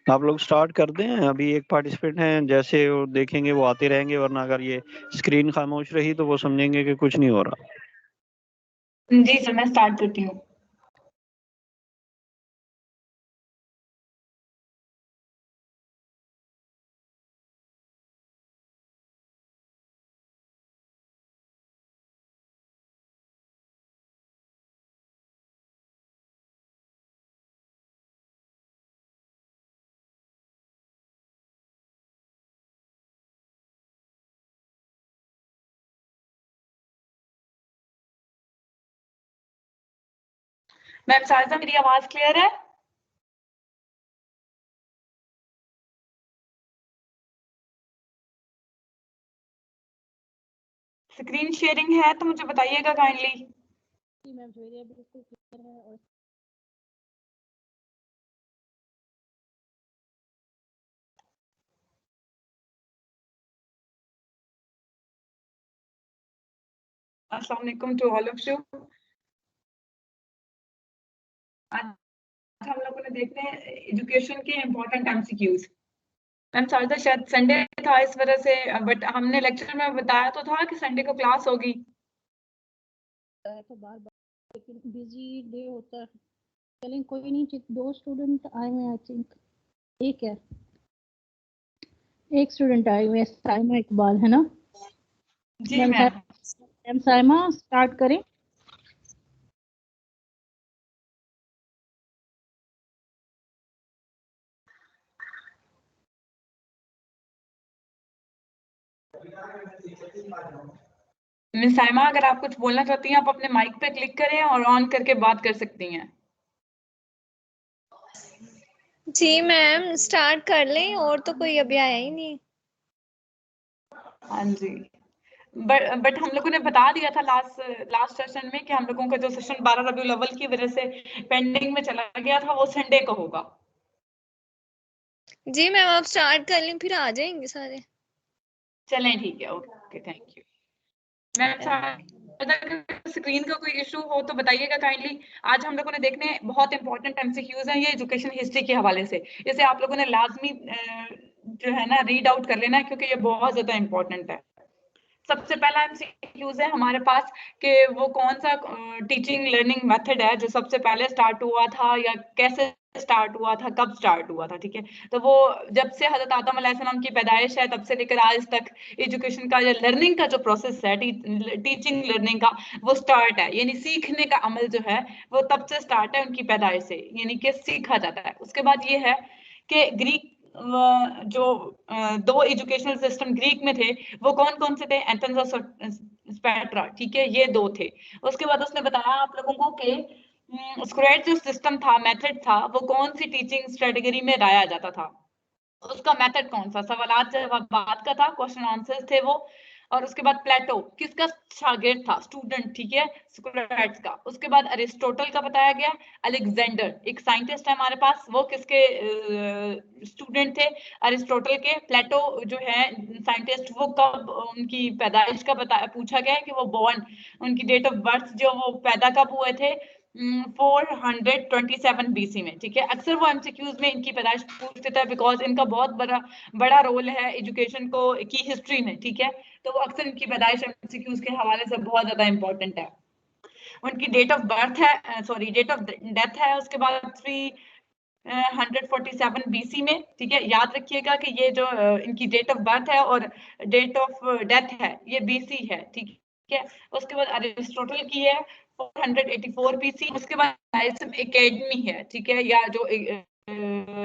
آپ لوگ سٹارٹ کر دیں. ابھی ایک پارٹیسپینٹ ہیں, جیسے وہ دیکھیں گے وہ آتے رہیں گے, ورنہ اگر یہ اسکرین خاموش رہی تو وہ سمجھیں گے کہ کچھ نہیں ہو رہا. جی سر میں سٹارٹ کرتی ہوں. میم سارزہ میری آواز کلیئر ہے؟ اسکرین شیئرنگ ہے تو مجھے بتائیے گا کائنڈلی. السلام علیکم ٹو آل آف یو. آج ہم لوگوں نے دیکھتے ہیں ایجوکیشن کے امپورٹنٹ ایم سی کیوز. میم سارزہ شاید سنڈے تھا اس وجہ سے, بٹ ہم نے لیکچر میں بتایا تو تھا کہ سنڈے کو کلاس ہوگی. تو بار بار لیکن بزی ڈے ہوتا ہے. چلیں کوئی نہیں, 2 اسٹوڈنٹ آئے ہوئے آئی تھنک. ایک ہے, ایک اسٹوڈنٹ آئے ہوئے, سائمہ اقبال ہے نا. جی میم. میم سائمہ اسٹارٹ کریں. مس سائمہ اگر آپ کچھ بولنا چاہتی ہیں آپ اپنے مائک پہ کلک کریں اور آن کر کے بات کر سکتی ہیں. جی میم سٹارٹ کر لیں, اور تو کوئی ابھی آیا ہی نہیں. ہاں جی, بٹ ہم لوگوں نے بتا دیا تھا لاسٹ سیشن میں کہ ہم لوگوں کا جو سیشن 12 ربیع الاول کی وجہ سے پینڈنگ میں چلا گیا تھا وہ سنڈے کو ہوگا. جی میم آپ سٹارٹ کر لیں, پھر آ جائیں گے سارے. چلیں ٹھیک ہے, okay thank you. Ma'am screen کا کوئی ایشو ہو تو بتائیے گا کائنڈلی. آج ہم لوگوں نے دیکھنے بہت امپورٹنٹ ایم سی کیوز ہیں یہ ایجوکیشن ہسٹری کے حوالے سے. اسے آپ لوگوں نے لازمی جو ہے نا ریڈ آؤٹ کر لینا کیونکہ یہ بہت زیادہ امپورٹنٹ ہے. سب سے پہلا ایم سی کیوز ہے ہمارے پاس کہ وہ کون سا ٹیچنگ لرننگ میتھڈ ہے جو سب سے پہلے اسٹارٹ ہوا تھا, یا کیسے اسٹارٹ ہوا تھا, کب اسٹارٹ ہوا تھا. ٹھیک ہے, تو وہ جب سے حضرت آدم علیہ السلام کی پیدائش ہے تب سے لے کر آج تک ایجوکیشن کا یا لرننگ کا جو پروسیس ہے, ٹیچنگ لرننگ کا, وہ اسٹارٹ ہے. یعنی سیکھنے کا عمل جو ہے وہ تب سے اسٹارٹ ہے ان کی پیدائش سے, یعنی کہ سیکھا جاتا ہے. اس کے بعد یہ ہے کہ گریک جو 2 ایجوکیشنل سسٹم گریک میں تھے وہ کون کون سے تھے, ایتھنز اور اسپارٹا. ٹھیک ہے, یہ 2 تھے. اس کے بعد اس نے بتایا آپ لوگوں کو کہ اسکریٹ جو سسٹم تھا, میتھڈ تھا, وہ کون سی ٹیچنگ اسٹریٹجی میں لایا جاتا تھا, اس کا میتھڈ کون سا, سوالات جوابات کا تھا, کوشچن آنسر تھے وہ. اور اس کے بعد پلیٹو کس کا شاگرد تھا, اسٹوڈنٹ. ٹھیک ہے, سکریٹس کا. اس کے بعد ارسطوٹل کا بتایا گیا. الیگزینڈر ایک سائنٹسٹ ہے ہمارے پاس, وہ کس کے اسٹوڈنٹ تھے, ارسطوٹل کے. پلیٹو جو ہے سائنٹسٹ, وہ کب ان کی پیدائش کا پوچھا گیا ہے کہ وہ بورن, ان کی ڈیٹ آف برتھ جو وہ پیدا کب ہوئے تھے, 427 بی سی میں. ٹھیک ہے, اکثر وہ ایم سی کیوز میں ان کی پیدائش پوچھتے تھے بیکاز ان کا بہت بڑا رول ہے ایجوکیشن کو کی ہسٹری میں. ٹھیک ہے, تو وہ اکثر ان کی پیدائش ایم سی کیوز کے حوالے سے بہت زیادہ امپورٹنٹ ہے. ان کی ڈیٹ آف برتھ ہے, سوری ڈیٹ آف ڈیتھ ہے اس کے بعد 347 بی سی میں. ٹھیک ہے, یاد رکھیے گا کہ یہ جو ان کی ڈیٹ آف برتھ ہے اور ڈیٹ آف ڈیتھ ہے یہ بی سی ہے. ٹھیک ہے, اس کے بعد ارسطوٹل کی ہے 484 بی سی. اس کے بعد اکیڈمی ہے. ٹھیک ہے, یا جو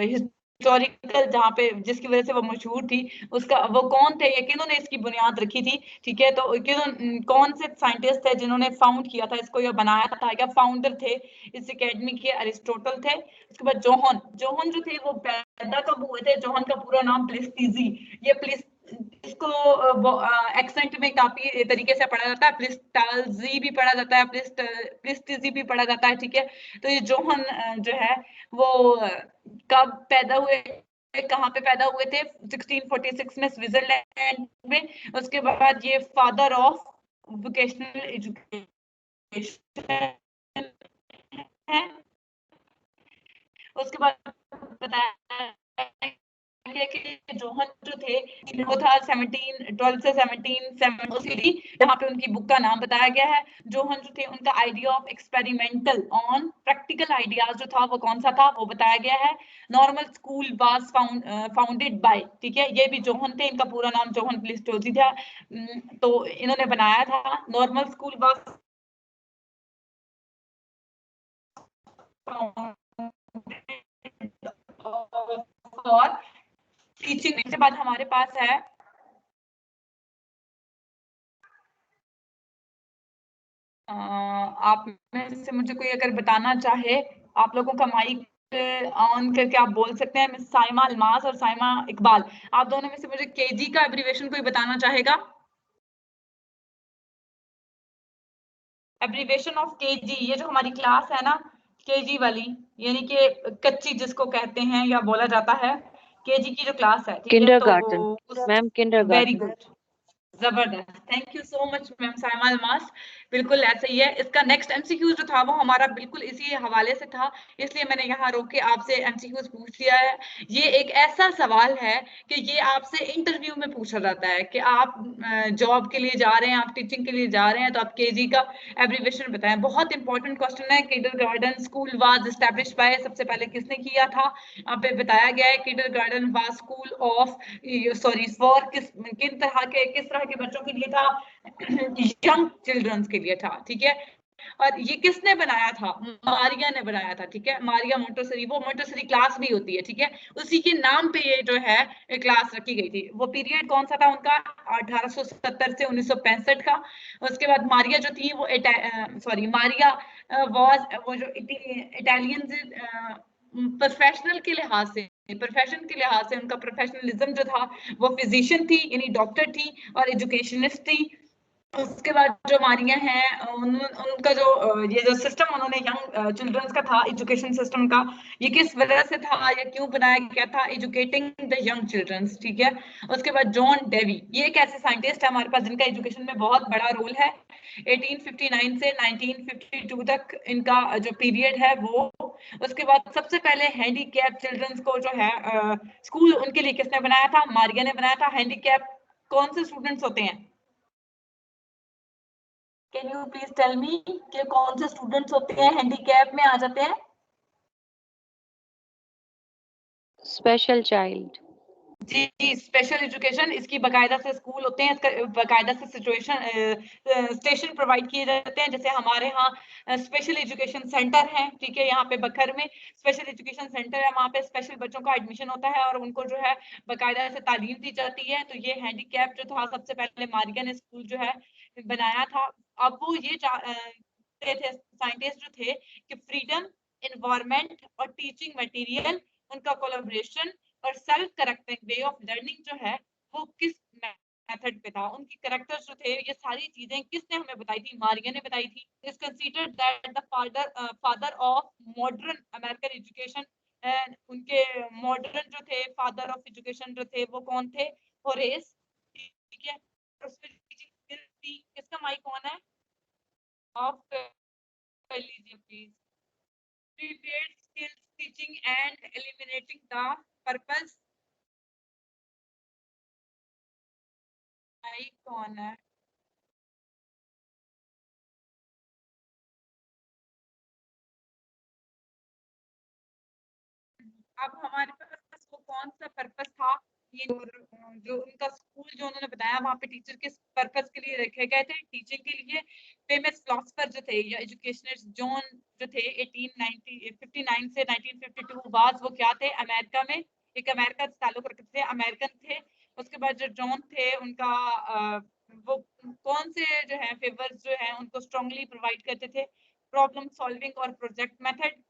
ہسٹوریکل جہاں پہ جس کی وجہ سے وہ مشہور تھی, اس کا وہ کون تھے, کنہوں نے اس کی بنیاد رکھی تھی. ٹھیک ہے, تو کون سے سائنٹسٹ تھے جنہوں نے فاؤنڈ کیا تھا اس کو, یا بنایا تھا, یا فاؤنڈر تھے اس اکیڈمی کے, ارسطوٹل تھے. اس کے بعد جوہن جو تھے وہ پیدا کب ہوئے تھے, جوہن کا پورا نام پلسٹیزی. یہ اس کو ایکسنٹ میں کافی طریقے سے پڑھا جاتا ہے, پلسٹالزی بھی پڑھا جاتا ہے, پلسٹیزی بھی پڑھا جاتا ہے. ٹھیک ہے, تو یہ جوہن جو ہے وہ کب پیدا ہوئے, کہاں پہ پیدا ہوئے تھے, 1646 میں سوئٹزرلینڈ میں. اس کے بعد یہ فادر آف ووکیشنل ایجوکیشن ہے. اس کے بعد بتایا कि जोहन जो थे वो था 12 से 17 जहाँ पे उनकी बुक का नाम बताया गया है. जोहन जो थे उनका idea of experimental on practical ideas जो था वो कौन सा था वो बताया गया है. Normal school was founded bye, ठीक है, ये भी जोहन थे, इनका पूरा नाम जोहन प्लिस्टोजी था. तो इन्होंने बनाया था. नॉर्मल स्कूल वाज और टीचिंग के बाद हमारे पास है आप में से मुझे कोई अगर बताना चाहे, आप लोगों का माइक ऑन करके आप बोल सकते हैं. मिस साइमा अलमास और साइमा इकबाल, आप दोनों में से मुझे केजी का एब्रीविएशन कोई बताना चाहेगा? एब्रीविएशन ऑफ केजी, ये जो हमारी क्लास है ना केजी वाली, यानी कि कच्ची जिसको कहते हैं या बोला जाता है, केजी की जो क्लास है, kindergarten ma'am, kindergarten. Very good, जबरदस्त, thank you so much ma'am Saima Almas. बिल्कुल ऐसा ही है. इसका नेक्स्ट एमसीक्यू जो था वो हमारा बिल्कुल इसी हवाले से था, इसलिए मैंने यहाँ रोक के आपसे एमसीक्यूज पूछ लिया है. ये एक ऐसा सवाल है कि ये आपसे इंटरव्यू में पूछा जाता है कि आप जॉब के लिए जा रहे हैं, आप टीचिंग के लिए जा रहे हैं, तो आप केजी का एब्रीविएशन बताएं. बहुत इंपॉर्टेंट क्वेश्चन है. Kindergarten school was established bye, सबसे पहले किसने किया था? यहाँ पे बताया गया है kindergarten was school of for किस तरह के बच्चों के लिए था? यंग चिल्ड्रंस के लिए था, ठीक है. और ये किसने बनाया था? मारिया ने बनाया था, ठीक है. मारिया मोंटेसरी, वो मोंटेसरी क्लास भी होती है, ठीक है, उसी के नाम पे ये जो है क्लास रखी गई थी. वो पीरियड कौन सा था उनका? 1870 से 1965 का. उसके बाद मारिया जो थी वो मारिया वो जो इटालियन प्रोफेशनल के लिहाज से, प्रोफेशन के लिहाज से उनका प्रोफेशनलिज्म जो था वो फिजिशियन थी, यानी डॉक्टर थी और एजुकेशनिस्ट थी. उसके बाद जो मारिया हैं उनका जो ये जो सिस्टम उन्होंने यंग चिल्ड्रंस का था, एजुकेशन सिस्टम का, ये किस वजह से था या क्यों बनाया गया था? एजुकेटिंग द यंग चिल्ड्रंस, ठीक है. उसके बाद जॉन डेवी, ये एक ऐसे साइंटिस्ट है हमारे पास जिनका एजुकेशन में बहुत बड़ा रोल है. 1859 से 1952 तक इनका जो पीरियड है वो. उसके बाद सबसे पहले हैंडीकैप चिल्ड्रंस को जो है स्कूल उनके लिए किसने बनाया था? मारिया ने बनाया था. हैंडीकैप कौन से स्टूडेंट्स होते हैं? Can you please tell me कि कौन से स्टूडेंट्स होते हैं हैंडीकैप में आ जाते हैं? Special child. जी, स्पेशल एजुकेशन, इसकी बाकायदा से स्कूल होते हैं, इसका बाकायदा से स्टेशन प्रोवाइड किए जाते हैं. जैसे हमारे यहाँ स्पेशल एजुकेशन सेंटर है, ठीक है, यहाँ पे बखर में स्पेशल एजुकेशन सेंटर है, वहाँ पे स्पेशल बच्चों का एडमिशन होता है और उनको जो है बाकायदा से तालीम दी जाती है. तो ये हैंडीकैप जो था सबसे पहले मारिया ने स्कूल जो है बनाया था. अब वो ये थे साइंटिस्ट जो थे कि फ्रीडम, एनवायरमेंट और टीचिंग मटेरियल, उनका कोलैबोरेशन और self correcting way of learning जो है वो किस मेथड पे था? उनकी करेक्टर्स जो थे, ये सारी चीजें किसने हमें बताई थी? मारिया ने बताई थी. Is considered that the father of modern American education. उनके मॉडर्न जो थे फादर ऑफ एजुकेशन जो थे वो कौन थे? होरेस, ठीक है. किसका माइक कौन है? ऑफ कर लीजिए please. Prepared skills teaching and eliminating the purpose. Mic कौन है? अब हमारे पास वो कौन सा पर्पस था? ये जो उनका स्कूल जो उन्होंने बताया वहाँ पे टीचर किस पर्पस के लिए रखे गए थे? टीचिंग के लिए. फेमस फिलोसफर जो थे या एजुकेशनिस्ट जॉन जो थे 1859 से 1952 बाद वो क्या थे? अमेरिका में, एक अमेरिका से ताल्लुक रखते थे, अमेरिकन थे. उसके बाद जो जॉन थे उनका वो कौन से जो है फेवर्स जो है उनको स्ट्रांगली प्रोवाइड करते थे? प्रॉब्लम सॉल्विंग और प्रोजेक्ट मेथड.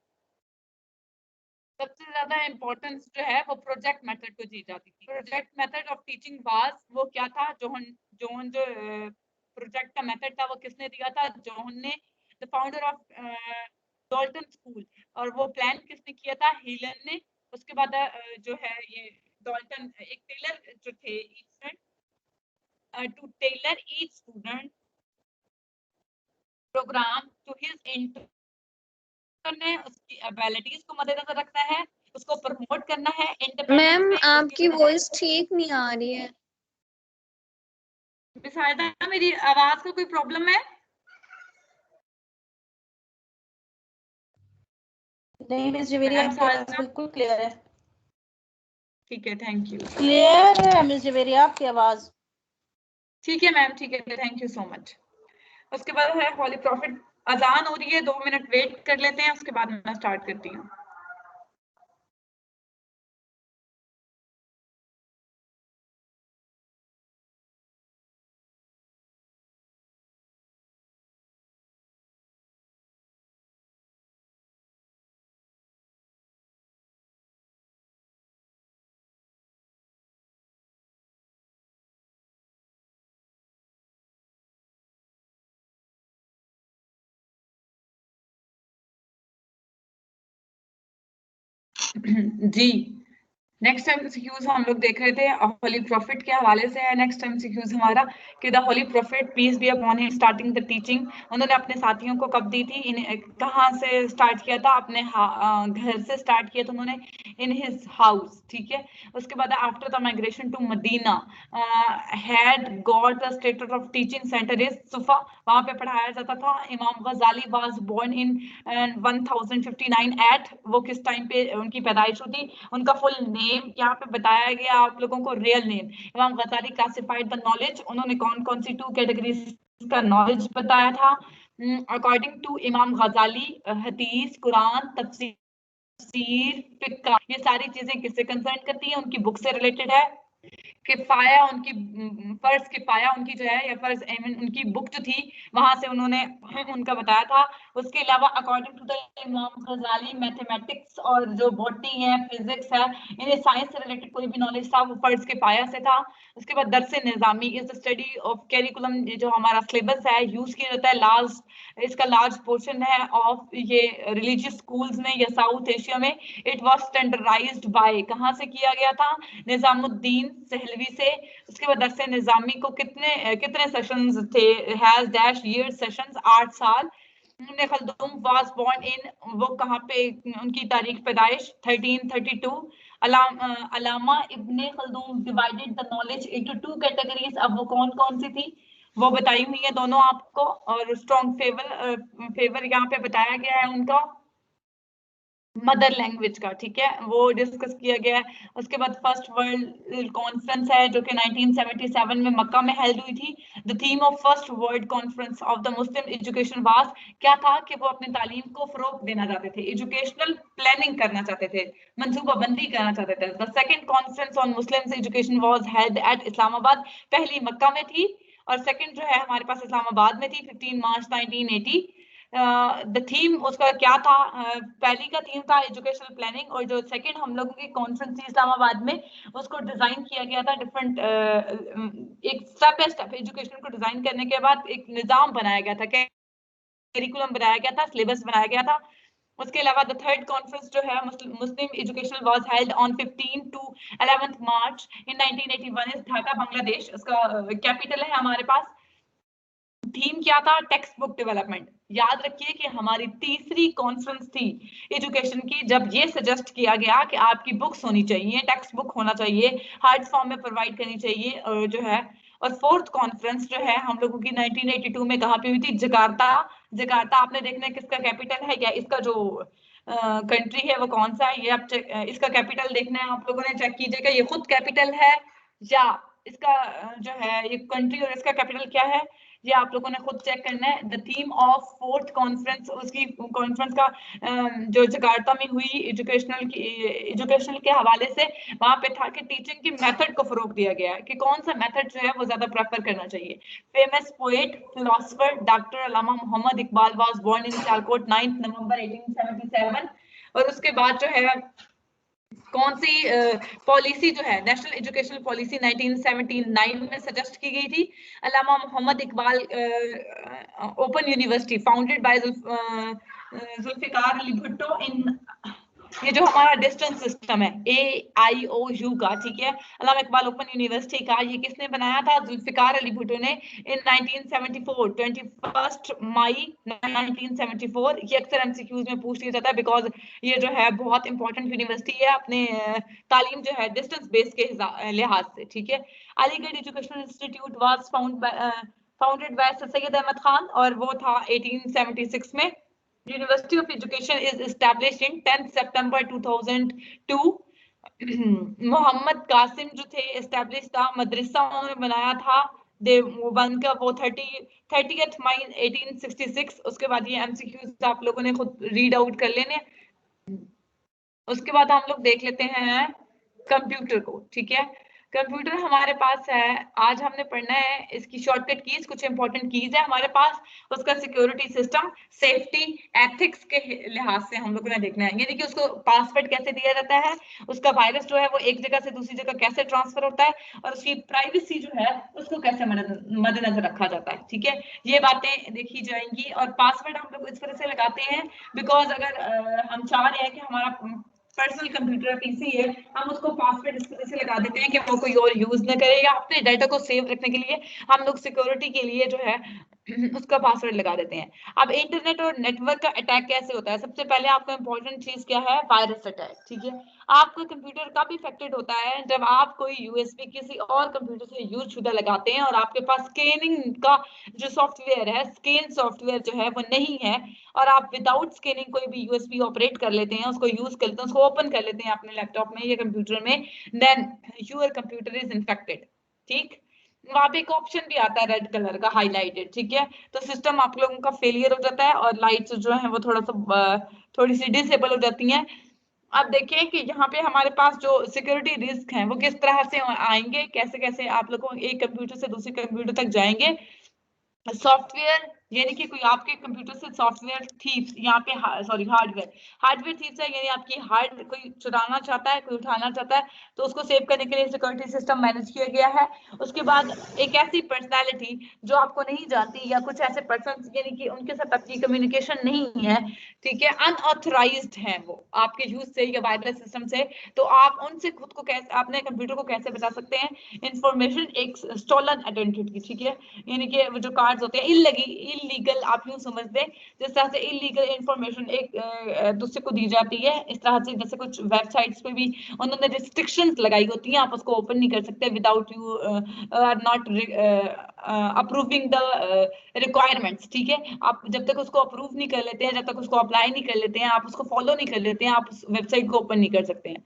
सबसे ज्यादा इम्पोर्टेंस जो है वो प्रोजेक्ट मेथड को दी जाती थी. Project method of teaching was, वो क्या था? जोहन जो प्रोजेक्ट का मेथड था वो किसने दिया था? जोहन ने. The founder of Dalton school, और वो प्लान किसने किया था? हीलन ने. उसके बाद जो है ये डॉल्टन एक टेलर जो थे to tailor each student program to his interest, उसकी एबिलिटीज को मद्देनजर रखता है. उसको प्रमोट करना है मैम इंडिपेंडेंस आपकी वॉइस ठीक नहीं आ रही है। में। मेरी आवाज को कोई प्रॉब्लम है? नहीं मिस जवेरी, आपकी आवाज बिल्कुल क्लियर है। ठीक है, थैंक यू। क्लियर है मिस जवेरी आपकी आवाज। ठीक है मैम, ठीक है, थैंक यू सो मच। उसके बाद है होली प्रॉफिट। अजान हो रही है, 2 मिनट वेट कर लेते हैं, उसके बाद मैं स्टार्ट करती हूँ। जी, नेक्स्ट एमसीक्यूज हम लोग देख रहे थे होली प्रॉफिट के हवाले से है। नेक्स्ट एमसीक्यूज हमारा कि the holy prophet peace be upon him starting the teaching. उन्होंने अपने साथियों को कब दी थी, कहाँ से स्टार्ट किया था? अपने घर से स्टार्ट किया था उन्होंने, इन हिज हाउस। ठीक है, उसके बाद after the migration to Madina had got the status of teaching centre is Suffa, वहां पे पढ़ाया जाता था। इमाम गजाली वाज बोर्न इन 1059 एट, वो किस टाइम पे उनकी पैदाइश हुई? उनका फुल नेम यहाँ पे बताया गया आप लोगों को, रियल नेम। इमाम गजाली क्लासिफाइड द नॉलेज, उन्होंने कौन कौन सी 2 कैटेगरीज का नॉलेज बताया था? अकॉर्डिंग टू इमाम गजाली हदीस, कुरान, तफसीर, फिक्का, ये सारी चीजें किससे कंसर्न करती है? उनकी बुक से रिलेटेड है। किफाया उनकी फर्ज किफाया उनकी जो है, या फर्ज उनकी बुक जो थी वहां से उन्होंने उनका बताया था। उसके अलावा अकॉर्डिंग टू द इमाम गजाली मैथमेटिक्स और जो बॉटनी है, फिजिक्स है, इन्हें साइंस से रिलेटेड कोई भी नॉलेज था वो फर्ज किफाया से था। उसके बाद Dars Nizami is the study of curriculum, जो हमारा सिलेबस है यूज किया जाता है, लार्ज इसका लार्ज पोर्शन है ऑफ ये रिलीजियस स्कूल्स में या साउथ एशिया में। इट वाज स्टैंडर्डाइज्ड बाय, कहां से किया गया था? निजामुद्दीन सहलवी से। उसके बाद दरसे निजामी को कितने सेशंस थे? हैज डैश ईयर सेशंस, 8 साल। इब्न खल्दून वाज बोर्न इन, वो कहाँ पे उनकी तारीख पैदाइश? 1332। Allama Ibn Khaldun divided the knowledge into 2 categories, अब वो कौन कौन सी थी वो बताई हुई है दोनों आपको। और स्ट्रॉन्ग फेवर यहाँ पे बताया गया है उनका मदर लैंग्वेज का। ठीक है, वो डिस्कस किया गया है। उसके बाद फर्स्ट वर्ल्ड कॉन्फ्रेंस है जो कि 1977 में मक्का में हेल्ड हुई थी। The theme of first world conference of the Muslim education was, क्या था कि वो अपनी तालीम को फरोग देना चाहते थे, एजुकेशनल प्लानिंग करना चाहते थे, मंसूबाबंदी करना चाहते थे। The second conference on Muslim education was held at Islamabad, पहली मक्का में थी और सेकंड जो है हमारे पास इस्लामाबाद में थी 15 मार्च 1980। द थीम उसका क्या था? पहली का थीम था एजुकेशनल प्लानिंग, और जो सेकंड हम लोगों की कॉन्फ्रेंस थी इस्लामाबाद में, उसको डिजाइन किया गया था डिफरेंट, एक स्टेप बाय स्टेप एजुकेशन को डिजाइन करने के बाद एक निजाम बनाया गया था, करिकुलम बनाया गया था, सिलेबस बनाया गया था। उसके अलावा द थर्ड कॉन्फ्रेंस जो है Muslim educational was held on 15 to 11 March in 1981 is Dhaka, Bangladesh. उसका कैपिटल है हमारे पास। थीम क्या था? Text book development. याद रखिए कि हमारी तीसरी कॉन्फ्रेंस थी एजुकेशन की, जब ये सजेस्ट किया गया कि आपकी बुक्स होनी चाहिए, टेक्स्ट बुक होना चाहिए, हार्ड फॉर्म में प्रोवाइड करनी चाहिए, और जो है। और फोर्थ कॉन्फ्रेंस जो है हम लोगों की 1982 में कहाँ पे हुई थी? जकार्ता। जकार्ता आपने देखना है किसका कैपिटल है, या इसका जो कंट्री है वो कौन सा है, ये आप इसका कैपिटल देखना है, आप लोगों ने चेक कीजिएगा ये खुद कैपिटल है या इसका जो है ये कंट्री और इसका कैपिटल क्या है, ये आप लोगों ने खुद चेक करना है। The theme of fourth conference, उसकी कॉन्फ्रेंस का जो जकार्ता में हुई एजुकेशनल के हवाले से, वहां पे था कि टीचिंग की मेथड को फरोग दिया गया है कि कौन सा मेथड जो है वो ज्यादा प्रेफर करना चाहिए। Famous poet philosopher doctor Allama Mohammad Iqbal was born in Sialkot 9 November 1877। और उसके बाद जो है कौन सी पॉलिसी जो है नेशनल एजुकेशनल पॉलिसी 1979 में सजेस्ट की गई थी? Allama Mohammad Iqbal open university founded by Zulfikar Ali Bhutto in ये जो हमारा डिस्टेंस सिस्टम है AIOU का, ठीक है, अल्लामा इकबाल ओपन यूनिवर्सिटी का, ये किसने बनाया था? जुल्फिकार अली भुट्टो ने इन 1974, 21 मई 1974। ये अक्सर एमसीक्यूज में पूछ लिया जाता है बिकॉज ये जो है बहुत इंपॉर्टेंट यूनिवर्सिटी है अपने तालीम जो है डिस्टेंस बेस के लिहाज से, ठीक है। Aligarh educational institute was founded by Syed Ahmed Khan, और वो था 1876 में। University of education is established in 10 September 2002। Mohammad Qasim जो थे एस्टैब्लिश था, मदरसा उन्होंने बनाया था, बनकर वो 30th मई 1866। उसके बाद ये एमसीक्यूज आप लोगों ने खुद रीड आउट कर लेने। उसके बाद हम लोग देख लेते हैं कंप्यूटर को, ठीक है। कंप्यूटर हमारे पास है, आज हमने पढ़ना है इसकी शॉर्टकट कीज, कुछ इंपॉर्टेंट कीज है हमारे पास, उसका सिक्योरिटी सिस्टम, सेफ्टी, एथिक्स के लिहाज से हम लोगों ने देखना है, यानी कि उसको पासवर्ड कैसे दिया जाता है, उसका वायरस जो है वो एक जगह से दूसरी जगह कैसे ट्रांसफर होता है, और उसकी प्राइवेसी जो है उसको कैसे मद्देनजर रखा जाता है, ठीक है। ये बातें देखी जाएंगी। और पासवर्ड हम लोग इस तरह से लगाते हैं बिकॉज अगर हम चाह रहे हैं कि हमारा पर्सनल कंप्यूटर पीसी है, हम उसको पासवर्ड इस तरह से लगा देते हैं कि वो कोई और यूज न करे, या अपने डाटा को सेव रखने के लिए हम लोग सिक्योरिटी के लिए जो है उसका पासवर्ड लगा देते हैं। अब इंटरनेट और नेटवर्क का अटैक कैसे होता है? सबसे पहले आपको इंपॉर्टेंट चीज क्या है? वायरस अटैक, ठीक है। आपका कंप्यूटर कब इफेक्टेड होता है? जब आप कोई यूएसबी किसी और कंप्यूटर से यूज शुदा लगाते हैं और आपके पास स्कैनिंग का जो सॉफ्टवेयर है, स्कैन सॉफ्टवेयर जो है वो नहीं है, और आप विदाउट स्कैनिंग कोई भी यूएसबी ऑपरेट कर लेते हैं, उसको यूज करते हैं, उसको ओपन कर लेते हैं अपने लैपटॉप में या कंप्यूटर में, then your computer is infected, ठीक। वहां पे एक ऑप्शन भी आता है रेड कलर का हाईलाइटेड, ठीक है। तो सिस्टम आप लोगों का फेलियर हो जाता है और लाइट्स जो है वो थोड़ी सी डिसेबल हो जाती हैं। अब देखिए कि यहाँ पे हमारे पास जो सिक्योरिटी रिस्क हैं वो किस तरह से आएंगे, कैसे कैसे आप लोगों एक कंप्यूटर से दूसरे कंप्यूटर तक जाएंगे। सॉफ्टवेयर, यानी कि कोई आपके कंप्यूटर से सॉफ्टवेयर थीव्स, यहाँ पे हार्डवेयर थीव्स है, यानी आपकी हार्ड कोई चुराना चाहता है, कोई उठाना चाहता है, तो उसको सेव करने के लिए सिक्योरिटी सिस्टम मैनेज किया गया है। उसके बाद एक ऐसी पर्सनालिटी जो आपको नहीं जानती, या कुछ ऐसे पर्सन यानी कि उनके साथ आपकी कम्युनिकेशन नहीं है, ठीक है, अनऑथराइज्ड है वो आपके यूज से या वायरलेस सिस्टम से, तो आप उनसे खुद को कैसे, अपने कंप्यूटर को कैसे बचा सकते हैं? इंफॉर्मेशन एक स्टोलन आइडेंटिटी, ठीक है, यानी कि वो जो कार्ड्स होते हैं इलीगल, आप यूं समझ दें जिस तरह से इलीगल इंफॉर्मेशन एक दूसरे को दी जाती है, इस तरह से जैसे कुछ वेबसाइट्स पे भी उन्होंने रिस्ट्रिक्शंस लगाई होती हैं, आप उसको ओपन नहीं कर सकते without you are not approving the requirements, ठीक है। आप जब तक उसको अप्रूव नहीं कर लेते हैं, जब तक उसको अप्लाई नहीं कर लेते हैं, आप उसको फॉलो नहीं कर लेते हैं, आप उस वेबसाइट को ओपन नहीं कर सकते हैं,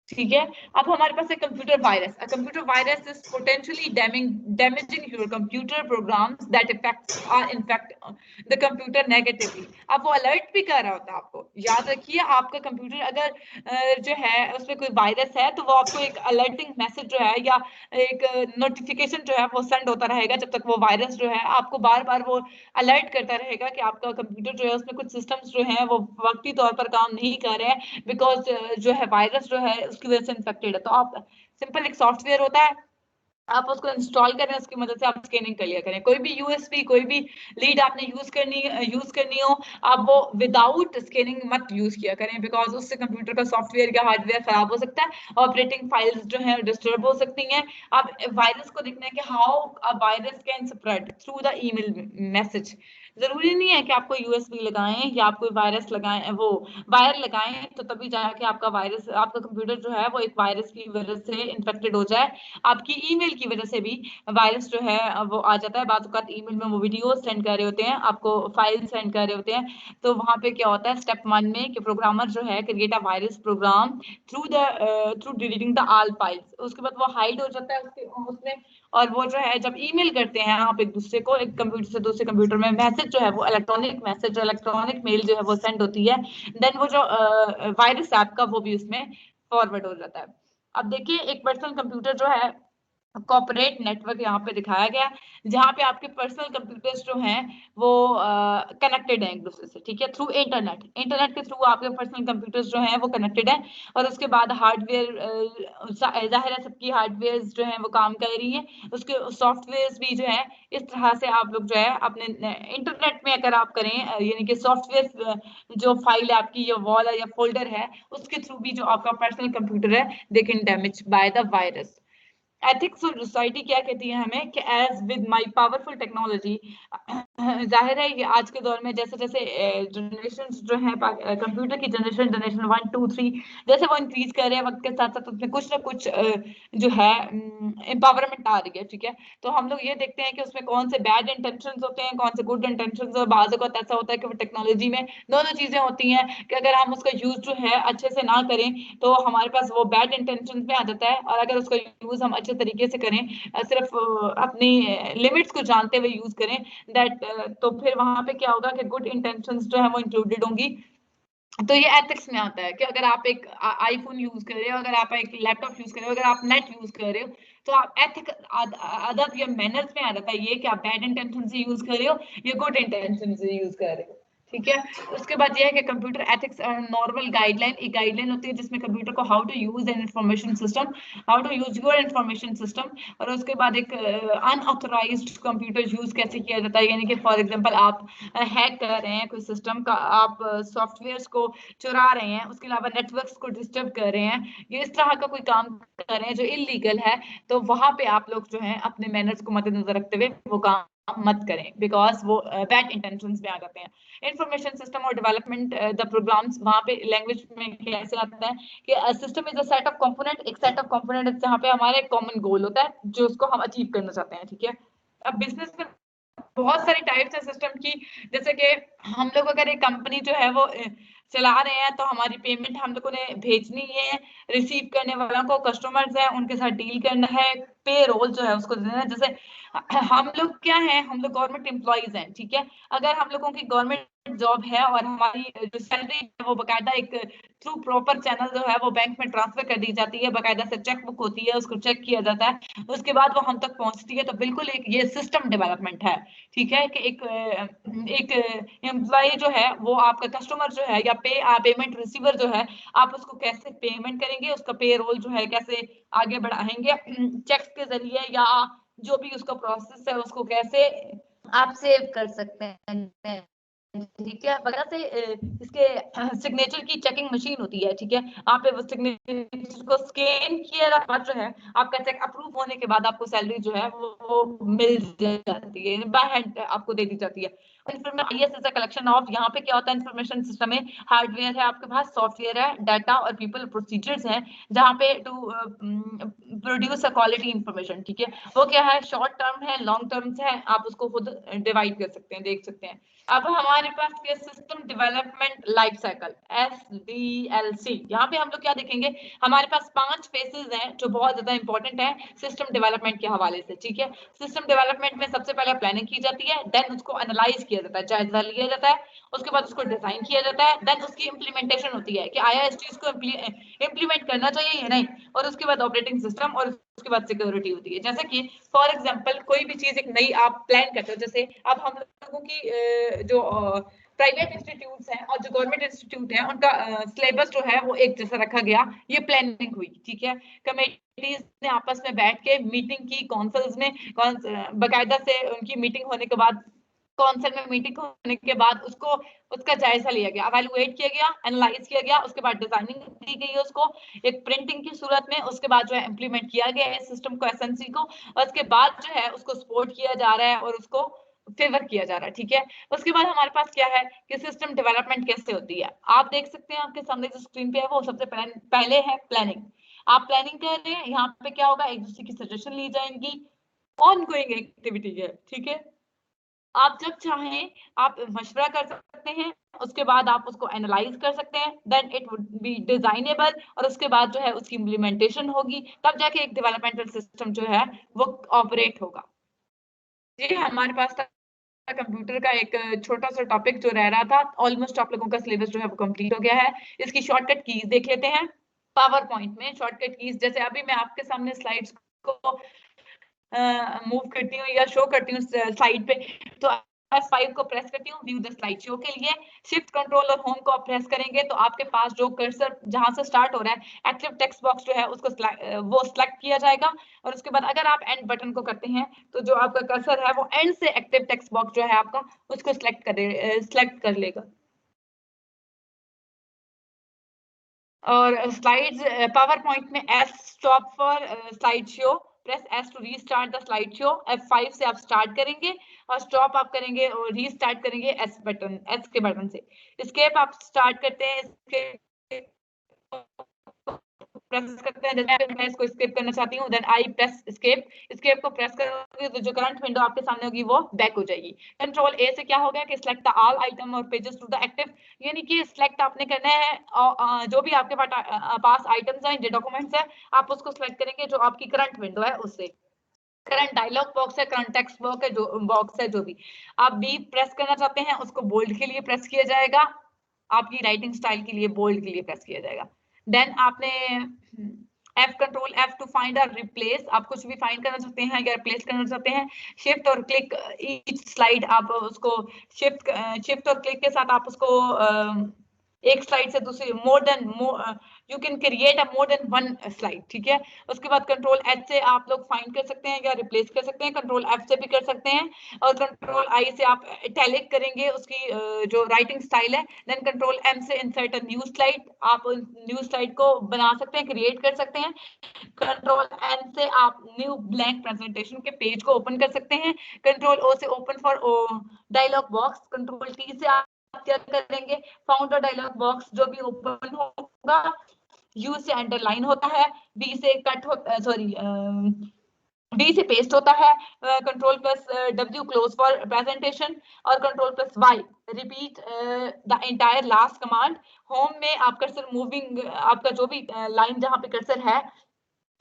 ठीक है। अब हमारे पास है computer virus. A computer virus is potentially damaging your computer programs that infect the computer negatively. अब वो अलर्ट भी कर रहा होता है आपको, याद रखिए, आपका कंप्यूटर अगर जो है उसमें कोई वायरस है तो वो आपको एक अलर्टिंग मैसेज जो है या एक नोटिफिकेशन जो है वो सेंड होता रहेगा, जब तक वो वायरस जो है आपको बार बार वो अलर्ट करता रहेगा कि आपका कंप्यूटर जो है उसमें कुछ सिस्टम्स जो है वो वक्ती तौर पर काम नहीं कर रहे हैं बिकॉज जो है वायरस जो है उसकी वजह से इन्फेक्टेड है। तो आप सिंपल एक सॉफ्टवेयर होता है, आप उसको इंस्टॉल करें, उसकी मदद से आप स्कैनिंग कर लिया करें। कोई भी यूएसबी, कोई भी लीड आपने यूज करनी हो, आप वो विदाउट स्कैनिंग मत यूज किया करें बिकॉज उससे कंप्यूटर का सॉफ्टवेयर या हार्डवेयर खराब हो सकता है, ऑपरेटिंग फाइल्स जो है डिस्टर्ब हो सकती हैं। अब वायरस को देखना है कि how a virus can spread through the email message. जरूरी नहीं है कि आपको यूएसबी लगाएं या आप कोई वायरस लगाएं, वो वायर लगाएं तो तभी जाके आपका वायरस, आपका कंप्यूटर जो है वो एक वायरस की वजह से इन्फेक्टेड हो जाए। आपकी ईमेल की वजह से भी वायरस जो है वो आ जाता है। बात औकात ईमेल में वो वीडियो सेंड कर रहे होते हैं, आपको फाइल सेंड कर रहे होते हैं, तो वहां पे क्या होता है स्टेप 1 में कि प्रोग्रामर जो है create a virus program through deleting the all files. उसके बाद वो हाइड हो जाता है उसमें, और वो जो है जब ईमेल करते हैं आप एक दूसरे को, एक कंप्यूटर से दूसरे कंप्यूटर में, मैसेज जो है वो इलेक्ट्रॉनिक मैसेज, इलेक्ट्रॉनिक मेल जो है वो सेंड होती है, देन वो जो वायरस ऐप का वो भी उसमें फॉरवर्ड हो जाता है। अब देखिए एक पर्सनल कंप्यूटर जो है कॉर्पोरेट नेटवर्क यहाँ पे दिखाया गया, जहाँ पे आपके पर्सनल कंप्यूटर्स जो हैं वो कनेक्टेड हैं एक दूसरे से, ठीक है, थ्रू इंटरनेट। इंटरनेट के थ्रू आपके पर्सनल कंप्यूटर्स जो हैं वो कनेक्टेड हैं, और उसके बाद हार्डवेयर, जाहिर है सबकी हार्डवेयर जो हैं वो काम कर रही हैं, उसके सॉफ्टवेयर भी जो है इस तरह से आप लोग जो है अपने इंटरनेट में अगर आप करें, यानी कि सॉफ्टवेयर जो फाइल है आपकी, या वॉल है या फोल्डर है, उसके थ्रू भी जो आपका पर्सनल कंप्यूटर है they can damage by the virus. Ethics और सोसाइटी क्या कहती है हमें कि as with my powerful technology, जाहिर है ये आज के दौर में जैसे जैसे जनरेशन जो है कंप्यूटर की जनरेशन 1 2 3 जैसे वो इंक्रीज कर रहे हैं वक्त के साथ साथ, उसमें कुछ ना कुछ जो है एम्पावरमेंट आ रही है, ठीक है। तो हम लोग ये देखते हैं कि उसमें कौन से बैड इंटेंशंस होते हैं, कौन से गुड इंटेंशंस, और बाज़ वक़्त ऐसा होता है कि वो टेक्नोलॉजी में दोनों चीजें होती हैं कि अगर हम उसका यूज जो है अच्छे से ना करें तो हमारे पास वो बैड इंटेंशन में आ जाता है, और अगर उसका यूज हम अच्छे तरीके से करें, सिर्फ अपनी लिमिट्स को जानते हुए यूज करें, दैट तो फिर वहां पे क्या होगा कि गुड इंटेंशंस जो है वो इंक्लूडेड होंगी। तो ये एथिक्स में आता है कि अगर आप एक आईफोन यूज कर रहे हो, अगर आप एक लैपटॉप यूज कर रहे हो, अगर आप नेट यूज कर रहे हो, तो आप एथिक अदब या मैनर्स में आ जाता है ये कि आप बैड इंटेंशन से यूज कर रहे हो या गुड इंटेंशन से यूज कर रहे हो, ठीक है। उसके बाद ये है कि कंप्यूटर एथिक्स नॉर्मल गाइडलाइन, एक गाइडलाइन होती है जिसमें कंप्यूटर को how to use an information system, how to use your information system, और उसके बाद एक अनऑथोराइज्ड कंप्यूटर यूज कैसे किया जाता है, यानी कि फॉर एग्जांपल आप हैक कर रहे हैं कोई सिस्टम का, आप सॉफ्टवेयर्स को चुरा रहे हैं, उसके अलावा नेटवर्क्स को डिस्टर्ब कर रहे हैं, ये इस तरह का कोई काम कर रहे हैं जो इलीगल है, तो वहां पे आप लोग जो है अपने मैनर्स को मद्देनजर रखते हुए वो काम मत करें, बिकॉज वो बैड इंटेंशंस में आ जाते हैं। इंफॉर्मेशन सिस्टम और डेवलपमेंट द प्रोग्राम्स, वहां पे लैंग्वेज में कैसे आता है कि system is a set of component, एक सेट ऑफ कंपोनेंट जहाँ पे हमारे कॉमन गोल होता है जो उसको हम अचीव करना चाहते हैं, ठीक है। अब बिजनेस में बहुत सारी टाइप्स है सिस्टम की, जैसे कि हम लोग अगर एक कंपनी जो है वो चला रहे हैं तो हमारी पेमेंट हम लोगों ने भेजनी है, रिसीव करने वालों को कस्टमर्स है उनके साथ डील करना है, पे रोल जो है उसको देना है। जैसे हम लोग क्या है, हम लोग गवर्नमेंट एम्प्लॉइज हैं, ठीक है। अगर हम लोगों की गवर्नमेंट जॉब है और हमारी जो सैलरी है वो बकायदा एक थ्रू प्रॉपर चैनल जो है वो बैंक में ट्रांसफर कर दी जाती है, बकायदा से चेक बुक होती है, उसको चेक किया जाता है, उसके बाद वो हम तक पहुंचती है, तो बिल्कुल एक ये सिस्टम डेवलपमेंट है, ठीक है। कि एक एम्प्लॉय जो है वो आपका कस्टमर जो है या पेमेंट रिसीवर जो है, आप उसको कैसे पेमेंट करेंगे, उसका पे रोल जो है कैसे आगे बढ़ाएंगे चेक्स के जरिए, या जो भी उसका प्रोसेस है उसको कैसे आप सेव कर सकते हैं, ठीक है। वगैरह से इसके सिग्नेचर की चेकिंग मशीन होती है, ठीक है। आप वो सिग्नेचर को स्कैन किया बाद जो है आपका चेक अप्रूव होने के बाद आपको सैलरी जो है वो मिल जाती है, बाय हैंड आपको दे दी जाती है। कलेक्शन ऑफ, यहाँ पे क्या होता है इंफॉर्मेशन सिस्टम में, हार्डवेयर है आपके पास, सॉफ्टवेयर है, डाटा और पीपल प्रोसीजर्स हैं जहाँ पे to produce a quality information, ठीक है। वो क्या है, शॉर्ट टर्म है, लॉन्ग टर्म है, आप उसको खुद डिवाइड कर सकते हैं, देख सकते हैं। अब हमारे पास ये system development life cycle SDLC, यहाँ पे हम लोग क्या देखेंगे, हमारे पास 5 फेसेस हैं जो बहुत ज्यादा इंपॉर्टेंट है सिस्टम डेवलपमेंट के हवाले से, ठीक है। सिस्टम डेवलपमेंट में सबसे पहले प्लानिंग की जाती है, देन उसको एनालाइज किया जाता है, जायजा लिया जाता है, उसके बाद उसको डिजाइन किया जाता है, देन उसकी इंप्लीमेंटेशन होती है कि आया इस चीज को इंप्लीमेंट करना चाहिए या नहीं, और उसके बाद ऑपरेटिंग सिस्टम, और उसके बाद सिक्योरिटी होती है। जैसे कि फॉर एग्जांपल कोई भी चीज एक नई आप प्लान करते हो, जैसे अब हम लोगों की जो प्राइवेट इंस्टीट्यूट्स हैं और जो गवर्नमेंट इंस्टीट्यूट है उनका सिलेबस जो है वो एक जैसा रखा गया, ये प्लानिंग हुई, ठीक है। कमेटीज ने आपस में बैठ के मीटिंग की, काउंसिल्स में बाकायदा से उनकी मीटिंग होने के बाद, काउंसिल में मीटिंग होने के बाद उसका जायजा लिया गया, एवेलुएट किया गया, एनालाइज किया गया, उसके बाद डिजाइनिंग दी गई है उसको एक प्रिंटिंग की सूरत में, उसके बाद जो है इंप्लीमेंट किया गया है सिस्टम को, एसएनसी को, और उसके बाद जो है उसको सपोर्ट किया जा रहा है और उसको फेवर किया जा रहा है, ठीक है। उसके बाद हमारे पास क्या है कि सिस्टम डेवलपमेंट कैसे होती है, आप देख सकते हैं आपके सामने जो स्क्रीन पे है वो सबसे पहले है प्लानिंग। आप प्लानिंग कर रहे हैं, यहाँ पे क्या होगा, एक दूसरे की सजेशन ली जाएंगी, ऑनगोइंग एक्टिविटी है, ठीक है। आप जब चाहें आप मशवरा कर सकते हैं, उसके बाद आप उसको एनालाइज कर सकते हैं, then it would be designable, और उसके बाद जो है उसकी इम्प्लीमेंटेशन होगी, तब जाके एक डेवलपमेंटल सिस्टम जो है वो ऑपरेट होगा। ये हमारे पास कंप्यूटर का एक छोटा सा टॉपिक जो रह रहा था, ऑलमोस्ट आप लोगों का सिलेबस जो है वो कंप्लीट हो गया है। इसकी शॉर्टकट कीज देख लेते हैं। पावर पॉइंट में शॉर्टकट कीज, जैसे अभी मैं आपके सामने स्लाइड्स को मूव करती हूँ या शो करती हूँ स्लाइड पे, तो F5 को प्रेस करती हूँ व्यू द स्लाइड शो के लिए। शिफ्ट कंट्रोल और होम को प्रेस करेंगे तो आपके पास जो कर्सर जहां से स्टार्ट हो रहा है एक्टिव टेक्स्ट बॉक्स जो है उसको वो सिलेक्ट किया जाएगा। और उसके बाद अगर आप एंड बटन को करते हैं तो जो आपका कर्सर है वो एंड से एक्टिव टेक्स्ट बॉक्स जो है आपका उसको सिलेक्ट कर लेगा। और स्लाइड्स पावर पॉइंट में S stop for slide show, press S to restart the slide show. F5 से आप स्टार्ट करेंगे और स्टॉप आप करेंगे और रीस्टार्ट करेंगे एस के बटन से। एस्केप आप स्टार्ट करते हैं, इसके प्रेस करते हैं, जैसे मैं इसको एस्केप करना चाहती हूँ then I press escape. Escape को प्रेस करोगे तो जो करंट विंडो आपके सामने होगी वो बैक हो जाएगी। कंट्रोल ए से क्या होगा कि सिलेक्ट द ऑल आइटम और पेजेस टू द एक्टिव, यानी कि सिलेक्ट आपने करना है जो भी आपके पास आइटम्स हैं जो डॉक्यूमेंट्स है आप उसको सिलेक्ट करेंगे जो आपकी करंट विंडो है उससे। करंट डायलॉग बॉक्स है, करंट टेक्स्ट बॉक्स है जो भी आप बी प्रेस करना चाहते हैं उसको बोल्ड के लिए प्रेस किया जाएगा, आपकी राइटिंग स्टाइल के लिए बोल्ड के लिए प्रेस किया जाएगा। देन आपने कंट्रोल एफ टू फाइंड और रिप्लेस, आप कुछ भी फाइंड करना चाहते हैं या रिप्लेस करना चाहते हैं। शिफ्ट और क्लिक ईच स्लाइड, आप उसको शिफ्ट और क्लिक के साथ आप उसको एक स्लाइड से दूसरी you can create a more than one slide, ठीक है। उसके बाद कंट्रोल एच से आप लोग फाइंड कर सकते हैं या रिप्लेस कर सकते हैं, कंट्रोल एफ से भी कर सकते हैं। और कंट्रोल आई से आप इटैलिक करेंगे उसकी जो राइटिंग स्टाइल है। देन कंट्रोल एम से इंसर्ट अ न्यू स्लाइड, आप न्यू स्लाइड को बना सकते हैं, क्रिएट कर सकते हैं। कंट्रोल एन से आप न्यू ब्लैंक प्रेजेंटेशन के पेज को ओपन कर सकते हैं। कंट्रोल ओ से open for dialog box. Control T से आप क्या करेंगे, फाउंड द डायलॉग बॉक्स जो भी ओपन होगा। यू से अंडरलाइन होता है, बी से कट होता, सॉरी डी से पेस्ट होता है। Control plus W close for presentation और control plus Y repeat the entire last command. Home में आप कर्सर मूविंग, आपका जो भी लाइन जहां पे कर्सर है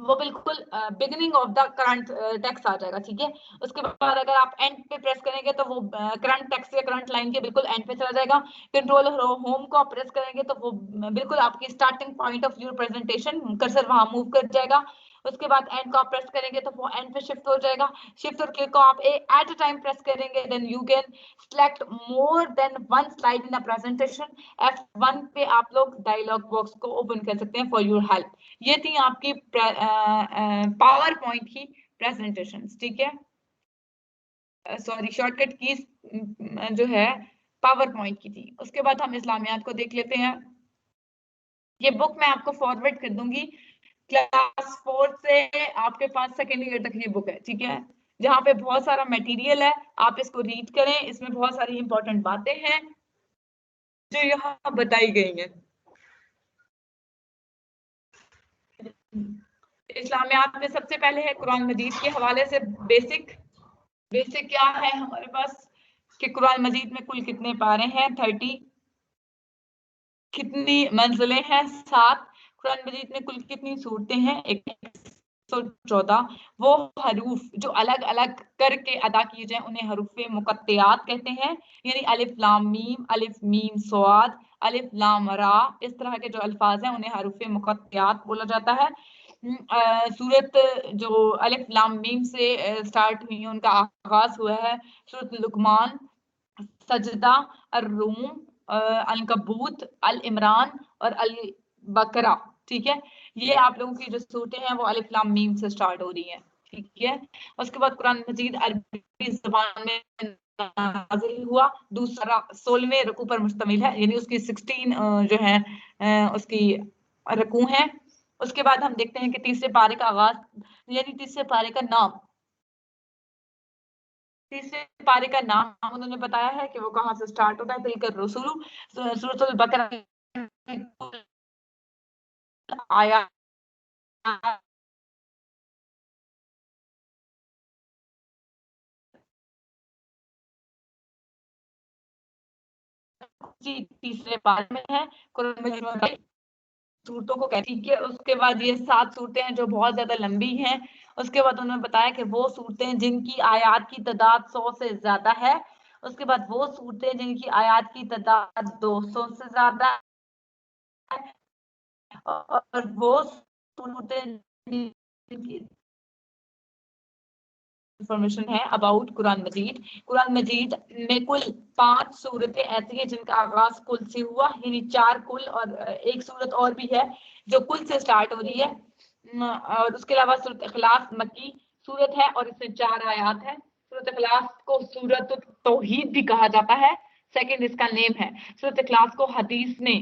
वो बिल्कुल beginning of the current text आ जाएगा, ठीक है। उसके बाद अगर आप एंड पे प्रेस करेंगे तो वो करंट टेक्स्ट या करंट लाइन के बिल्कुल एंड पे चला जाएगा। कंट्रोल होम को आप प्रेस करेंगे तो वो बिल्कुल आपकी starting point of your presentation cursor वहां मूव कर जाएगा। उसके बाद एंड को आप प्रेस करेंगे तो वो एंड पे शिफ्ट हो जाएगा। शिफ्ट और क्लिक को आप एट अ टाइम प्रेस करेंगे then you can select more than one slide in a presentation. F1 पे आप लोग डायलॉग बॉक्स को ओपन कर सकते हैं फॉर योर हेल्प। ये थी आपकी पावर पॉइंट की प्रेजेंटेशन, ठीक है। सॉरी शॉर्टकट कीज जो है पावर पॉइंट की थी। उसके बाद हम इस्लामियात को देख लेते हैं। ये बुक मैं आपको फॉरवर्ड कर दूंगी, क्लास 4 से आपके पास सेकेंड ईयर तक ये बुक है, ठीक है, जहाँ पे बहुत सारा मटेरियल है। आप इसको रीड करें, इसमें बहुत सारी इंपॉर्टेंट बातें हैं जो यहाँ बताई गई हैं। इस्लामियात में सबसे पहले है कुरान मजीद के हवाले से बेसिक क्या है हमारे पास कि कुरान मजीद में कुल कितने पारे हैं 30, कितनी मंजिलें हैं 7, कुरान मजीद में कुल कितनी सूरतें हैं 114, वो हरूफ जो अलग अलग करके अदा किए जाए उन्हें हरूफ मुकत्तियात कहते हैं, यानी अलिफ लाम मीम स्वाद अलिफ लाम रा, इस तरह के जो अल्फाज हैं उन्हें हरूफ मुकत्तियात बोला जाता है। सूरत जो अलिफ लाम मीम से स्टार्ट हुई है उनका आगाज हुआ है सूरत लुकमान, सजदा, अर्रूम, अल-कबूत, अल-इमरान और अल-बकरा, ठीक है। ये आप लोगों की जो सूरतें हैं वो अलिफ लाम मीम से स्टार्ट हो रही हैं, ठीक है। उसके बाद कुरान मजीद अरबी ज़बान में नाज़िल हुआ, दूसरा 16वें रुकू पर मुश्तमिल है, यानी उसकी 16 जो है उसकी रुकू हैं। उसके बाद हम देखते हैं कि तीसरे पारे का आगाज, यानी तीसरे पारे का नाम, तीसरे पारे का नाम उन्होंने बताया है कि वो कहाँ से स्टार्ट होता है। तिलकर रसूलु, सूरतुल बकरा आया तीसरे पारे में है। कुरान मजीद में सूरतों को कहती है। उसके बाद ये 7 सूरतें हैं जो बहुत ज्यादा लंबी हैं। उसके बाद उन्होंने बताया कि वो सूरतें जिनकी आयात की तादाद 100 से ज्यादा है। उसके बाद वो सूरतें जिनकी आयात की तादाद 200 से ज्यादा है और वो सूरतें जिनकी इंफॉर्मेशन है अबाउट कुरान मजीद। कुरान मजीद में कुल 5 सूरतें ऐसी हैं जिनका आगाज कुल से हुआ, यानी 4 कुल और एक सूरत और भी है जो कुल से स्टार्ट हो रही है। और उसके अलावा सूरत इखलास मक्की सूरत है और इसमें 4 आयात है। सूरत इखलास को सूरत तौहीद भी कहा जाता है, सेकंड इसका नेम है। सूरत इखलास को हदीस में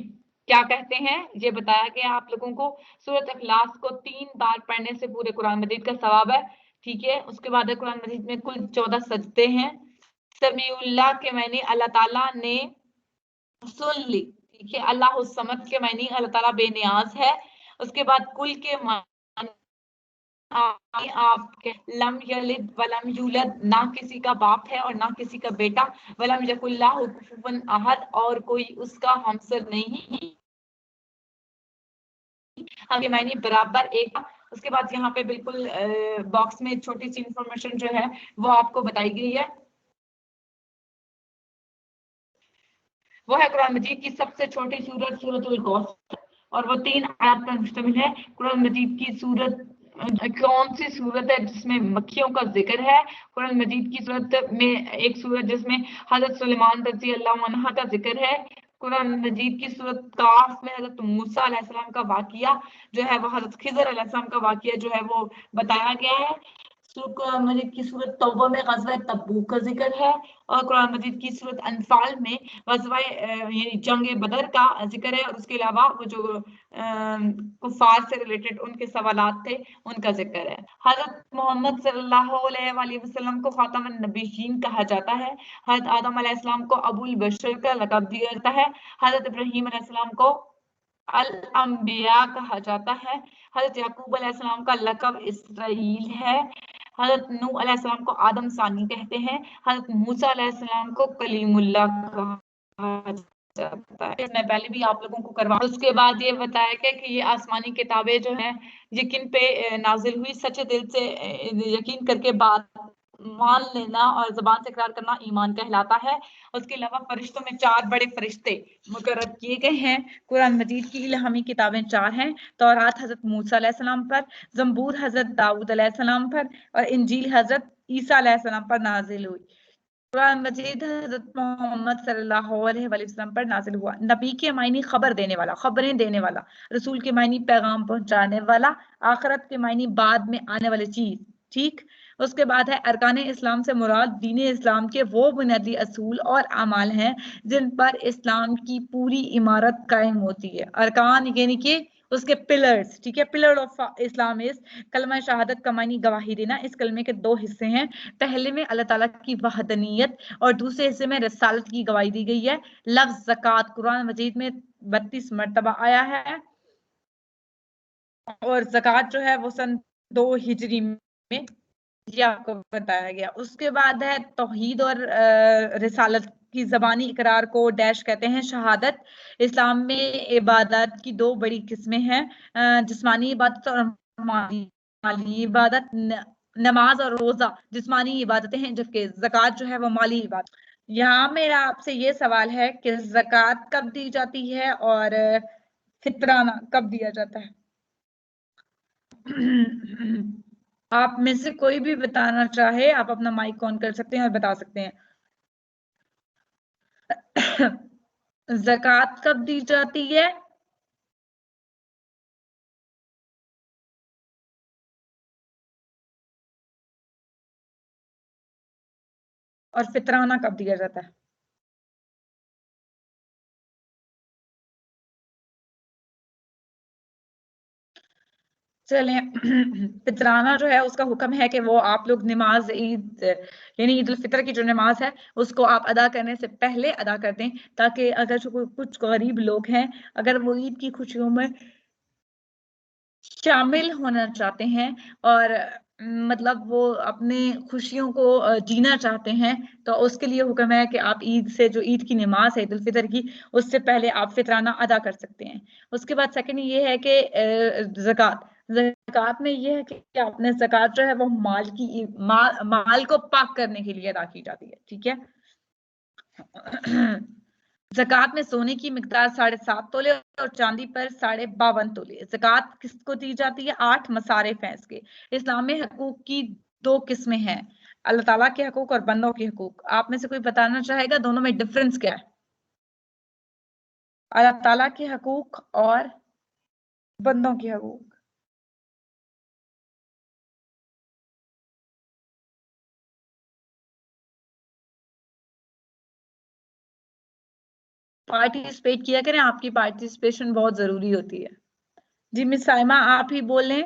क्या कहते हैं ये बताया गया आप लोगों को। सूरत इखलास को 3 बार पढ़ने से पूरे कुरान मजीद का सवाब है, ठीक है। उसके बाद है कुरान मजीद में कुल 14 सजदे हैं। समीउल्लाह के मायने अल्लाह ताला ने सुन ली, ठीक है। अल्लाह समद के मायने अल्लाह ताला बेनियाज है। उसके बाद कुल के मायने आप लम यलिद वलम यूलद, ना किसी का बाप है और ना किसी का बेटा। वलम यकुल्लाहु कुफुवन अहद, और कोई उसका हमसर नहीं, हमें मायने बराबर एक। उसके बाद यहाँ पे बिल्कुल बॉक्स में छोटी सी इंफॉर्मेशन जो है वो आपको बताई गई है, वो है कुरान मजीद की सबसे छोटी सूरत सूरतुल कौसर, और वो 3 आयत पर मुश्तमिल है। कुरान मजीद की सूरत कौन सी सूरत है जिसमें मक्खियों का जिक्र है? कुरान मजीद की सूरत में एक सूरत जिसमें हजरत सुलेमान रज़ी अल्लाह अन्हा का जिक्र है। कुरान मजीद की सूरत काफ में हजरत मूसा अलैहिस्सलाम का वाकिया जो है वो हजरत खिज़र अलैहिस्सलाम का वाकिया जो है वो बताया गया है। कुरान मजीद की सूरत तौबा में ग़ज़वा तबूक का जिक्र है, और कुरान मजीद की सूरत अनफाल में ग़ज़वा यानी जंग बदर का जिक्र है, और उसके अलावा वो जो कुफार से रिलेटेड उनके सवालात थे उनका जिक्र है। हजरत मोहम्मद सल्लल्लाहु अलैहि वसल्लम को खातमुन नबीयीन कहा जाता है। हजरत आदम अलैहिस्सलाम को अबुल बशर का लक़ब दिया जाता है। हजरत इब्राहीम अलैहिस्सलाम को अल अंबिया कहा जाता है। हजरत याकूब अलैहिस्सलाम का लक़ब इसराइल है। हजरत नूह अलैहिस्सलाम को आदम सानी कहते हैं। हजरत मूसा अलैहिस्सलाम को कलीमुल्लाह कहा जाता है। मैं पहले भी आप लोगों को करवा, उसके बाद ये बताया गया कि ये आसमानी किताबें जो हैं ये किन पे नाजिल हुई। सच्चे दिल से यकीन करके बात मान लेना और ज़बान से इकरार करना ईमान कहलाता है। उसके अलावा फरिश्तों में 4 बड़े फरिश्ते मुकर्रर किए गए हैं। कुरान मजीद की इल्हामी किताबें 4 हैं। तौरात हजरत मूसा अलैहिस्सलाम पर, ज़बूर हजरत दाऊद अलैहिस्सलाम पर, और इंजील हजरत ईसा अलैहिस्सलाम पर नाजिल हुई। कुरान मजीद हजरत मोहम्मद सल्लल्लाहु अलैहि वसल्लम पर नाजिल हुआ। नबी के मायने खबर देने वाला, खबरें देने वाला। रसूल के मायने पैगाम पहुंचाने वाला। आखिरत के मायने बाद में आने वाली चीज, ठीक। उसके बाद है अरकान इस्लाम से मुराद दीन इस्लाम के वो बुनियादी असूल और अमाल हैं जिन पर इस्लाम की पूरी इमारत कायम होती है। अरकान यानी कि उसके पिलर्स, ठीक है। पिलर ऑफ इस्लाम इज कलमा शहादत का मानी गवाही देना। इस कलमे के 2 हिस्से हैं, पहले में अल्लाह ताला की वहदनियत और दूसरे हिस्से में रिसालत की गवाही दी गई है। लफ्ज ज़कात कुरान मजीद में 32 मरतबा आया है, और ज़कात जो है वो सन 2 हिजरी में ये आपको बताया गया। उसके बाद है तौहीद और रिसालत की ज़बानी इकरार को डैश कहते हैं शहादत। इस्लाम में इबादत की 2 बड़ी किस्में हैं, जिस्मानी इबादत और माली इबादत। नमाज और रोजा जिस्मानी इबादतें हैं, जबकि ज़कात जो है वो माली इबादत। यहाँ मेरा आपसे ये सवाल है कि ज़कात कब दी जाती है और फितराना कब दिया जाता है? आप में से कोई भी बताना चाहे आप अपना माइक ऑन कर सकते हैं और बता सकते हैं। ज़कात कब दी जाती है और फितराना कब दिया जाता है? चलें, फितराना जो है उसका हुक्म है कि वो आप लोग नमाज ईद यानी ईद उल फितर की जो नमाज है उसको आप अदा करने से पहले अदा कर दें, ताकि अगर जो कुछ गरीब लोग हैं अगर वो ईद की खुशियों में शामिल होना चाहते हैं और मतलब वो अपने खुशियों को जीना चाहते हैं, तो उसके लिए हुक्म है कि आप ईद से जो ईद की नमाज है ईद उल फितर की, उससे पहले आप फितराना अदा कर सकते हैं। उसके बाद सेकंड ये है कि ज़कात में ये है कि आपने ज़कात जो है वो माल को पाक करने के लिए अदा की जाती है, ठीक है। ज़कात में सोने की मिकदार 7.5 तोले और चांदी पर 52.5 तोले। ज़कात किसको दी जाती है? 8 मसारे फैंस के। इस्लाम में हकूक की 2 किस्में हैं, अल्लाह ताला के हकूक और बंदों के हकूक, आप में से कोई बताना चाहेगा दोनों में डिफरेंस क्या है? अल्लाह ताला के हकूक और बंदों के हकूक। पार्टिसिपेट किया करें, आपकी पार्टिसिपेशन बहुत जरूरी होती है। जी मिस साइमा आप ही बोलें।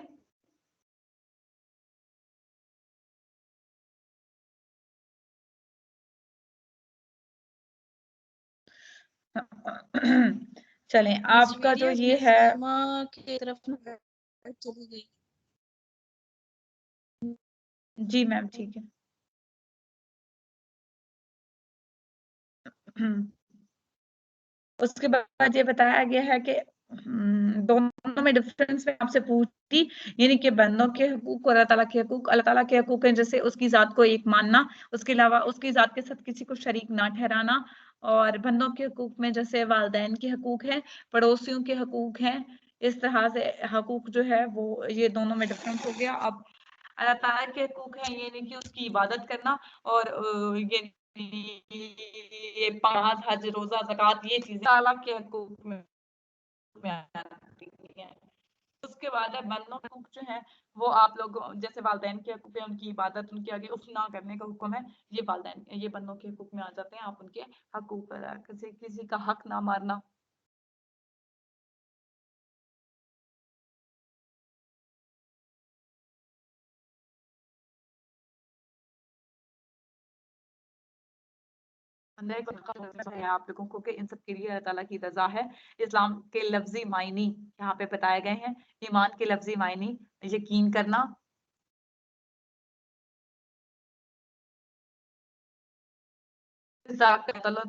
चलें, आपका जो ये है की तरफ चली गई। जी मैम ठीक है। उसके बाद ये बताया गया है कि दोनों में डिफरेंस में आपसे पूछी, यानी कि बंदों के हकूक और अल्लाह ताला के हकूक। अल्लाह ताला के हकूक हैं जैसे उसकी ज़ात को एक मानना, उसके अलावा उसकी ज़ात के साथ किसी को शरीक ना ठहराना, और बंदों के हकूक में जैसे वालिदैन के हकूक हैं, पड़ोसियों के हकूक हैं, इस तरह से हकूक जो है वो ये दोनों में डिफरेंस हो गया। अब अल्लाह ताला के हकूक हैं यानी कि उसकी इबादत करना, और ये नमाज, हज, रोजा, ज़कात, ये चीजें ताला के हकूक में आती हैं। उसके बाद है बंदों के हकूक जो है वो आप लोग जैसे वालिदैन के हकूक है, उनकी इबादत, उनके आगे उफ ना करने का हुक्म है, ये वालिदैन ये बंदों के हकूक में आ जाते हैं। आप उनके हकूक अदा, किसी का हक ना मारना। आप लोगों को कि इन सब के लिए अल्लाह ताला की रजा है। इस्लाम के लफ्जी मायनी यहाँ पे बताए गए हैं। ईमान के लफ्जी मायनी यकीन करना,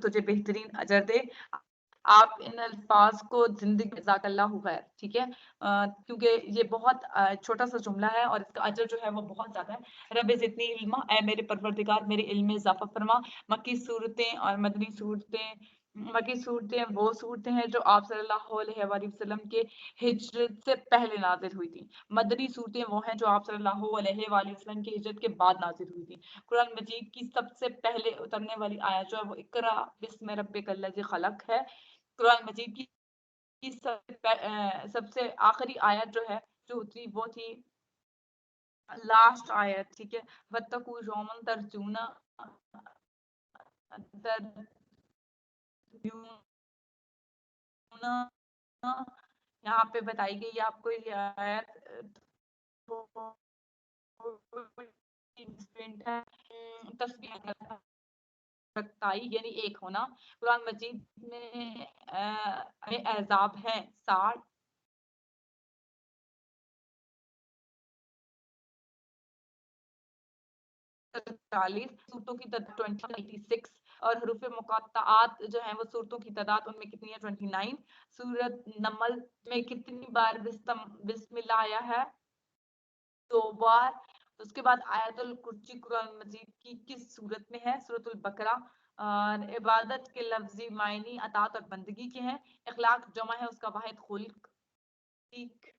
तुझे बेहतरीन अजर दे। आप इन अल्फाज को जिंदगी जज़ाकल्लाहु खैर, ठीक है, क्योंकि ये बहुत छोटा सा जुमला है और इसका अजर जो है वो बहुत ज्यादा है। रब जितनी इल्मा, ऐ मेरे परवरदिगार मेरे इल्म में इजाफा फरमा। मक्की सूरतें और मदनी सूरतें, मक्की सूरतें वो सूरतें हैं जो आप सल्लल्लाहु अलैहि वसल्लम के हिजरत से पहले नाजिल हुई थी। मदनी सूरतें वो हैं जो आप सल्लल्लाहु अलैहि वसल्लम की हिजरत के बाद नाजिल हुई थी। कुरान मजीद की सबसे पहले उतरने वाली आयत जो है वो इकरा बिस्म रब्बिकल लज़ी खलक है। कुरान मजीद की सबसे आखिरी आयत जो है जो उतरी वो थी लास्ट आयत, ठीक है, वत्तकू यौमन तरजूना यहाँ पे बताई गई आपको ये आयत तस्बीह यानी एक होना। कुरान मजीद में अहज़ाब है 60, 40 सूरतों की तादाद 26, और हरूफ मुक़त्तआत जो है वो सूरतों की तादाद उनमें कितनी है 29। सूरत नमल में कितनी बार बिस्मिल्लाह आया है 2 बार। उसके बाद आयतुल कुर्सी कुरान मजीद की किस सूरत में है? सूरतुल बकरा। और इबादत के लफ्जी मायनी अतात और बंदगी के हैं। इखलाक जमा है उसका वाहिद खुल्क, ठीक।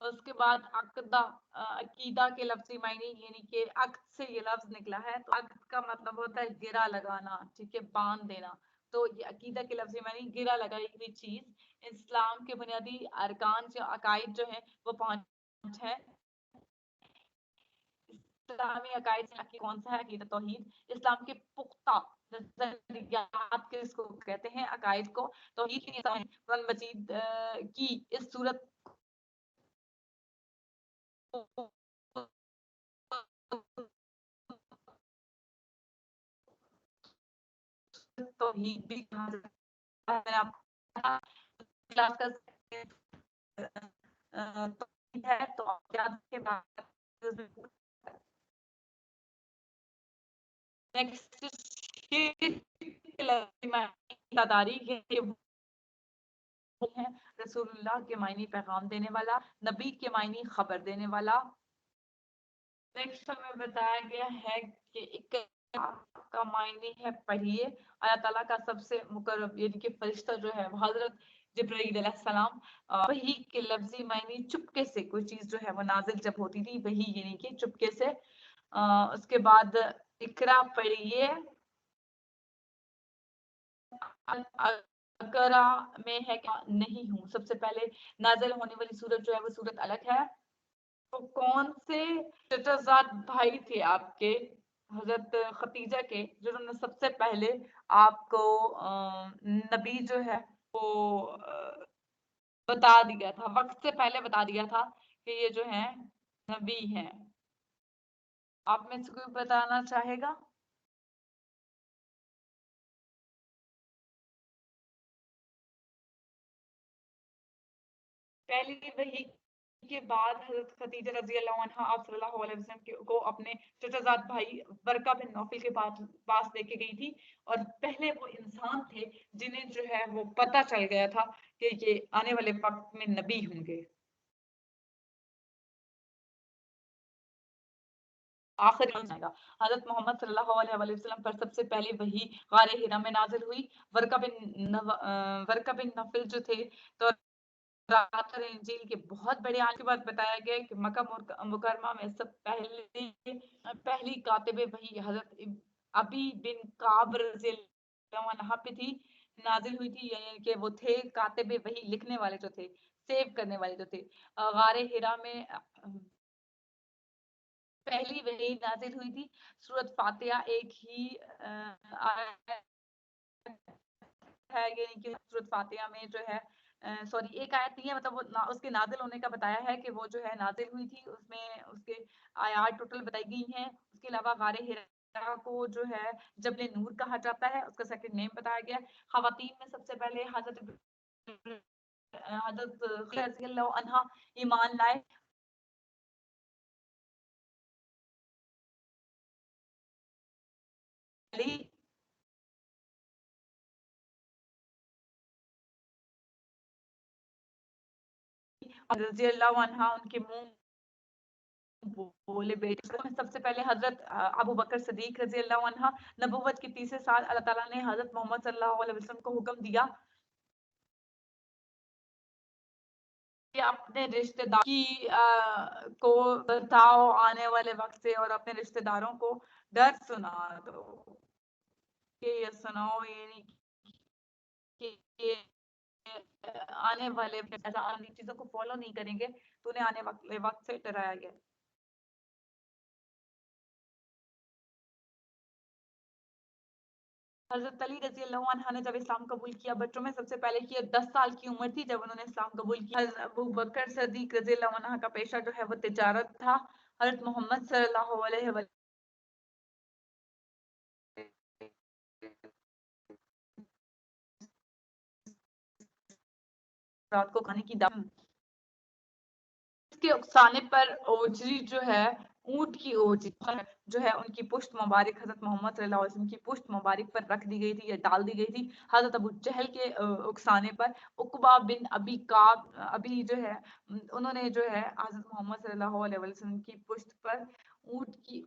उसके बाद अक़दा, अकीदा के लफ्जी मायनी यानी कि अक़द से ये लफ्ज निकला है, तो अक़द का मतलब होता है गिरा लगाना, ठीक है, बांध देना। तो ये अकीदा के लफ्जी मायनी गिरा लगाई हुई चीज। इस्लाम के बुनियादी अरकान जो अकायद जो है वो 5 है। इस्लामी अकायद में कौन सा है? अकीदा तौहीद। इस्लाम के पुख्ता नजरियात किसको कहते हैं? अकायद को। तौहीद की कुरान मजीद की इस सूरत तौहीद भी कहा जाता है। मैंने आपको क्लास का तौहीद है तो आप याद के बाद नेक्स्ट है रसूलुल्लाह के मायने पैगाम देने वाला, नबी के मायने खबर देने वाला। नेक्स्ट हमें बताया गया है कि एक का मायने है पढ़िए। अल्लाह ताला का सबसे मुकर्रब यानी कि फरिश्ता जो है वो हजरत जिब्राईल अलैहिस्सलाम। वही के लफ्जी मायने चुपके से कोई चीज जो है वो नाजिल जब होती थी, वही यानी कि चुपके से। اس کے بعد اقرا پڑھیے. اقرا میں ہے کہ نہیں ہوں. سب سے پہلے نازل ہونے والی سورت جو ہے وہ سورت الگ ہے. تو کون سے چچازاد بھائی تھے آپ کے حضرت ختیجہ کے جنہوں نے سب سے پہلے آپ کو نبی جو ہے وہ بتا دیا تھا, وقت سے پہلے بتا دیا تھا کہ یہ جو ہے نبی ہیں؟ آپ میں سے کوئی بتانا چاہے گا؟ پہلی وحی کے بعد حضرت خدیجہ رضی اللہ عنہ آپ صلی اللہ علیہ وسلم کو اپنے چچازاد بھائی برقہ بن نوفل کے پاس لے کے گئی تھی, اور پہلے وہ انسان تھے جنہیں جو ہے وہ پتہ چل گیا تھا کہ یہ آنے والے وقت میں نبی ہوں گے. آخر حضرت محمد صلی اللہ علیہ وسلم پر سب سے پہلی وحی غار حرا میں نازل ہوئی. ورقہ بن نوفل جو تھے تو رات اور انجیل کے بہت بڑے عالم کے بعد بتایا گیا کہ مکہ مکرمہ میں سب پہلی کاتب وحی حضرت ابی بن کعب رضی اللہ عنہ پہ تھی, نازل ہوئی تھی, یعنی کہ وہ تھے کاتب وحی, لکھنے والے جو تھے, سیو کرنے والے جو تھے. غار حرا میں پہلی وحی نازل ہوئی تھی. سورۃ فاتحہ ایک ہی ہے, یعنی کہ سورۃ فاتحہ میں جو ہے سوری ایک آیت نہیں ہے, مطلب وہ اس کے نازل ہونے کا بتایا ہے کہ وہ جو ہے نازل ہوئی تھی, اس میں اس کے آیات ٹوٹل بتائی گئی ہیں. اس کے علاوہ غار حرا کو جو ہے جبل نور کہا جاتا ہے, اس کا سیکنڈ نیم بتایا گیا. خواتین میں سب سے پہلے حضرت رضی اللہ عنہا ایمان لائے. رضی اللہ عنہ ان کے منہ بولے بیٹے. سب سے پہلے حضرت ابو بکر صدیق رضی اللہ عنہ. نبوت کے تیسرے سال اللہ تعالیٰ نے حضرت محمد صلی اللہ علیہ وسلم کو حکم دیا کہ اپنے رشتہ دار کی کو بتاؤ آنے والے وقت سے, اور اپنے رشتہ داروں کو ڈر سنا دو کہ یہ سناؤ, یعنی کہ آنے والے چیزوں کو فالو نہیں کریں گے تو انہیں آنے والے وقت سے ڈرایا گیا. حضرت علی رضی اللہ عنہ نے جب اسلام قبول کیا, بچوں میں سب سے پہلے کیا 10 سال کی عمر تھی جب انہوں نے اسلام قبول کیا. حضرت ابو بکر صدیق رضی اللہ عنہ کا پیشہ جو ہے وہ تجارت تھا. حضرت محمد صلی اللہ علیہ وسلم رات کو کھانے کی اس کے اکسانے پر اوجری جو ہے اونٹ کی اوجری جو ہے ان کی پشت مبارک حضرت محمد صلی اللہ علیہ وسلم کی پشت مبارک پر رکھ دی گئی تھی یا ڈال دی گئی تھی. حضرت ابو جہل کے اکسانے پر عقبہ بن ابی کعب ابھی جو ہے انہوں نے جو ہے حضرت محمد صلی اللہ علیہ وسلم کی پشت پر اونٹ کی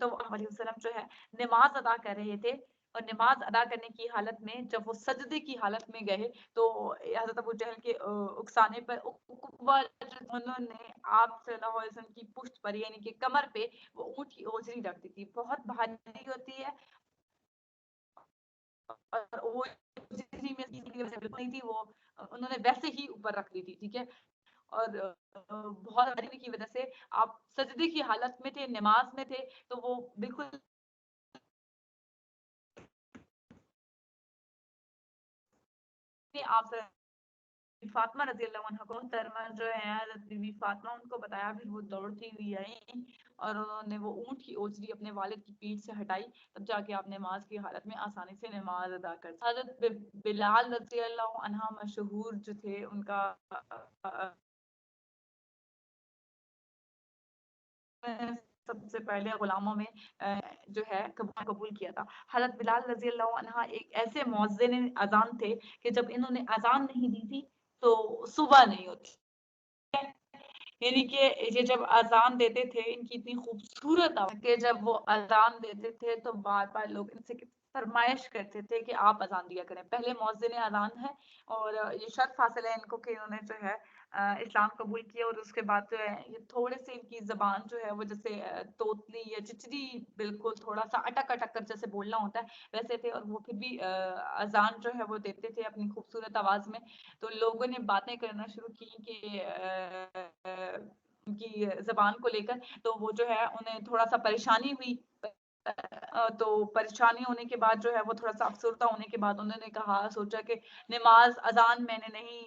تو علیہ وسلم جو ہے نماز ادا کر رہے تھے, اور نماز ادا کرنے کی حالت میں جب وہ سجدے کی حالت میں گئے تو حضرت ابو جہل کے اکسانے پر انہوں نے آپ صلی اللہ علیہ وسلم کی پشت پر یعنی کہ کمر پہ وہ اونٹ کی اوجری رکھ دی تھی. بہت بھاری ہوتی ہے, اور وہ نہیں تھی, وہ انہوں نے ویسے ہی اوپر رکھ دی تھی, ٹھیک ہے. اور بہت بھاری کی وجہ سے آپ سجدے کی حالت میں تھے, نماز میں تھے, تو وہ بالکل آپ فاطمہ رضی اللہ عنہ کو محترمہ جو ہے حضرت بی بی فاطمہ ان کو بتایا, پھر وہ دوڑتی ہوئی آئی اور انہوں نے وہ اونٹ کی اوجری اپنے والد کی پیٹھ سے ہٹائی, تب جا کے آپ نماز کی حالت میں آسانی سے نماز ادا کر. حضرت بلال رضی اللہ عنہ مشہور جو تھے, ان کا سب سے پہلے غلاموں میں جو ہے قبول کیا تھا. حضرت بلال رضی اللہ عنہ ایک ایسے مؤذن اذان تھے کہ جب انہوں نے اذان نہیں دی تھی تو صبح نہیں ہوتی, یعنی کہ یہ جب اذان دیتے تھے ان کی اتنی خوبصورت آواز کہ جب وہ اذان دیتے تھے تو بار بار لوگ ان سے फरमाइश करते थे कि आप अजान दिया करें। पहले मौज़िन अजान है और ये शर्फ हासिल है इनको कि इन्होंने जो है इस्लाम कबूल किया और उसके बाद जो है ये थोड़े से इनकी ज़बान जो है वो जैसे तोतली या चिचरी बिल्कुल थोड़ा सा अटक अटक कर जैसे बोलना होता है वैसे थे, और वो फिर भी अजान जो है वो देते थे अपनी खूबसूरत आवाज में। तो लोगों ने बातें करना शुरू की कि उनकी जबान को लेकर, तो वो जो है उन्हें थोड़ा सा परेशानी हुई। तो परेशानी होने के बाद जो है वो थोड़ा सा अफसरदा होने के बाद उन्होंने कहा, सोचा कि नमाज अजान मैंने नहीं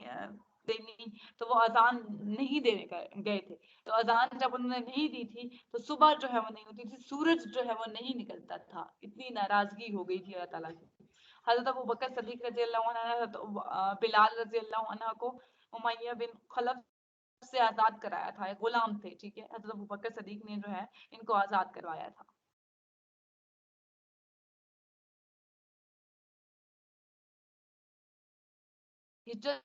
देनी, तो वो अजान नहीं देने गए थे। तो अजान जब उन्होंने नहीं दी थी तो सुबह जो है वो नहीं होती थी, सूरज जो है वो नहीं निकलता था, इतनी नाराजगी हो गई थी अल्लाह ताला की। हजरत अबू बकर सदीक रजी अल्लाह अन्हु ने बिलाल रजी अल्लाह अन्हु को उमैया बिन खलफ से आजाद कराया था, गुलाम थे, ठीक है। हजरत अबू बकर सदीक ने जो है इनको आजाद करवाया था। हिजरत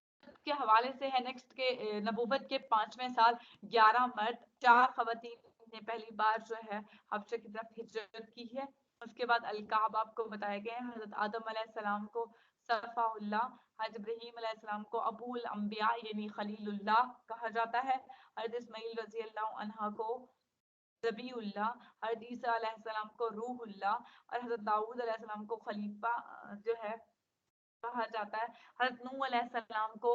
के हवाले से है नेक्स्ट के नबूवत के 5वें साल 11 मर्द 4 खवातीन ने पहली बार जो है हबशा की तरफ हिजरत की है। उसके बाद अलकाब आपको बताए गए हैं। हजरत आदम अलैहिस्सलाम को सफ़ाउल्लाह, हजरत इब्राहीम अलैहिस्सलाम को अबूल अंबिया यानी खलीलुल्लाह कहा जाता है। हजरत इस्माइल रजी अल्लाह अन्हा को ज़बीउल्लाह, हजरत ईसा अलैहिस्सलाम को रूहुल्लाह और हजरत दाऊद अलैहिस्सलाम को खलीफा जो है कहा जाता है। हजरत नूह अलैहिस्सलाम को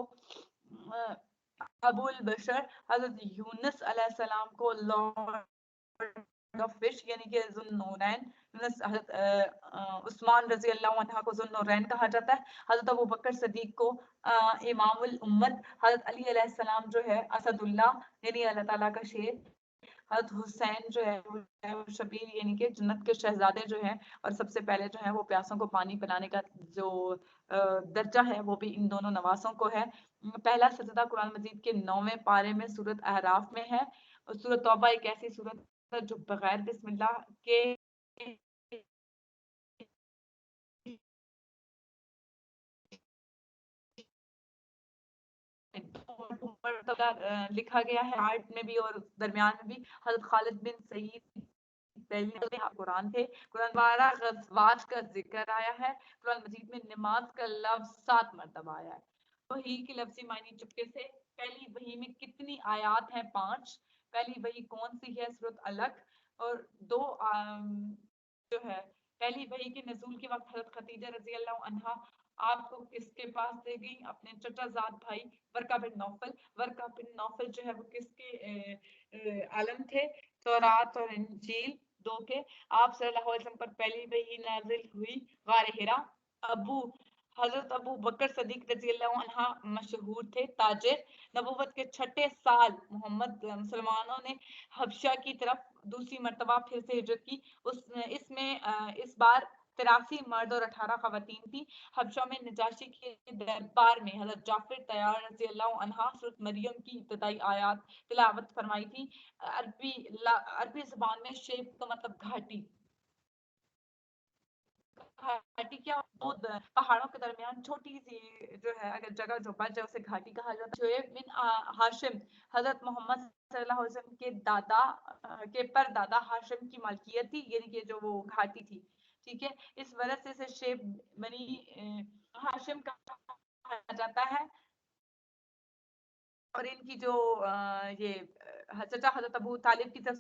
अबुल बशर, हजरत यूनुस अलैहिस्सलाम को लॉर्ड ऑफ फिश यानी कि ज़ुन्नूरैन, हजरत उस्मान रजी अल्लाह अन्हा को ज़ुन्नूरैन कहा जाता है। हजरत अबू बकर सदीक को इमामुल उम्मत, हजरत अली अलैहिस्सलाम जो है असदुल्लाह यानी अल्लाह ताला का शेर, हजरत हुसैन जो है वो शबीर यानी कि जन्नत के शहजादे जो हैं, और सबसे पहले जो है वो प्यासों को पानी पिलाने का जो दर्जा है वो भी इन दोनों नवासों को है। पहला सजदा कुरान मजीद के 9वें पारे में सूरत अहराफ में है। और सूरत तौबा एक ऐसी सूरत है जो बगैर बिस्मिल्लाह के लिखा गया है, आर्ट में भी और दरमियान में भी। हजरत खालिद बिन सईद पहले कुरान थे। कुरान 12 गज़वात का जिक्र आया है। कुरान मजीद में नमाज का लफ्ज 7 मरतबा आया है। वही की लफ्जी मायने चुपके से। पहली वही में कितनी आयात हैं? 5। पहली वही कौन सी है? सूरत अलग। और 2 जो है पहली वही के नजूल के वक्त हजरत खदीजा रजी अल्लाह अन्हा आपको किसके पास दे गई? अपने चचाजाद भाई वर्का बिन नौफल। वर्का बिन नौफल जो है वो किसके आलम थे? तौरात और इंजील 2 के। आप सल्लल्लाहु अलैहि वसल्लम पर पहली वही नाजिल हुई गार हिरा। हजरत अबू बकर सदीक रजी अल्लाह अन्हा मशहूर थे ताजिर। नबूवत के 6ठे साल मोहम्मद मुसलमानों ने हबशा की तरफ दूसरी मर्तबा फिर से हिजरत की। इसमें इस बार 83 मर्द और 18 खवातीन थी। हबशा में नजाशी के दरबार में हजरत जाफर तैयार रजी अल्लाह अन्हा सूरत मरियम की इब्तदाई आयात तिलावत फरमाई थी। अरबी ज़बान में शेप का मतलब घाटी। घाटी क्या? दो पहाड़ों के दरमियान छोटी सी जो है अगर जगह जो बच जाए उसे घाटी कहा जाता है। शुएब बिन हाशिम हजरत मोहम्मद सल्लल्लाहु अलैहि वसल्लम के दादा के परदादा हाशिम की मालकियत थी, यानी कि जो वो घाटी थी, ठीक है। इस वजह से इसे शेब बनी हाशिम कहा जाता है। और इनकी जो ये चचा हजरत अबू तालिब की तरफ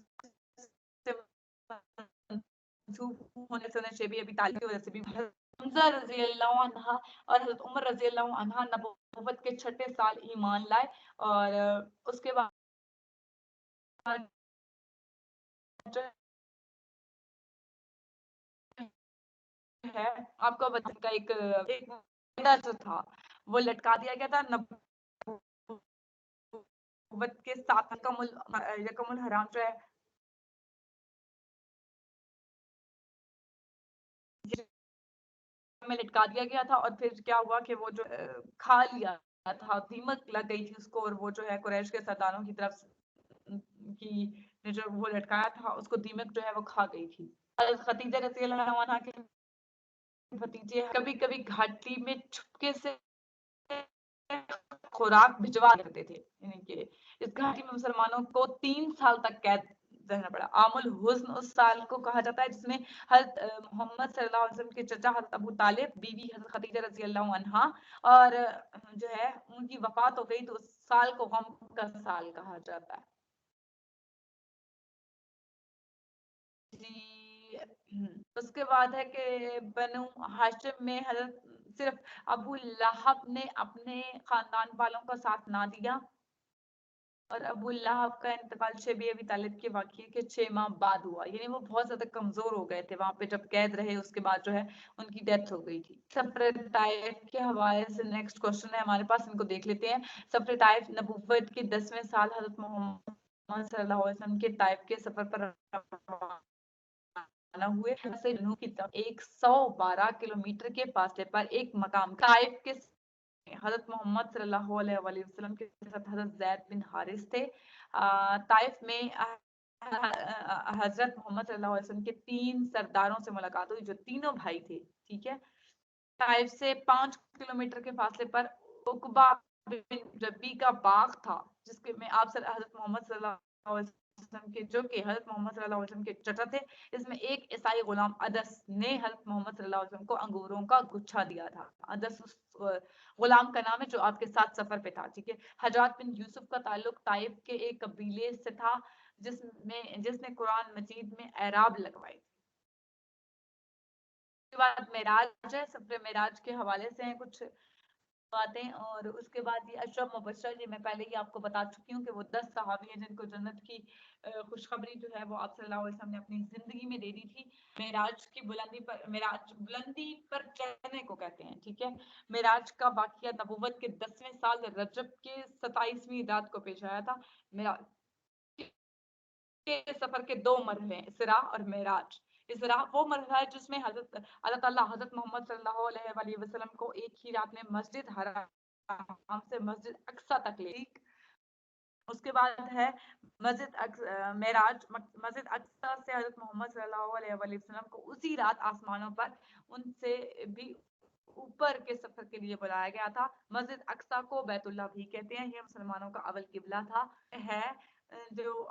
से होने से उन्हें शेबी अबी तालिब की वजह से भी हमजा रजी अल्लाह अन्हा और हजरत उमर रजी अल्लाह अन्हा नबूवत के 6ठे साल ईमान लाए। और उसके बाद जो है आपको बताने का एक जो था वो लटका दिया गया था नबूवत के 7 यकमुल हराम जो है में लटका दिया गया था। और फिर क्या हुआ कि वो जो खा लिया था, दीमक लग गई थी उसको, और वो जो है कुरैश के सरदारों की तरफ की ने जो वो लटकाया था उसको दीमक जो है वो खा गई थी। खदीजा रज़ी अल्लाह अन्हा के भतीजे कभी कभी घाटी में छुपके से खुराक भिजवा देते थे, यानी कि इस घाटी में मुसलमानों को 3 साल तक कैद रहना पड़ा। आमुल हुस्न उस साल को कहा जाता है जिसमें हज़रत मोहम्मद सल्लल्लाहु अलैहि वसल्लम के चचा हज़रत अबू तालिब, बीवी हज़रत खदीजा रज़ी अल्लाहु अन्हा और जो है उनकी वफात हो गई, तो उस साल को गम का साल कहा जाता है जी। उसके बाद है कि बनु हाशिम में हज़रत सिर्फ अबू लहब ने अपने खानदान वालों का साथ ना दिया और अबू लहब का इंतकाल शबी अबी तालिब के वाक़ये के 6 माह बाद हुआ, यानी वो बहुत ज्यादा कमजोर हो गए थे वहां पे जब कैद रहे, उसके बाद जो है उनकी डेथ हो गई थी। सफर ताइफ के हवाले से नेक्स्ट क्वेश्चन है हमारे पास, इनको देख लेते हैं। सफर ताइफ नबुव्वत के 10वें साल हज़रत मोहम्मद सल्लल्लाहु अलैहि वसल्लम के ताइफ के सफर पर रवाना हुए से जनूब की तरफ 112 किलोमीटर के फासले पर एक मकाम ताइफ के हज़रत मोहम्मद सल्लल्लाहु अलैहि वसल्लम के साथ हज़रत ज़ैद बिन हारिस थे। ताइफ में हज़रत मोहम्मद सल्लल्लाहु अलैहि वसल्लम के 3 सरदारों से मुलाकात हुई जो तीनों भाई थे, ठीक है। ताइफ से 5 किलोमीटर के फासले पर उकबा बिन रबी का बाग था, जिसके में आप हज़रत मोहम्मद सल्लल्लाहु अलैहि वसल्लम के जो कि हज़रत मोहम्मद सल्लल्लाहु अलैहि वसल्लम के चचा थे, इसमें एक ईसाई गुलाम अदस ने हज़रत मोहम्मद सल्लल्लाहु अलैहि वसल्लम को अंगूरों का गुच्छा दिया था। अदस उस गुलाम का नाम है जो आपके साथ सफर पे था, ठीक है। हजात बिन यूसुफ का ताल्लुक ताइफ के एक कबीले से था जिसने कुरान मजीद में एराब लगवाई थी। उसके बाद मेराज है, सफर मेराज के हवाले से हैं कुछ बातें, और उसके बाद ये अशरफ मुबश्शर, जी मैं पहले ही आपको बता चुकी हूँ कि वो 10 सहाबी हैं जिनको जन्नत की खुशखबरी जो है वो आप सल्लल्लाहु अलैहि वसल्लम ने अपनी जिंदगी में दे दी थी। मेराज की मेराज बुलंदी पर चढ़ने को कहते हैं, ठीक है। मेराज का वाकया नबुव्वत के 10वें साल रजब के 27वीं रात को पेश आया था। मेराज के सफर के 2 मरहले हैं, इसरा और मेराज। इसरा वो मरहला है जिसमें अल्लाह ताला हज़रत मोहम्मद सल्लल्लाहु अलैहि वसल्लम को एक ही रात में मस्जिद हराम से मस्जिद अक्सा तक ले। उसके बाद है मेराज। मस्जिद अक्सा से हज़रत मोहम्मद सल्लल्लाहु अलैहि वसल्लम को उसी रात आसमानों पर उनसे भी ऊपर के सफर के लिए बुलाया गया था। मस्जिद अक्सा को बैतुल्लाह भी कहते हैं, ये मुसलमानों का अवल किबला था। है जो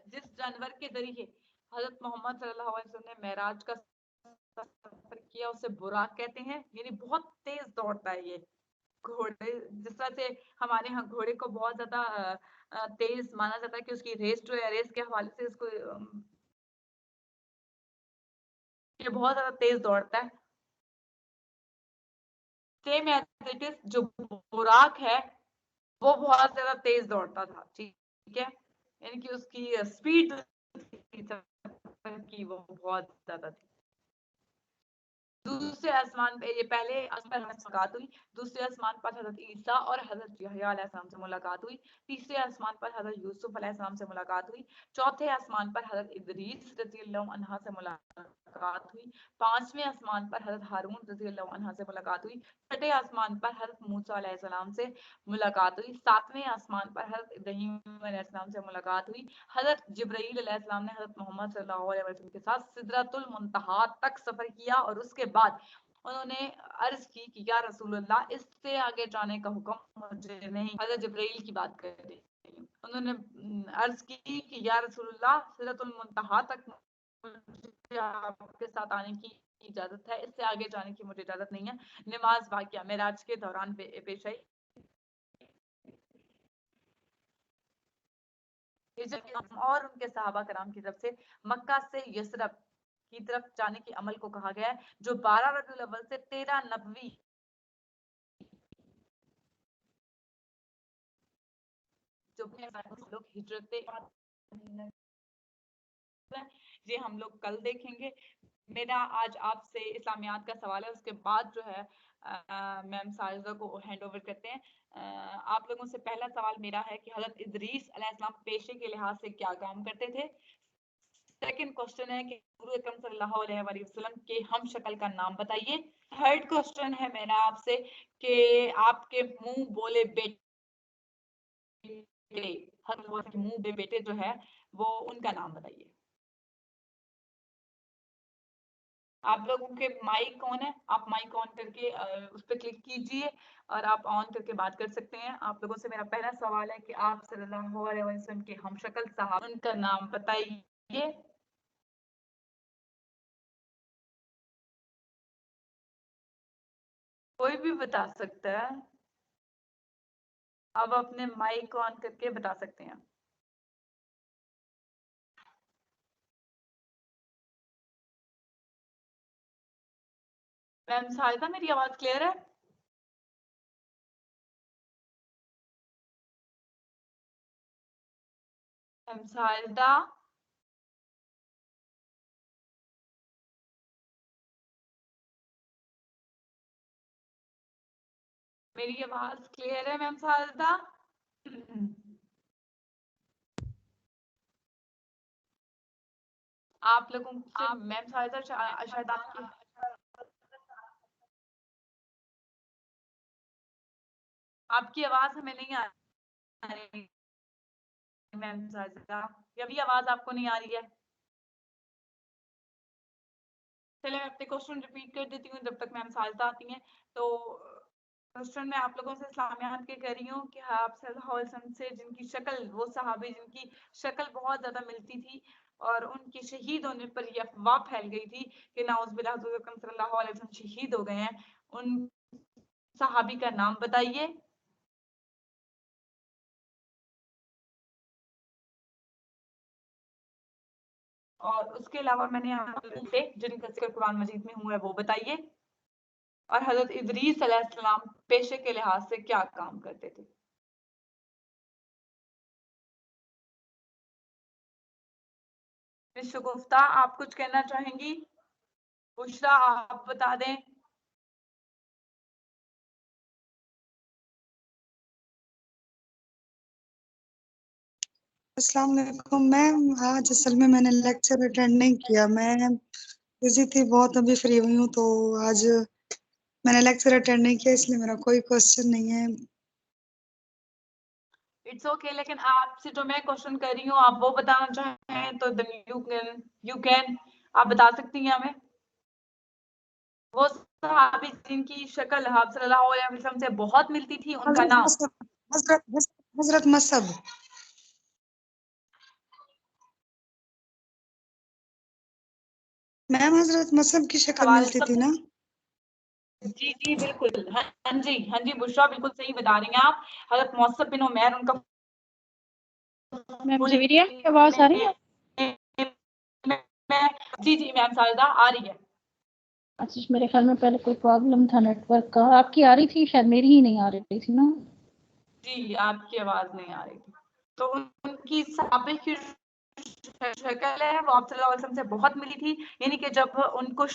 जिस जानवर के जरिए हज़रत मोहम्मद सल्लल्लाहु अलैहि वसल्लम ने मेराज का सफर किया उसे बुराक कहते हैं, यानी बहुत तेज दौड़ता है ये घोड़े। जिस तरह से हमारे यहाँ घोड़े को बहुत ज्यादा तेज माना जाता है कि उसकी रेस जो है, रेस के हवाले से इसको ये बहुत ज्यादा तेज दौड़ता है। सेम एज इट इज जो बुराक है वो बहुत ज्यादा तेज दौड़ता था, ठीक है, यानी कि उसकी स्पीड की वो बहुत ज्यादा थी। दूसरे आसमान पे ये पहले आसमान पर मुलाकात हुई, दूसरे आसमान पर हजरत ईसा और हजरत यहया अलैहिस्सलाम से मुलाकात हुई, तीसरे आसमान पर हजरत यूसुफ अलैहिस्सलाम से मुलाकात हुई, चौथे आसमान पर हजरत इदरीस रज़ियल्लाहु अन्हा से मुलाकात हुई, पांचवें आसमान पर हजरत हारून रज़ियल्लाहु अन्हा से मुलाकात हुई, छठे आसमान पर हजरत मूसा अलैहिस्सलाम से मुलाकात हुई, सातवें आसमान पर हजरत इब्राहीम अलैहिस्सलाम से मुलाकात हुई। हजरत जिब्राईल अलैहिस्सलाम ने हजरत मोहम्मद सल्लल्लाहु अलैहि वसल्लम के साथ सिदरतुल मुंतहा तक सफर किया और उसके बाद उन्होंने अर्ज की कि या रसूलुल्लाह, इससे आगे जाने का हुक्म मुझे नहीं। हजरत जिब्राईल की बात कर रही हूं। उन्होंने अर्ज की कि या रसूलुल्लाह, सिदरतुल मुंतहा तक मुझे आपके साथ आने की इजाजत है, इससे आगे जाने की मुझे इजाजत नहीं है। नमाज वाकया मेराज के दौरान पेश आई। और उनके सहाबा कराम की तरफ से मक्का से यसरब की तरफ जाने के अमल को कहा गया है, जो 12 रबीउल अव्वल से 13 नबवी जो लोग हिजरत, ये हम लोग कल देखेंगे। मेरा आज आपसे इस्लामियात का सवाल है, उसके बाद जो है मैम साजिदा को हैंड ओवर करते हैं। आप लोगों से पहला सवाल मेरा है कि हजरत इदरीस अलैहिस्सलाम पेशे के लिहाज से क्या काम करते थे। सेकंड क्वेश्चन है कि हुजूर अकरम सल्लल्लाहु अलैहि वसल्लम के हम शक्ल का नाम बताइए। थर्ड क्वेश्चन है मेरा आपसे कि आपके मुंह बोले बेटे, हजरत मुंह बोले बेटे जो है वो उनका नाम बताइए। आप लोगों के माइक ऑन है, आप माइक ऑन करके उस पर क्लिक कीजिए और आप ऑन करके बात कर सकते हैं। आप लोगों से मेरा पहला सवाल है कि आप सल्लल्लाहु अलैहि वसल्लम के हमशक्ल साहब उनका नाम बताइए। کوئی بھی بتا سکتا ہے. اب اپنے مائک آن کر کے بتا سکتے ہیں. میم ساجدہ میری آواز کلیئر ہے؟ میم ساجدہ میری آواز کلیئر ہے میم ساجدہ؟ آپ لوگوں سے میم ساجدہ شاید آپ کی آواز ہمیں نہیں آ رہی میم ساجدہ. یا بھی آواز آپ کو نہیں آ رہی ہے؟ چلے میں اپنے کوشچن ریپیٹ کر دیتی ہوں جب تک میم ساجدہ آتی ہیں. تو کوشچن میں آپ لوگوں سے اسلامیات کے کر رہی ہوں کہ آپ صلی اللہ علیہ وسلم سے جن کی شکل، وہ صحابی جن کی شکل بہت زیادہ ملتی تھی اور ان کے شہید ہونے پر یہ افواہ پھیل گئی تھی کہ نعوذ باللہ حضور اکرم صلی اللہ علیہ وسلم شہید ہو گئے ہیں، ان صحابی کا نام بتائیے. اور اس کے علاوہ میں نے آپ سے جن کا ذکر قرآن مجید میں ہوا ہے وہ بتائیے. اور حضرت ادریس علیہ السلام پیشے کے لحاظ سے کیا کام کرتے تھے؟ شگفتہ آپ کچھ کہنا چاہیں گی؟ بشرا آپ بتا دیں. السلام علیکم میم. آج اصل میں نے لیکچر اٹینڈ نہیں کیا، میں بزی تھی بہت، ابھی فری ہوئی ہوں، تو آج میں نے لیکچر اٹینڈ نہیں کیا، اس لیے میرا کوئی کوشچن نہیں ہے. اٹس اوکے، لیکن آپ سے جو میں کوشچن کر رہی ہوں آپ وہ بتانا چاہیں تو یو کین آپ بتا سکتی ہیں ہمیں. وہ صحابی جن کی شکل آپ صلی اللہ علیہ وسلم سے بہت ملتی تھی، ان کا نام. حضرت مصعب. میم حضرت مصعب کی شکل ملتی تھی نا؟ جی جی بالکل، ہاں جی بشرا بالکل صحیح بتا رہی ہیں آپ. حضرت مصعب بن عمیر ان کا میم زویریہ کی آواز آ رہی ہے؟ جی میم ساجدہ آ رہی ہے. اچھا میرے خیال میں پہلے کوئی پرابلم تھا نیٹ ورک کا، آپ کی آ رہی تھی شاید، میری ہی نہیں آ رہی تھی نا. جی آپ کی آواز نہیں آ رہی تھی. تو ان کی سابق شکل ہے وہ آپ صلی اللہ علیہ وسلم سے بہت ملی تھی، یعنی کہ جب وہ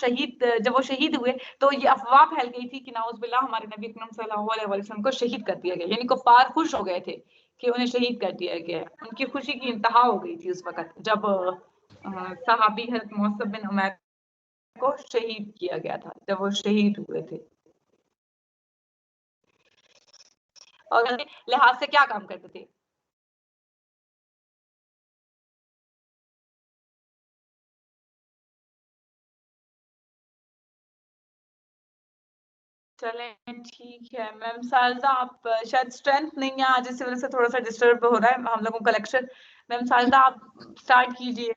شہید ہوئے تو یہ افواہ پھیل گئی تھی کہ نعوذ باللہ ہمارے نبی اکرم صلی اللہ علیہ وسلم کو شہید کر دیا گیا، یعنی کفار خوش ہو گئے تھے کہ انہیں شہید کر دیا گیا. ان کی خوشی کی انتہا ہو گئی تھی اس وقت جب صحابی حضرت مصعب بن عمیر کو شہید کیا گیا تھا، جب وہ شہید ہوئے تھے. اور لحاظ سے کیا کام کرتے تھے؟ چلیں ٹھیک ہے. میم ساجدہ آپ شاید اسٹرینتھ نہیں ہے آج، اس وجہ سے تھوڑا سا ڈسٹرب ہو رہا ہے ہم لوگوں کا لیکچر. میم ساجدہ آپ اسٹارٹ کیجیے.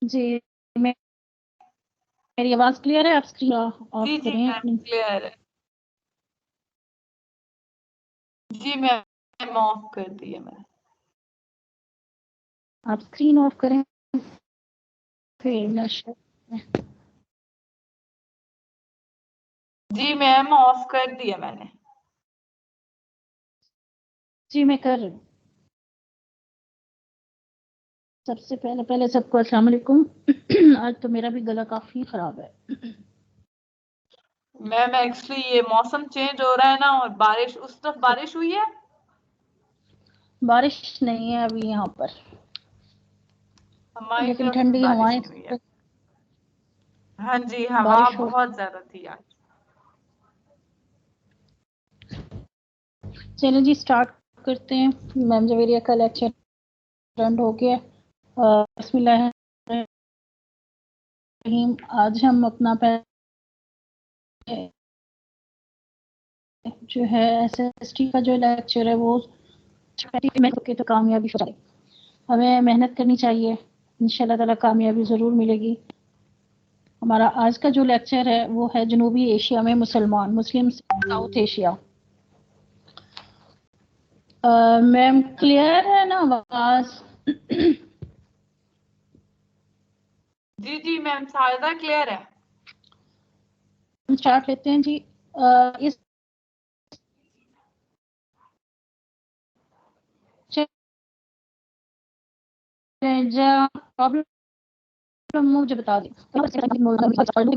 جی میری آواز کلیئر ہے؟ آپ اسکرین آف جی کریں میم اپنی. کلیئر ہے. جی میم آف کر دیے میں. آپ اسکرین آف کریں پھر. جی میم آف کر دیا میں نے. جی میں کر رہی ہوں. سب سے پہلے سب کو السلام علیکم. آج تو میرا بھی گلا کافی خراب ہے. میم ایکچولی یہ موسم چینج ہو رہا ہے نا، اور بارش، اس طرف بارش ہوئی ہے؟ بارش نہیں ہے ابھی یہاں پر، ہماری لیکن طرف بھی ٹھنڈی بارش ہوائیں. نہیں ہوئی ہے. ہاں جی ہوا بارش ہو بہت زیادہ تھی آج. چلیں جی اسٹارٹ کرتے ہیں. میم زویریہ کا لیکچر اٹینڈ ہو گیا. بسم اللہ الرحیم. آج ہم اپنا جو ہے ایس ایس ٹی کا جو لیکچر ہے وہ تو کامیابی ہو جائے. ہمیں محنت کرنی چاہیے، انشاءاللہ تعالیٰ کامیابی ضرور ملے گی. ہمارا آج کا جو لیکچر ہے وہ ہے جنوبی ایشیا میں مسلمان، مسلم ساؤتھ ایشیا. میم کلیئر ہے نا آواز؟ جی جی میم سارا کلیئر ہے. اسٹارٹ لیتے ہیں جی. اس مجھے بتا دیں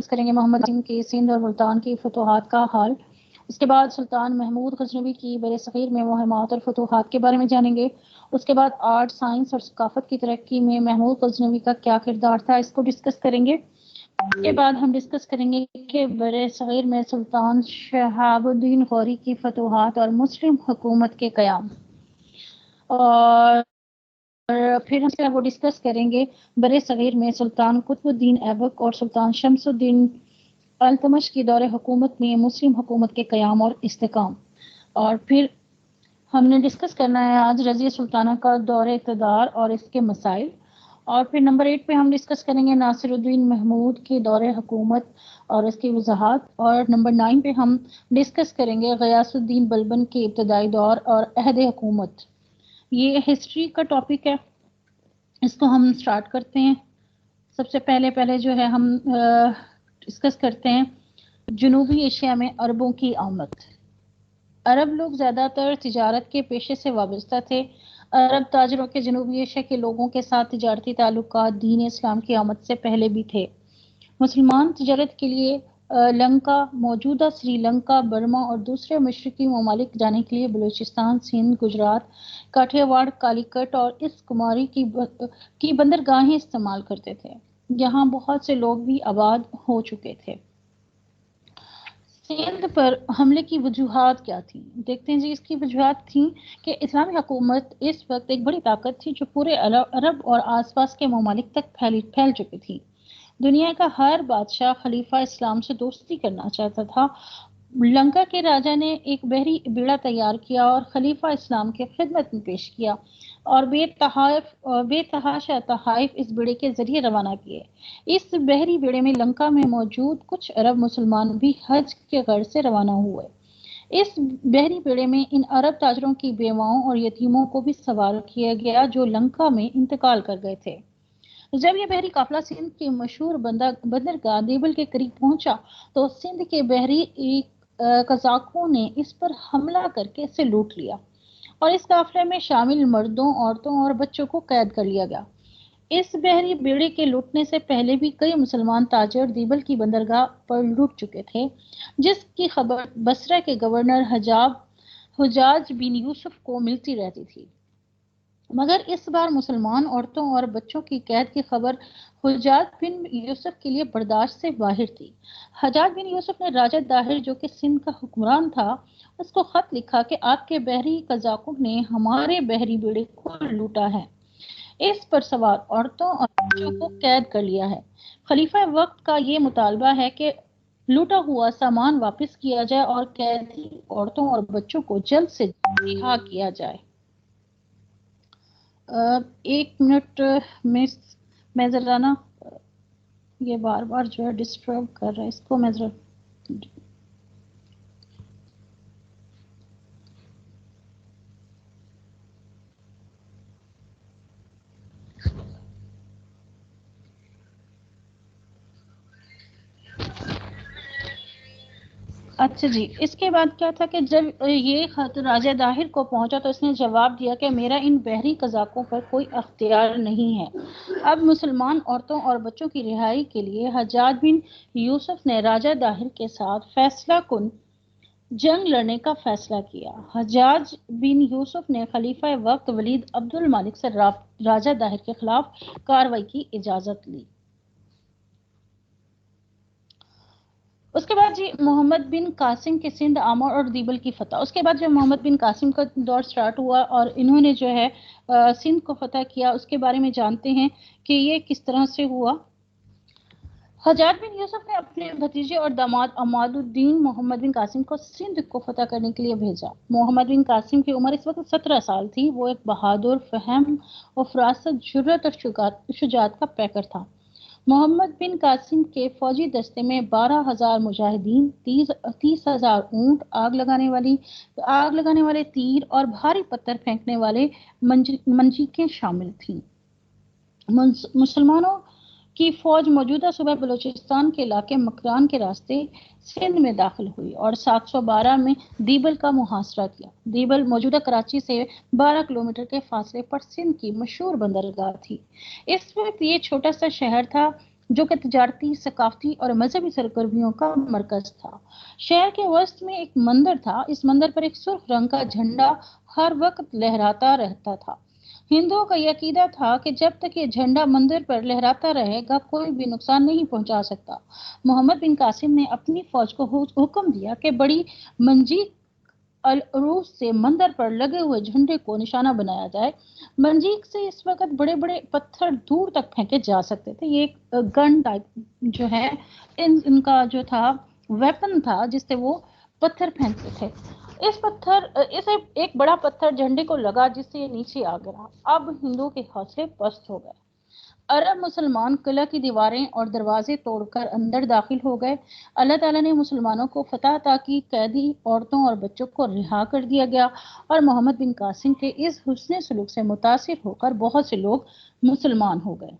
کریں گے محمد عظیم کی سندھ اور ملتان کی فتوحات کا حال. اس کے بعد سلطان محمود غزنوی کی بر صغیر میں مہمات اور فتوحات کے بارے میں جانیں گے. اس کے بعد آرٹ، سائنس اور ثقافت کی ترقی میں محمود غزنوی کا کیا کردار تھا، اس کو ڈسکس کریں گے. اس کے بعد ہم ڈسکس کریں گے کہ بر صغیر میں سلطان شہاب الدین غوری کی فتوحات اور مسلم حکومت کے قیام. اور پھر ہم وہ ڈسکس کریں گے بر صغیر میں سلطان قطب الدین ایبک اور سلطان شمس الدین التمش کی دور حکومت میں مسلم حکومت کے قیام اور استحکام. اور پھر ہم نے ڈسکس کرنا ہے آج رضیہ سلطانہ کا دور اقتدار اور اس کے مسائل. اور پھر نمبر 8 پہ ہم ڈسکس کریں گے ناصر الدین محمود کے دور حکومت اور اس کی وضاحت. اور نمبر 9 پہ ہم ڈسکس کریں گے غیاث الدین بلبن کے ابتدائی دور اور عہد حکومت. یہ ہسٹری کا ٹاپک ہے، اس کو ہم سٹارٹ کرتے ہیں. سب سے پہلے جو ہے ہم ڈسکس کرتے ہیں جنوبی ایشیا میں عربوں کی آمد. عرب لوگ زیادہ تر تجارت کے پیشے سے وابستہ تھے. عرب تاجروں کے جنوبی ایشیا کے لوگوں کے ساتھ تجارتی تعلقات دین اسلام کی آمد سے پہلے بھی تھے. مسلمان تجارت کے لیے لنکا، موجودہ سری لنکا، برما اور دوسرے مشرقی ممالک جانے کے لیے بلوچستان، سندھ، گجرات، کاٹھیا واڑ، کالی کٹ اور اس کماری کی بندرگاہیں استعمال کرتے تھے. یہاں بہت سے لوگ بھی آباد ہو چکے تھے. سندھ پر حملے کی وجوہات کیا تھیں؟ دیکھتے ہیں جی. اس کی وجوہات تھیں کہ اسلامی حکومت اس وقت ایک بڑی طاقت تھی جو پورے عرب اور آس پاس کے ممالک تک پھیل چکی تھی. دنیا کا ہر بادشاہ خلیفہ اسلام سے دوستی کرنا چاہتا تھا. لنکا کے راجا نے ایک بحری بیڑا تیار کیا اور خلیفہ اسلام کے خدمت میں پیش کیا اور بے تحاشا تحائف اس بیڑے کے ذریعے روانہ کیے. اس بحری بیڑے میں لنکا میں موجود کچھ عرب مسلمان بھی حج کے غرض سے روانہ ہوئے. اس بحری بیڑے میں ان عرب تاجروں کی بیواؤں اور یتیموں کو بھی سوار کیا گیا جو لنکا میں انتقال کر گئے تھے. جب یہ بحری قافلہ سندھ کے مشہور بندرگاہ دیبل کے قریب پہنچا تو سندھ کے بحری قزاقوں نے اس پر حملہ کر کے اسے لوٹ لیا اور اس قافلے میں شامل مردوں، عورتوں اور بچوں کو قید کر لیا گیا. اس بحری بیڑے کے لوٹنے سے پہلے بھی کئی مسلمان تاجر دیبل کی بندرگاہ پر لوٹ چکے تھے، جس کی خبر بصرہ کے گورنر حجاج بن یوسف کو ملتی رہتی تھی. مگر اس بار مسلمان عورتوں اور بچوں کی قید کی خبر حجاج بن یوسف کے لیے برداشت سے باہر تھی. حجاج بن یوسف نے راجہ داہر جو کہ سندھ کا حکمران تھا اس کو خط لکھا کہ آپ کے بحری قزاقوں نے ہمارے بحری بیڑے کو لوٹا ہے، اس پر سوار عورتوں اور بچوں کو قید کر لیا ہے. خلیفہ وقت کا یہ مطالبہ ہے کہ لوٹا ہوا سامان واپس کیا جائے اور قیدی عورتوں اور بچوں کو جلد سے رہا کیا جائے. 1 منٹ میں ذرا نا یہ بار بار جو ہے ڈسٹرب کر رہا ہے، اس کو میں ذرا اچھا جی. اس کے بعد کیا تھا کہ جب یہ خط راجہ داہر کو پہنچا تو اس نے جواب دیا کہ میرا ان بحری قزاقوں پر کوئی اختیار نہیں ہے. اب مسلمان عورتوں اور بچوں کی رہائی کے لیے حجاج بن یوسف نے راجہ داہر کے ساتھ فیصلہ کن جنگ لڑنے کا فیصلہ کیا. حجاج بن یوسف نے خلیفہ وقت ولید عبد الملک سے راجہ داہر کے خلاف کارروائی کی اجازت لی. اس کے بعد جی محمد بن قاسم کے سندھ، آمر اور دیبل کی فتح. اس کے بعد جو محمد بن قاسم کا دور سٹارٹ ہوا اور انہوں نے جو ہے سندھ کو فتح کیا. اس کے بارے میں جانتے ہیں کہ یہ کس طرح سے ہوا. حجاج بن یوسف نے اپنے بھتیجے اور داماد عماد الدین محمد بن قاسم کو سندھ کو فتح کرنے کے لیے بھیجا۔ محمد بن قاسم کی عمر اس وقت 17 سال تھی۔ وہ ایک بہادر، فہم اور فراست، جرأت اور شجاعت کا پیکر تھا۔ محمد بن قاسم کے فوجی دستے میں 12,000 مجاہدین، 30,000 اونٹ، آگ لگانے والے تیر اور بھاری پتھر پھینکنے والے منجیقیں شامل تھیں۔ مسلمانوں کی فوج موجودہ صوبہ بلوچستان کے علاقے مکران کے راستے سندھ میں داخل ہوئی اور 712 میں دیبل کا محاصرہ کیا۔ دیبل موجودہ کراچی سے 12 کلومیٹر کے فاصلے پر سندھ کی مشہور بندرگاہ تھی۔ اس وقت یہ چھوٹا سا شہر تھا جو کہ تجارتی، ثقافتی اور مذہبی سرگرمیوں کا مرکز تھا۔ شہر کے وسط میں ایک مندر تھا۔ اس مندر پر ایک سرخ رنگ کا جھنڈا ہر وقت لہراتا رہتا تھا۔ ہندوؤں کا یہ عقیدہ تھا کہ جب تک یہ جھنڈا مندر پر لہراتا رہے گا کوئی بھی نقصان نہیں پہنچا سکتا۔ محمد بن قاسم نے اپنی فوج کو حکم دیا کہ بڑی منجیق العروج سے مندر پر لگے ہوئے جھنڈے کو نشانہ بنایا جائے۔ منجیق سے اس وقت بڑے بڑے پتھر دور تک پھینکے جا سکتے تھے۔ یہ ایک گن ٹائپ جو ہے ان کا جو تھا ویپن تھا جس سے وہ پتھر پھینکتے تھے۔ اسے ایک بڑا پتھر جھنڈے کو لگا جس سے یہ نیچے آ گرا۔ اب ہندوؤں کے حوصلے پست ہو گئے۔ عرب مسلمان قلعہ کی دیواریں اور دروازے توڑ کر اندر داخل ہو گئے۔ اللہ تعالیٰ نے مسلمانوں کو فتح عطا کی۔ قیدی عورتوں اور بچوں کو رہا کر دیا گیا اور محمد بن قاسم کے اس حسن سلوک سے متاثر ہو کر بہت سے لوگ مسلمان ہو گئے۔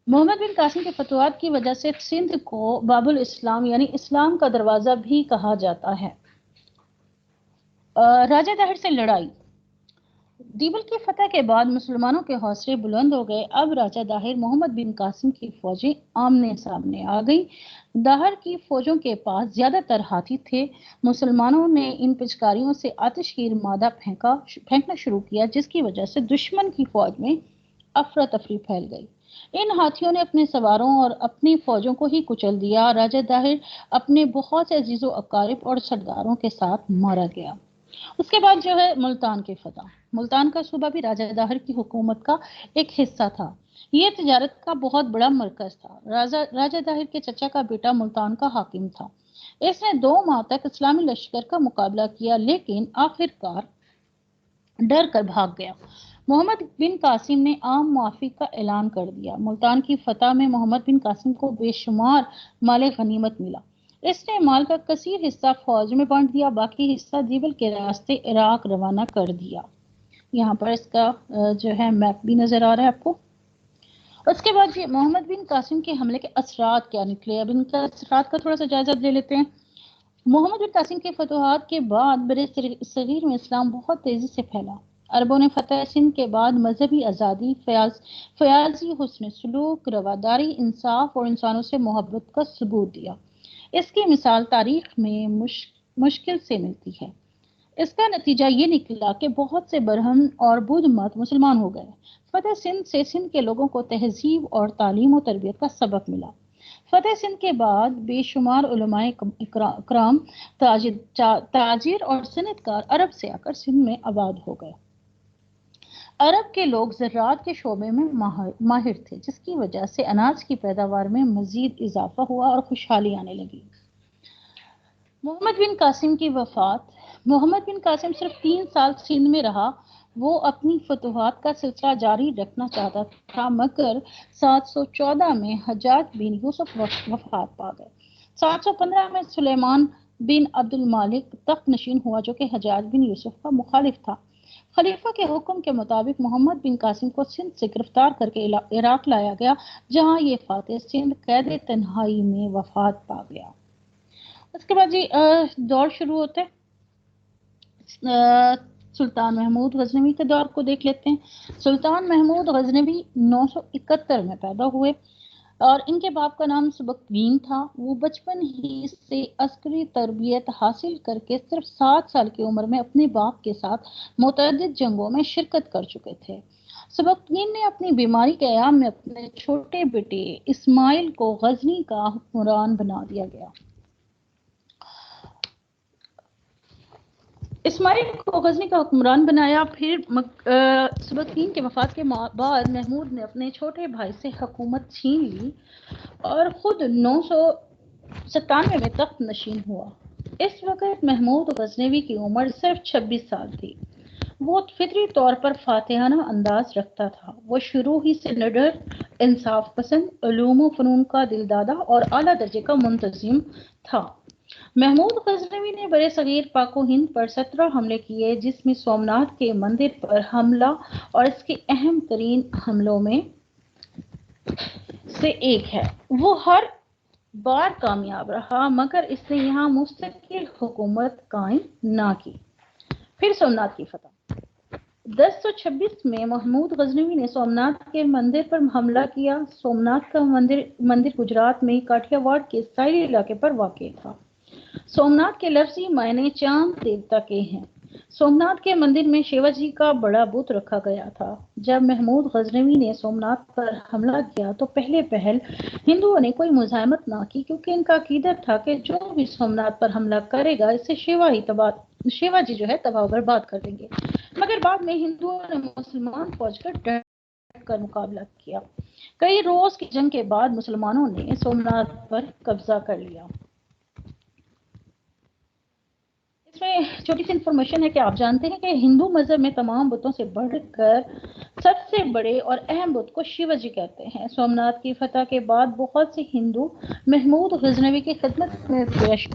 محمد بن قاسم کے فتوحات کی وجہ سے سندھ کو باب الاسلام یعنی اسلام کا دروازہ بھی کہا جاتا ہے۔ راجہ طاہر سے لڑائی۔ دیبل کی فتح کے بعد مسلمانوں کے حوصلے بلند ہو گئے۔ اب راجہ طاہر محمد بن قاسم کی فوجیں آمنے سامنے آ گئیں۔ طاہر کی فوجوں کے پاس زیادہ تر ہاتھی تھے۔ مسلمانوں نے ان پچکاریوں سے آتش گیر مادہ پھینکنا شروع کیا جس کی وجہ سے دشمن کی فوج میں افراتفری پھیل گئی۔ ان ہاتھیوں نے اپنے سواروں اور اپنی فوجوں کو ہی کچل دیا۔ راجہ طاہر اپنے بہت سے عزیز و اقارب اور سرداروں کے ساتھ مارا گیا۔ اس کے بعد جو ہے ملتان کی فتح۔ ملتان کا صوبہ بھی راجہ طاہر کی حکومت کا ایک حصہ تھا۔ یہ تجارت کا بہت بڑا مرکز تھا۔ راجہ طاہر کے چچا کا بیٹا ملتان کا حاکم تھا۔ اس نے 2 ماہ تک اسلامی لشکر کا مقابلہ کیا لیکن آخرکار ڈر کر بھاگ گیا۔ محمد بن قاسم نے عام معافی کا اعلان کر دیا۔ ملتان کی فتح میں محمد بن قاسم کو بے شمار مال غنیمت ملا۔ اس نے مال کا کثیر حصہ فوج میں بانٹ دیا، باقی حصہ دیبل کے راستے عراق روانہ کر دیا۔ یہاں پر اس کا جو ہے میپ بھی نظر آ رہا ہے آپ کو۔ اس کے بعد محمد بن قاسم کے حملے کے اثرات کیا نکلے، اب ان کا اثرات کا تھوڑا سا جائزہ لے لیتے ہیں۔ محمد بن قاسم کے فتوحات کے بعد بر صغیر میں اسلام بہت تیزی سے پھیلا۔ عربوں نے فتح سندھ کے بعد مذہبی آزادی، فیاضی، حسن سلوک، رواداری، انصاف اور انسانوں سے محبت کا ثبوت دیا۔ اس کی مثال تاریخ میں مشکل سے ملتی ہے۔ اس کا نتیجہ یہ نکلا کہ بہت سے برہم اور بدھ مت مسلمان ہو گئے۔ فتح سندھ سے سندھ کے لوگوں کو تہذیب اور تعلیم و تربیت کا سبق ملا۔ فتح سندھ کے بعد بے شمار علماء کرام، تاجر اور صنعت کار عرب سے آ کر سندھ میں آباد ہو گئے۔ عرب کے لوگ زراعت کے شعبے میں ماہر تھے جس کی وجہ سے اناج کی پیداوار میں مزید اضافہ ہوا اور خوشحالی آنے لگی۔ محمد بن قاسم کی وفات۔ محمد بن قاسم صرف 3 سال سندھ میں رہا۔ وہ اپنی فتوحات کا سلسلہ جاری رکھنا چاہتا تھا مگر 714 میں حجاج بن یوسف وفات پا گئے۔ 715 میں سلیمان بن عبد الملک تخت نشین ہوا جو کہ حجاج بن یوسف کا مخالف تھا۔ خلیفہ کے حکم کے مطابق محمد بن قاسم کو سندھ سے گرفتار کر کے عراق لایا گیا جہاں یہ فاتح سندھ قید تنہائی میں وفات پا گیا۔ اس کے بعد دور شروع ہوتے ہیں۔ سلطان محمود غزنوی کے دور کو دیکھ لیتے ہیں۔ سلطان محمود غزنوی 971 میں پیدا ہوئے اور ان کے باپ کا نام سبکتگین تھا۔ وہ بچپن ہی سے عسکری تربیت حاصل کر کے صرف 7 سال کی عمر میں اپنے باپ کے ساتھ متعدد جنگوں میں شرکت کر چکے تھے۔ سبکتگین نے اپنی بیماری کے ایام میں اپنے چھوٹے بیٹے اسماعیل کو غزنی کا حکمران بنا دیا گیا۔ اسماعیل کو غزنی کا حکمران بنایا. پھر سبکتگین کے وفات کے بعد محمود نے اپنے چھوٹے بھائی سے حکومت چھین لی اور خود 997 میں تخت نشین ہوا. اس وقت محمود غزنوی کی عمر صرف 26 سال تھی. وہ فطری طور پر فاتحانہ انداز رکھتا تھا. وہ شروع ہی سے نڈر، انصاف پسند، علوم و فنون کا دلدادہ اور اعلیٰ درجے کا منتظم تھا. محمود غزنوی نے برِ صغیر پاک و ہند پر 17 حملے کیے، جس میں سومناتھ کے مندر پر حملہ اور اس کے اہم ترین حملوں میں سے ایک ہے. وہ ہر بار کامیاب رہا، مگر اس نے یہاں مستقل حکومت قائم نہ کی. پھر سومناتھ کی فتح. 1026 میں محمود غزنوی نے سومناتھ کے مندر پر حملہ کیا. سومناتھ کا مندر گجرات میں کاٹھیا واڑ کے ساحلی علاقے پر واقع تھا. سومناتھ کے لفظی معنی چاند دیوتا کے ہیں. سومناتھ کے مندر میں شیوا جی کا بڑا بت رکھا گیا تھا. جب محمود غزنوی نے سومناتھ پر حملہ کیا تو پہل ہندوؤں نے کوئی مزاحمت نہ کی، کیونکہ ان کا عقیدت تھا کہ جو بھی سومناتھ پر حملہ کرے گا اسے شیوا جی جو ہے تباہ و برباد کر دیں گے. مگر بعد میں ہندوؤں نے مسلمان فوج کا ڈٹ کر مقابلہ کیا. کئی روز کی جنگ کے بعد مسلمانوں نے سومناتھ پر قبضہ کر لیا. اس میں چھوٹی سی انفارمیشن ہے کہ آپ جانتے ہیں کہ ہندو مذہب میں تمام بتوں سے بڑھ کر سب سے بڑے اور اہم بت کو شیوا جی کہتے ہیں. سومناتھ کی فتح کے بعد بہت سے ہندو محمود غزنوی کی خدمت میں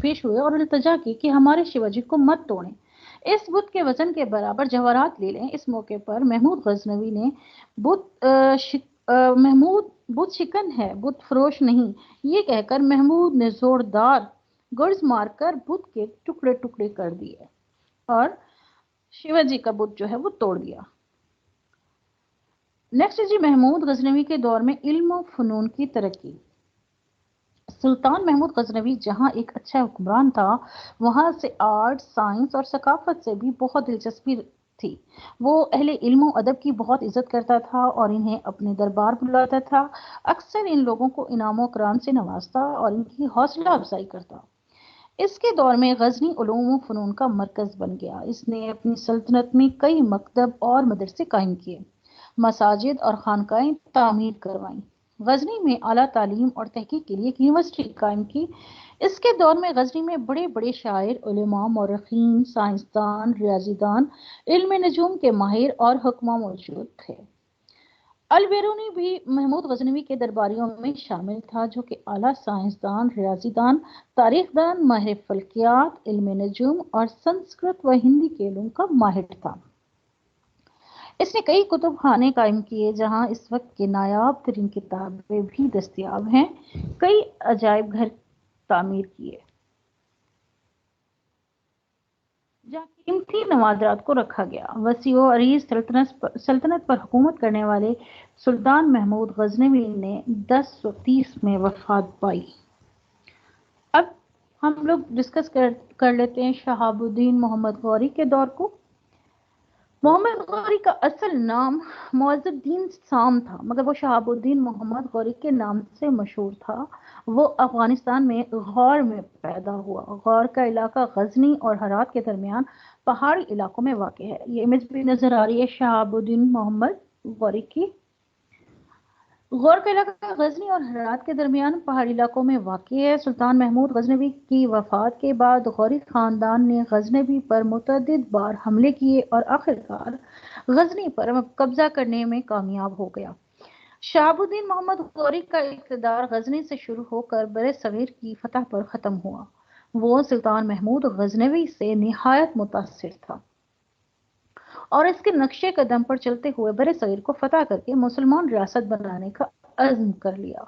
پیش ہوئے اور التجا کی کہ ہمارے شیوا جی کو مت توڑیں، اس بت کے وزن کے برابر جواہرات لے لیں. اس موقع پر محمود غزنوی نے محمود بت شکن ہے، بت فروش نہیں، یہ کہہ کر محمود نے زوردار گرز مار کر بت کے ٹکڑے ٹکڑے کر دیے اور شیوا جی کا بت جو ہے وہ توڑ دیا. نیکسٹ جی محمود غزنوی کے دور میں علم و فنون کی ترقی. سلطان محمود غزنوی جہاں ایک اچھا حکمران تھا، وہاں سے آرٹ، سائنس اور ثقافت سے بھی بہت دلچسپی تھی. وہ اہل علم و ادب کی بہت عزت کرتا تھا اور انہیں اپنے دربار بلاتا تھا. اکثر ان لوگوں کو انعام و اکرام سے نوازتا اور ان کی حوصلہ افزائی کرتا. اس کے دور میں غزنی علوم و فنون کا مرکز بن گیا. اس نے اپنی سلطنت میں کئی مکتب اور مدرسے قائم کیے، مساجد اور خانقاہیں تعمیر کروائیں. غزنی میں اعلیٰ تعلیم اور تحقیق کے لیے ایک یونیورسٹی قائم کی. اس کے دور میں غزنی میں بڑے بڑے شاعر، علماء، مورخین، سائنسدان، ریاضی دان، علم نجوم کے ماہر اور حکماں موجود تھے. البیرونی بھی محمود غزنوی کے درباریوں میں شامل تھا، جو کہ اعلیٰ سائنسدان، ریاضی دان، تاریخ دان، ماہر فلکیات، علم نجوم اور سنسکرت و ہندی کے علوم کا ماہر تھا. اس نے کئی کتب خانے قائم کیے جہاں اس وقت کے نایاب ترین کتابیں بھی دستیاب ہیں. کئی عجائب گھر تعمیر کیے جہاں قیمتی نوادرات کو رکھا گیا. وسیع و عریض سلطنت پر حکومت کرنے والے سلطان محمود غزنوی نے 1030 میں وفات پائی. اب ہم لوگ ڈسکس کر لیتے ہیں شہاب الدین محمد غوری کے دور کو. محمد غوری کا اصل نام معز الدین سام تھا، مگر وہ شہاب الدین محمد غوری کے نام سے مشہور تھا. وہ افغانستان میں غور میں پیدا ہوا. غور کا علاقہ غزنی اور ہرات کے درمیان پہاڑی علاقوں میں واقع ہے. یہ امیج بھی نظر آ رہی ہے شہاب الدین محمد غوری کی. غور کا علاقہ غزنی اور ہرات کے درمیان پہاڑی علاقوں میں واقع ہے. سلطان محمود غزنوی کی وفات کے بعد غوری خاندان نے غزنوی پر متعدد بار حملے کیے اور آخرکار غزنی پر قبضہ کرنے میں کامیاب ہو گیا. شہاب الدین محمد غوری کا اقتدار غزنی سے شروع ہو کر برِ صغیر کی فتح پر ختم ہوا. وہ سلطان محمود غزنوی سے نہایت متاثر تھا اور اس کے نقشے قدم پر چلتے ہوئے برِ صغیر کو فتح کر کے مسلمان ریاست بنانے کا عزم کر لیا.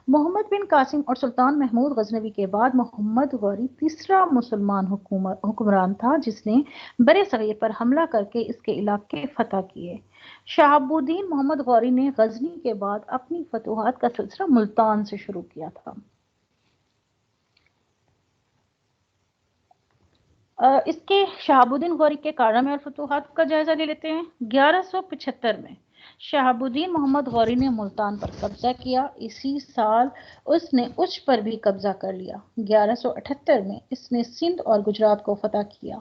محمد بن قاسم اور سلطان محمود غزنوی کے بعد محمد غوری تیسرا مسلمان حکمران تھا جس نے برِ صغیر پر حملہ کر کے اس کے علاقے فتح کیے. شہاب الدین محمد غوری نے غزنی کے بعد اپنی فتوحات کا سلسلہ ملتان سے شروع کیا تھا. اس کے شہاب الدین غوری کے کارنامے اور فتوحات کا جائزہ لے لیتے ہیں. 1175 میں شہاب الدین محمد غوری نے ملتان پر قبضہ کیا. اسی سال اس نے اچ پر بھی قبضہ کر لیا. 1178 میں اس نے سندھ اور گجرات کو فتح کیا.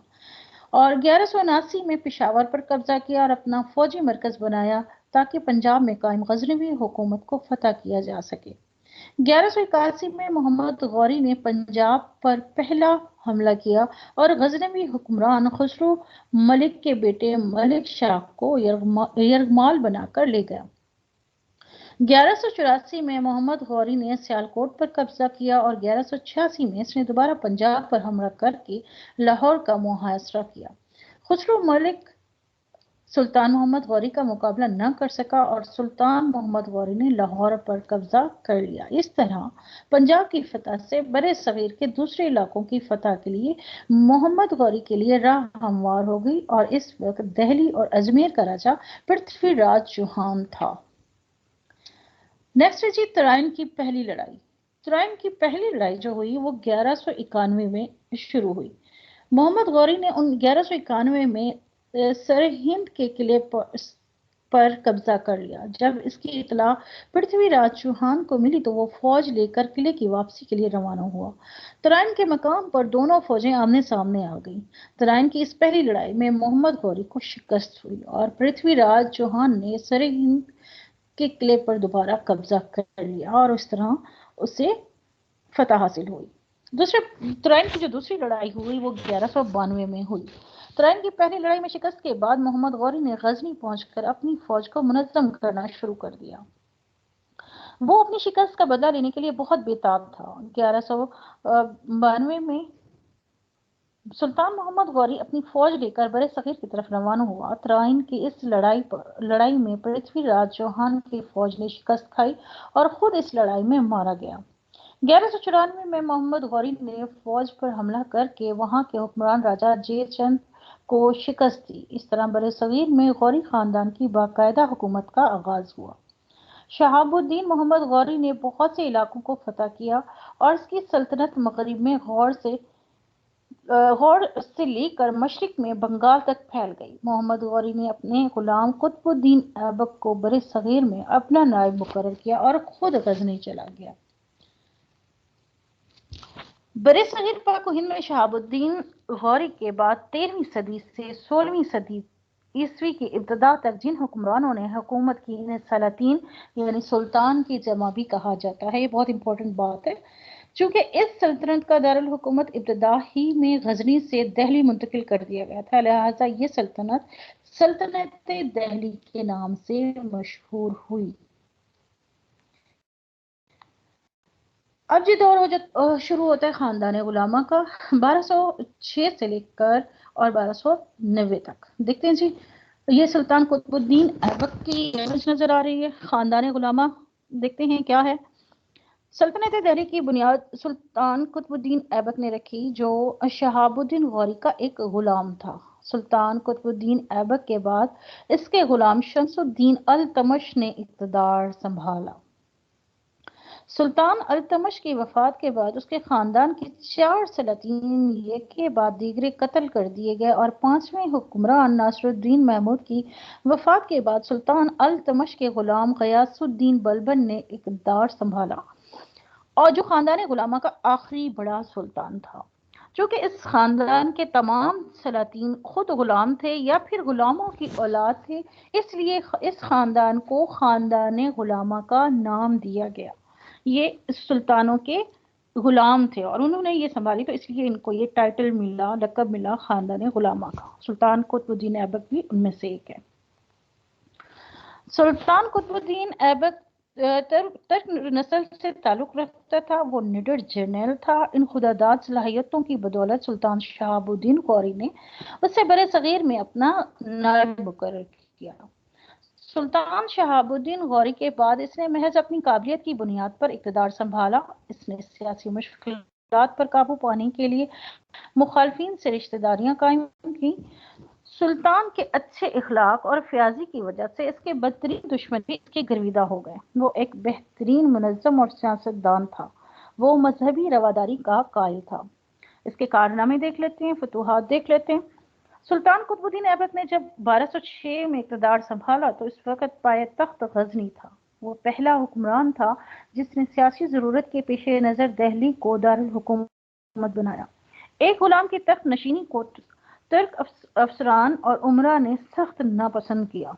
اور 1179 میں پشاور پر قبضہ کیا اور اپنا فوجی مرکز بنایا تاکہ پنجاب میں قائم غزنوی حکومت کو فتح کیا جا سکے۔ 1181 میں محمد غوری نے پنجاب پر پہلا حملہ کیا اور غزنوی حکمران خسرو ملک کے بیٹے ملک شاہ کو یرغمال بنا کر لے گیا۔ 1184 میں محمد غوری نے سیالکوٹ پر قبضہ کیا اور 1186 میں اس نے دوبارہ پنجاب پر حملہ کر کے لاہور کا محاصرہ کیا۔ خسرو ملک سلطان محمد غوری کا مقابلہ نہ کر سکا اور سلطان محمد غوری نے لاہور پر قبضہ کر لیا۔ اس طرح پنجاب کی فتح سے برے صغیر کے دوسرے علاقوں کی فتح کے لیے محمد غوری کے لیے راہ ہموار ہو گئی اور اس وقت دہلی اور اجمیر کا راجہ پرتھوی راج چوہان تھا۔ نیکسٹ جی ترائن کی پہلی لڑائی۔ ترائن کی پہلی لڑائی جو ہوئی وہ 1191 میں شروع ہوئی۔ محمد غوری نے 1191 میں سرہند کے قلعے پر قبضہ کر لیا۔ جب اس کی اطلاع پرتھوی راج چوہان کو ملی تو وہ فوج لے کر قلعے کی واپسی کے لیے روانہ ہوا۔ ترائن کے مقام پر دونوں فوجیں آمنے سامنے آ گئیں۔ ترائن کی اس پہلی لڑائی میں محمد غوری کو شکست ہوئی اور پرتھوی راج چوہان نے سرہند کے قلعے پر دوبارہ قبضہ کر لیا اور اس طرح اسے فتح حاصل ہوئی۔ ترائن کی جو دوسری لڑائی ہوئی وہ 1192 میں ہوئی۔ ترائن کی پہلی لڑائی میں شکست کے بعد محمد غوری نے غزنی پہنچ کر اپنی فوج کو منظم کرنا شروع کر دیا۔ وہ اپنی شکست کا بدلہ لینے کے لیے بہت بےتاب تھا۔ 1192 میں سلطان محمد غوری اپنی فوج لے کر برے صغیر کی طرف روانہ ہوا۔ ترائن کی اس لڑائی میں پرتھوی راج چوہان کی فوج نے شکست کھائی اور خود اس لڑائی میں مارا گیا۔ 1194 میں محمد غوری نے فوج پر حملہ کر کے وہاں کے حکمران راجہ جے چند کو شکست دی۔ اس طرح برے صغیر میں غوری خاندان کی باقاعدہ حکومت کا آغاز ہوا۔ شہاب الدین محمد غوری نے بہت سے علاقوں کو فتح کیا اور اس کی سلطنت مغرب میں غور سے لے کر مشرق میں بنگال تک پھیل گئی۔ محمد غوری نے اپنے غلام قطب الدین ایبک کو برے صغیر میں اپنا نائب مقرر کیا اور خود غزنی چلا گیا۔ برے صغیر پاک و ہند میں شہاب الدین غوری کے بعد 13ویں صدی سے 16ویں صدی عیسوی کی ابتدا تک جن حکمرانوں نے حکومت کی انہیں سلاطین یعنی سلطان کی جمع بھی کہا جاتا ہے۔ یہ بہت امپورٹنٹ بات ہے، چونکہ اس سلطنت کا دارالحکومت ابتدا ہی میں غزنی سے دہلی منتقل کر دیا گیا تھا، لہٰذا یہ سلطنت دہلی کے نام سے مشہور ہوئی۔ اب جی دور شروع ہوتا ہے خاندان غلامہ کا 1206 سے لے کر اور 1290 تک۔ دیکھتے ہیں جی، یہ سلطان قطب الدین ایبک کی امیج نظر آ رہی ہے۔ خاندان غلامہ دیکھتے ہیں کیا ہے۔ سلطنت دہلی کی بنیاد سلطان قطب الدین ایبک نے رکھی جو شہاب الدین غوری کا ایک غلام تھا۔ سلطان قطب الدین ایبک کے بعد اس کے غلام شمس الدین التمش نے اقتدار سنبھالا۔ سلطان التمش کی وفات کے بعد اس کے خاندان کے 4 سلاطین ایک کے بعد دیگرے قتل کر دیے گئے اور 5ویں حکمران ناصر الدین محمود کی وفات کے بعد سلطان التمش کے غلام غیاث الدین بلبن نے اقتدار سنبھالا، اور جو خاندان غلامہ کا آخری بڑا سلطان تھا۔ چونکہ اس خاندان کے تمام سلاطین خود غلام تھے یا پھر غلاموں کی اولاد تھے، اس لیے اس خاندان کو خاندان غلامہ کا نام دیا گیا۔ یہ سلطانوں کے غلام تھے اور انہوں نے یہ سنبھالی، تو اس لیے ان کو یہ ٹائٹل ملا، لقب ملا خاندان غلامہ کا۔ سلطان قطب الدین ایبک بھی ان میں سے ایک ہے۔ سلطان قطب الدین ایبک ترک نسل سے تعلق رکھتا تھا، وہ نڈر جرنیل تھا۔ ان خداداد صلاحیتوں کی بدولت سلطان شہاب الدین غوری نے اسے برے صغیر میں اپنا نائب مقرر کیا۔ سلطان شہاب الدین غوری کے بعد اس نے محض اپنی قابلیت کی بنیاد پر اقتدار سنبھالا۔ اس نے سیاسی مشکلات پر قابو پانے کے لیے مخالفین سے رشتہ داریاں قائم کی۔ سلطان کے اچھے اخلاق اور فیاضی کی وجہ سے اس کے بدترین دشمن بھی اس کے گرویدہ ہو گئے۔ وہ ایک بہترین منظم اور سیاستدان تھا، وہ مذہبی رواداری کا قائل تھا۔ اس کے کارنامے دیکھ لیتے ہیں، فتوحات دیکھ لیتے ہیں۔ سلطان قطب الدین ایبک نے جب 1206 میں اقتدار سنبھالا تو اس وقت پائے تخت غزنی تھا۔ وہ پہلا حکمران تھا جس نے سیاسی ضرورت کے پیش نظر دہلی کو دارالحکومت بنایا۔ ایک غلام کی تخت نشینی کو ترک افسران اور عمرہ نے سخت ناپسند کیا،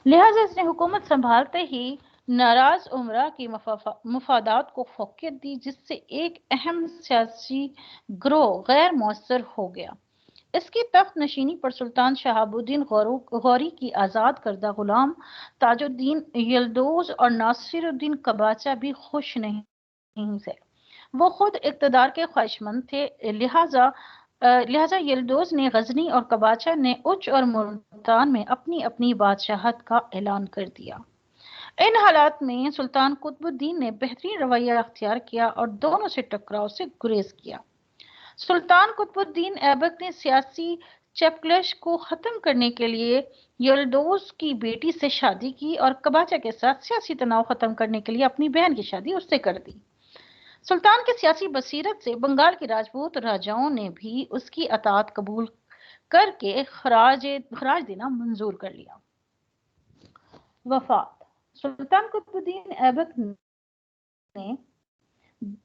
لہذا اس نے حکومت سنبھالتے ہی ناراض عمرہ کی مفادات کو فوقیت دی، جس سے ایک اہم سیاسی گروہ غیر مؤثر ہو گیا۔ اس کی تخت نشینی پر سلطان شہاب الدین غوری کی آزاد کردہ غلام تاج الدین یلدوز اور ناصر الدین قباچہ بھی خوش نہیں تھے۔ وہ خود اقتدار کے خواہشمند تھے، لہذا یلدوز نے غزنی اور قباچہ نے اچ اور ملتان میں اپنی اپنی بادشاہت کا اعلان کر دیا۔ ان حالات میں سلطان قطب الدین نے بہترین رویہ اختیار کیا اور دونوں سے ٹکراؤ سے گریز کیا۔ سلطان قطب الدین ایبک نے سیاسی چپکلش کو ختم کرنے کے لیے یلدوز کی بیٹی سے شادی کی اور قباچہ کے ساتھ سیاسی تناؤ ختم کرنے کے لیے اپنی بہن کی شادی اس سے کر دی۔ سلطان کے سیاسی بصیرت سے بنگال کے راجپوت راجاؤں نے بھی اس کی اطاعت قبول کر کے خراج دینا منظور کر لیا۔ وفات: سلطان قطب الدین ایبک نے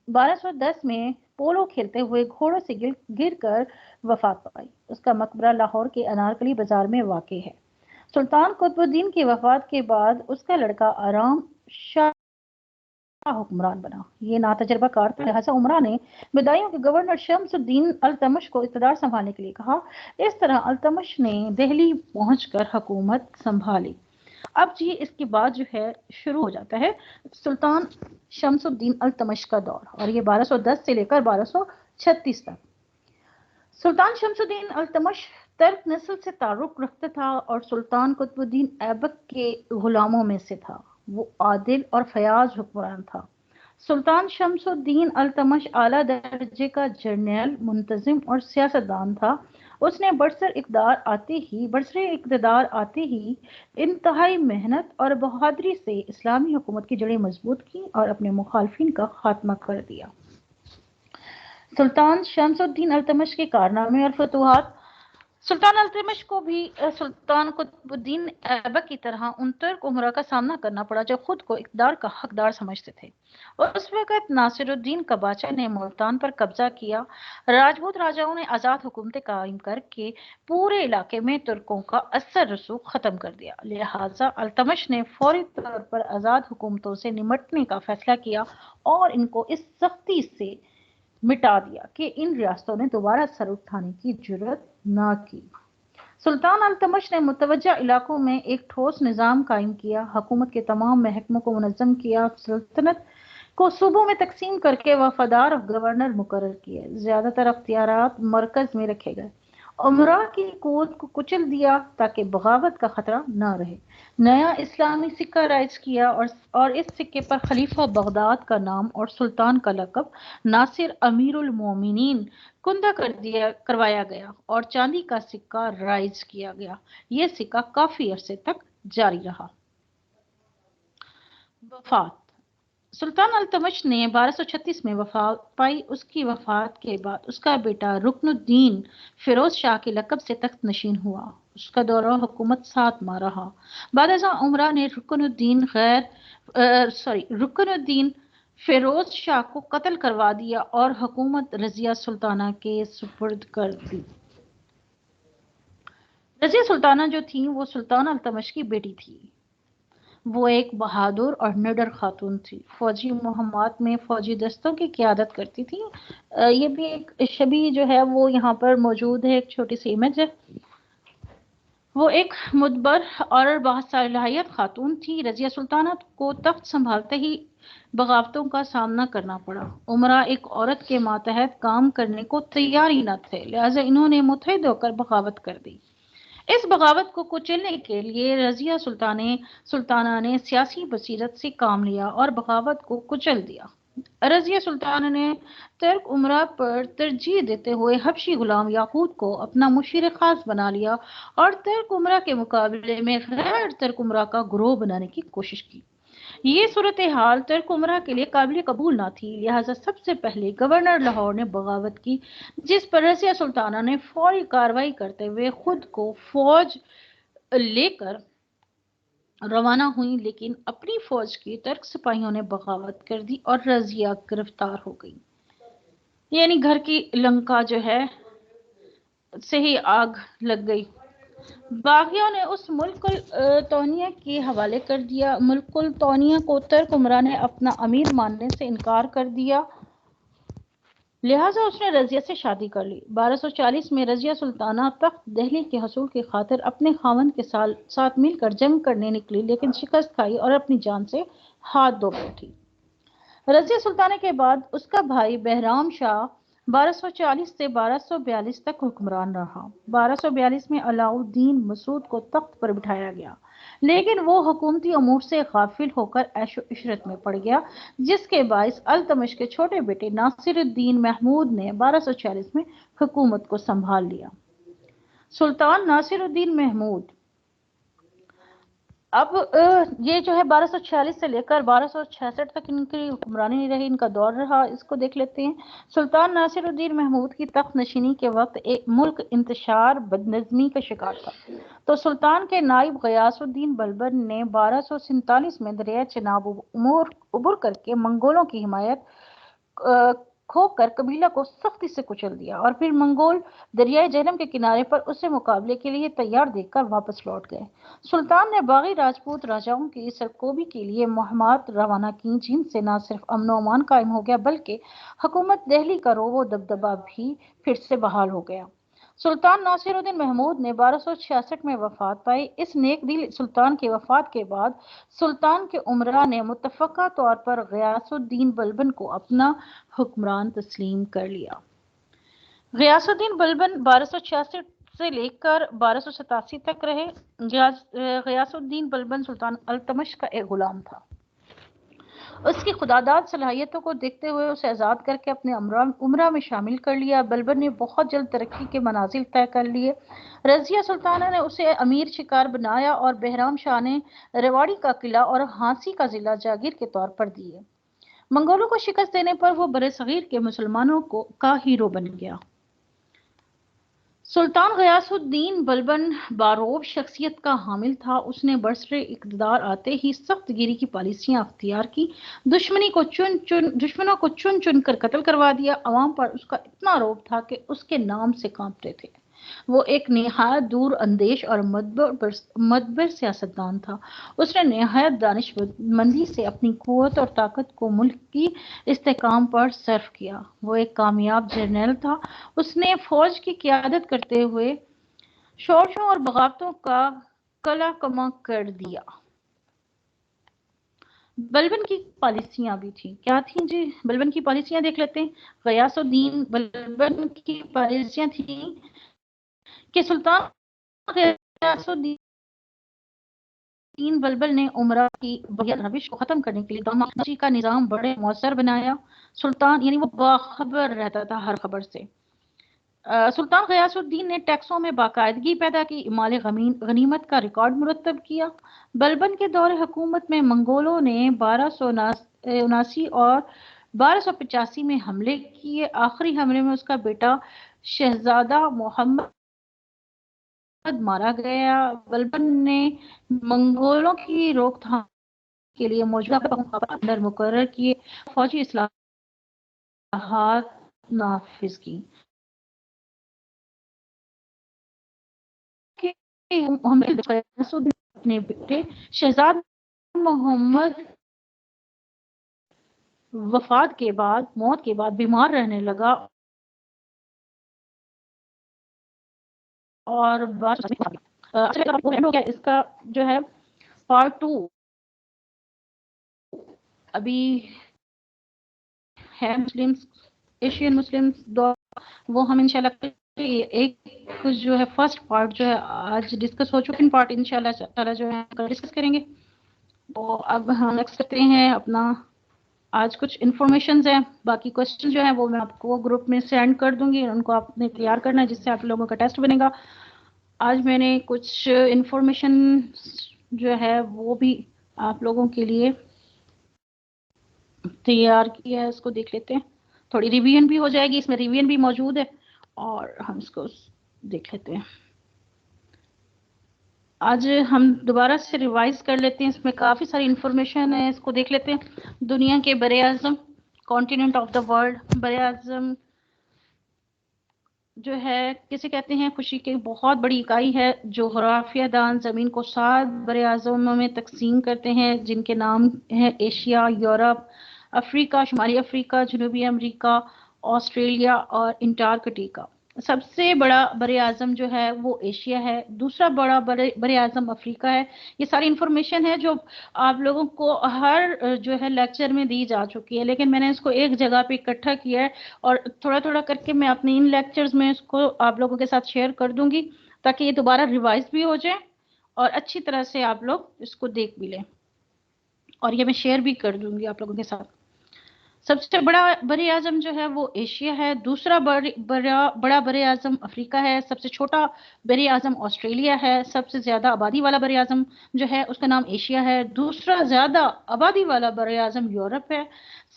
1210 میں پولو کھیلتے ہوئے گھوڑوں سے گر کر وفات پائی۔ اس کا مقبرہ لاہور کے انارکلی بازار میں واقع ہے۔ سلطان قطب الدین کی وفات کے بعد اس کا لڑکا آرام شاہ حکمران بنا۔ یہ ناتجربہ کار تھا، لہذا عمرہ نے بدایوں کے گورنر شمس الدین التمش کو اقتدار سنبھالنے کے لیے کہا۔ اس طرح التمش نے دہلی پہنچ کر حکومت سنبھالی۔ اب جی اس کے بعد جو ہے شروع ہو جاتا ہے سلطان شمس الدین التمش کا دور، اور یہ 1210 سے لے کر 1236 تک۔ سلطان شمس الدین التمش ترک نسل سے تعلق رکھتا تھا اور سلطان قطب الدین ایبک کے غلاموں میں سے تھا۔ وہ عادل اور فیاض حکمران تھا۔ سلطان شمس الدین التمش اعلیٰ درجے کا جرنیل، منتظم اور سیاستدان تھا۔ اس نے برسر اقتدار آتے ہی انتہائی محنت اور بہادری سے اسلامی حکومت کی جڑیں مضبوط کی اور اپنے مخالفین کا خاتمہ کر دیا۔ سلطان شمس الدین التمش کے کارنامے اور فتوحات: سلطان التمش کو بھی سلطان قطب الدین ایبک کی طرح ان ترک امراء کا سامنا کرنا پڑا جو خود کو اقتدار کا حقدار سمجھتے تھے۔ اس وقت ناصر الدین قباچہ نے ملتان پر قبضہ کیا۔ راجپوت راجاؤں نے آزاد حکومتیں قائم کر کے پورے علاقے میں ترکوں کا اثر رسوخ ختم کر دیا، لہذا التمش نے فوری طور پر آزاد حکومتوں سے نمٹنے کا فیصلہ کیا اور ان کو اس سختی سے مٹا دیا کہ ان ریاستوں نے دوبارہ سر اٹھانے کی جرات نہ کی۔ سلطان التمش نے متوجہ علاقوں میں ایک ٹھوس نظام قائم کیا، حکومت کے تمام محکموں کو منظم کیا، سلطنت کو صوبوں میں تقسیم کر کے وفادار گورنر مقرر کیے، زیادہ تر اختیارات مرکز میں رکھے گئے، امراء کی قوت کو کچل دیا تاکہ بغاوت کا خطرہ نہ رہے، نیا اسلامی سکہ رائج کیا اور اس سکے پر خلیفہ بغداد کا نام اور سلطان کا لقب ناصر امیر المومنین کندہ کروایا گیا اور چاندی کا سکہ رائج کیا گیا۔ یہ سکہ کافی عرصے تک جاری رہا۔ وفات: سلطان التمش نے 1236 میں وفات پائی۔ اس کی وفات کے بعد اس کا بیٹا رکن الدین فیروز شاہ کے لقب سے تخت نشین ہوا۔ اس کا دورہ حکومت 7 ماہ رہا۔ بعد ازاں عمرہ نے رکن الدین فیروز شاہ کو قتل کروا دیا اور حکومت رضیہ سلطانہ کے سپرد کر دی۔ رضیہ سلطانہ جو تھیں وہ سلطان التمش کی بیٹی تھی۔ وہ ایک بہادر اور نڈر خاتون تھی، فوجی مہمات میں فوجی دستوں کی قیادت کرتی تھی۔ یہ بھی ایک شبیہ جو ہے وہ یہاں پر موجود ہے، ایک چھوٹی سی امیج ہے۔ وہ ایک مدبر اور باصلاحیت خاتون تھی۔ رضیہ سلطانہ کو تخت سنبھالتے ہی بغاوتوں کا سامنا کرنا پڑا۔ امراء ایک عورت کے ماتحت کام کرنے کو تیار ہی نہ تھے، لہذا انہوں نے متحد ہو کر بغاوت کر دی۔ اس بغاوت کو کچلنے کے لیے رضیہ سلطانہ نے سیاسی بصیرت سے کام لیا اور بغاوت کو کچل دیا۔ رضیہ سلطانہ نے ترک امراء پر ترجیح دیتے ہوئے حبشی غلام یاقوت کو اپنا مشیر خاص بنا لیا اور ترک امراء کے مقابلے میں غیر ترک امراء کا گروہ بنانے کی کوشش کی۔ یہ صورتحال ترک امراء کے لیے قابل قبول نہ تھی، لہذا سب سے پہلے گورنر لاہور نے بغاوت کی، جس پر رضیہ سلطانہ نے فوری کارروائی کرتے ہوئے خود کو فوج لے کر روانہ ہوئی، لیکن اپنی فوج کی ترک سپاہیوں نے بغاوت کر دی اور رضیہ گرفتار ہو گئی۔ یعنی گھر کی لنکا جو ہے से ही आग लग गई। बागियों ने उस मुल्कुल तौनिया के हवाले कर दिया। मुल्कुल तौनिया को तर्क उमरा ने अपना अमीर मानने से इनकार कर दिया, लिहाजा उसने रजिया से शादी कर ली। 1240 में रजिया सुल्ताना तख्त दिल्ली के हसूल की खातिर अपने खावंद के साथ मिलकर जंग करने निकली, लेकिन शिकस्त खाई और अपनी जान से हाथ धो बैठी। रजिया सुल्ताना के बाद उसका भाई बहराम शाह 1240 से 1242 तक हुक्मरान रहा। 1242 में अलाउद्दीन मसूद को तख्त पर बिठाया गया, लेकिन वो हुकूमती अमूर से गाफिल होकर ऐशो इशरत में पड़ गया, जिसके बायस अल्तमश के छोटे बेटे नासिरुद्दीन महमूद ने 1246 में हुकूमत को संभाल लिया। सुल्तान नासिरुद्दीन महमूद अब ये जो है 1246 से लेकर 1266 तक इनकी हुक्मरानी रही, इनका दौर रहा, इसको देख लेते हैं। सुल्तान नासिरुद्दीन महमूद की तख्त नशीनी के वक्त एक मुल्क इंतशार बदनज़मी का शिकार था, तो सुल्तान के नाइब गयासुद्दीन बलबन ने 1247 में दरिया चिनाब उबूर करके मंगोलों की हिमायत खोकर कबीला को सख्ती से कुचल दिया, और फिर मंगोल दरियाई जहलम के किनारे पर उससे मुकाबले के लिए तैयार देखकर वापस लौट गए। सुल्तान ने बागी राजपूत राजाओं की सरकोबी के लिए मुहिमात रवाना की, जिनसे न सिर्फ अमन व अमान कायम हो गया, बल्कि हुकूमत दिल्ली का रोब व दबदबा भी फिर से बहाल हो गया। सुल्तान नासिरुद्दीन महमूद ने 1266 में वफात पाई। इस नेक दिल सुल्तान की वफात के बाद सुल्तान के उमरा ने मुतफ़क़ा तौर पर गयासुद्दीन बलबन को अपना हुक्मरान तस्लीम कर लिया। गयासुद्दीन बलबन 1266 से लेकर 1287 तक रहे। गयासुद्दीन बलबन सुल्तान अल्तमश का एक गुलाम था। उसकी खुदादाद सलाहियतों को देखते हुए उसे आज़ाद करके अपने उमरा में शामिल कर लिया। बलबन ने बहुत जल्द तरक्की के मनाजिल तय कर लिए। रजिया सुल्ताना ने उसे अमीर शिकार बनाया और बहराम शाह ने रेवाड़ी का किला और हांसी का जिला जागीर के तौर पर दिए। मंगोलों को शिकस्त देने पर वो बरे-सगीर के मुसलमानों का हीरो बन गया। सुल्तान गयासुद्दीन बलबन बारोब शख्सियत का हामिल था। उसने बरसरे इक़्तिदार आते ही सख्त गिरी की पॉलिसियां अख्तियार की, दुश्मनों को चुन चुन कर कत्ल करवा दिया। अवाम पर उसका इतना रौब था कि उसके नाम से कांपते थे। वो एक निहायत दूर अंदेश और मदबर सियासतदान था। उसने निहायत दानिशमंदी से अपनी कुव्वत और ताकत को मुल्क की इस्तेकाम पर सर्फ किया। वो एक कामयाब जर्नल था। उसने फौज की क़ियादत करते हुए शोरशों और बगावतों का कला कमा कर दिया। बलबन की पॉलिसियां भी थी, क्या थी जी? बलबन की पॉलिसियां देख लेते हैं। गयासुद्दीन बलबन की पॉलिसियां थी कि सुल्तान गयासुद्दीन बलबन ने उमरा की रविश को खत्म करने के लिए दामाजी का निजाम बड़े मौसर बनाया। सुल्तान यानी वो बाखबर रहता था हर खबर से। सुल्तान गयासुद्दीन ने टैक्सों में बाकायदगी पैदा की, माल गनीमत का रिकॉर्ड मुरतब किया। बलबन के दौरे हुकूमत में मंगोलों ने 1279 और 1285 में हमले किए। आखिरी हमले में उसका बेटा शहजादा मोहम्मद मारा गया। बलबन ने मंगोलों की रोकथाम के लिए मौजूदा गवर्नर मुकर्रर किए, फौजी इस्लाहात नाफिज की। अपने बेटे शहजाद मोहम्मद मौत के बाद बीमार रहने लगा और हो गया। इसका जो है पार्ट 2 अभी है, मुस्लिम्स एशियन मुस्लिम्स, वो हम इंशाल्लाह एक जो है फर्स्ट पार्ट जो है आज डिस्कस हो चुके हैं, पार्ट इंशाल्लाह ताला जो है डिस्कस करेंगे। तो अब हम नेक्स्ट करते हैं अपना, आज कुछ इन्फॉर्मेशन है, बाकी क्वेश्चन जो है वो मैं आपको ग्रुप में सेंड कर दूंगी, उनको आपने तैयार करना है जिससे आप लोगों का टेस्ट बनेगा। आज मैंने कुछ इन्फॉर्मेशन जो है वो भी आप लोगों के लिए तैयार किया है, इसको देख लेते हैं। थोड़ी रिवीजन भी हो जाएगी, इसमें रिवीजन भी मौजूद है और हम इसको देख लेते हैं। आज हम दोबारा से रिवाइज कर लेते हैं, इसमें काफ़ी सारी इन्फॉर्मेशन है, इसको देख लेते हैं। दुनिया के बरे आज़म, कॉन्टिनेंट ऑफ द वर्ल्ड, बरे आज़म جو ہے کسے کہتے ہیں؟ خوشی کی بہت بڑی اکائی ہے. جغرافیہ دان زمین کو 7 براعظموں میں تقسیم کرتے ہیں جن کے نام ہیں ایشیا، یورپ، افریقہ، شمالی افریقہ، جنوبی امریکہ، آسٹریلیا اور انٹارکٹیکا. سب سے بڑا بر اعظم جو ہے وہ ایشیا ہے. دوسرا بڑا بر اعظم افریقہ ہے. یہ ساری انفارمیشن ہے جو آپ لوگوں کو ہر جو ہے لیکچر میں دی جا چکی ہے، لیکن میں نے اس کو ایک جگہ پہ اکٹھا کیا ہے اور تھوڑا تھوڑا کر کے میں اپنے ان لیکچرز میں اس کو آپ لوگوں کے ساتھ شیئر کر دوں گی تاکہ یہ دوبارہ ریوائز بھی ہو جائے اور اچھی طرح سے آپ لوگ اس کو دیکھ بھی لیں، اور یہ میں شیئر بھی کر دوں گی آپ لوگوں کے ساتھ. سب سے بڑا بر اعظم جو ہے وہ ایشیا ہے. دوسرا بڑا بر اعظم افریقہ ہے. سب سے چھوٹا بر اعظم آسٹریلیا ہے. سب سے زیادہ آبادی والا بر اعظم جو ہے اس کا نام ایشیا ہے. دوسرا زیادہ آبادی والا بر اعظم یورپ ہے.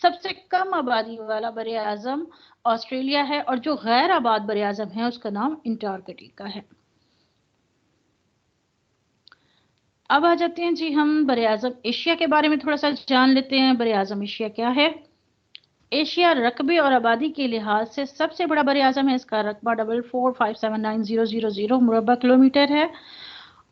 سب سے کم آبادی والا بر اعظم آسٹریلیا ہے، اور جو غیر آباد بر اعظم ہے اس کا نام انٹارکٹیکا ہے. اب آ جاتے ہیں جی ہم بر اعظم ایشیا کے بارے میں تھوڑا سا جان لیتے ہیں. بر اعظم ایشیا کیا ہے؟ ایشیا رقبے اور آبادی کے لحاظ سے سب سے بڑا بر اعظم ہے. اس کا رقبہ 44579000 مربع کلومیٹر ہے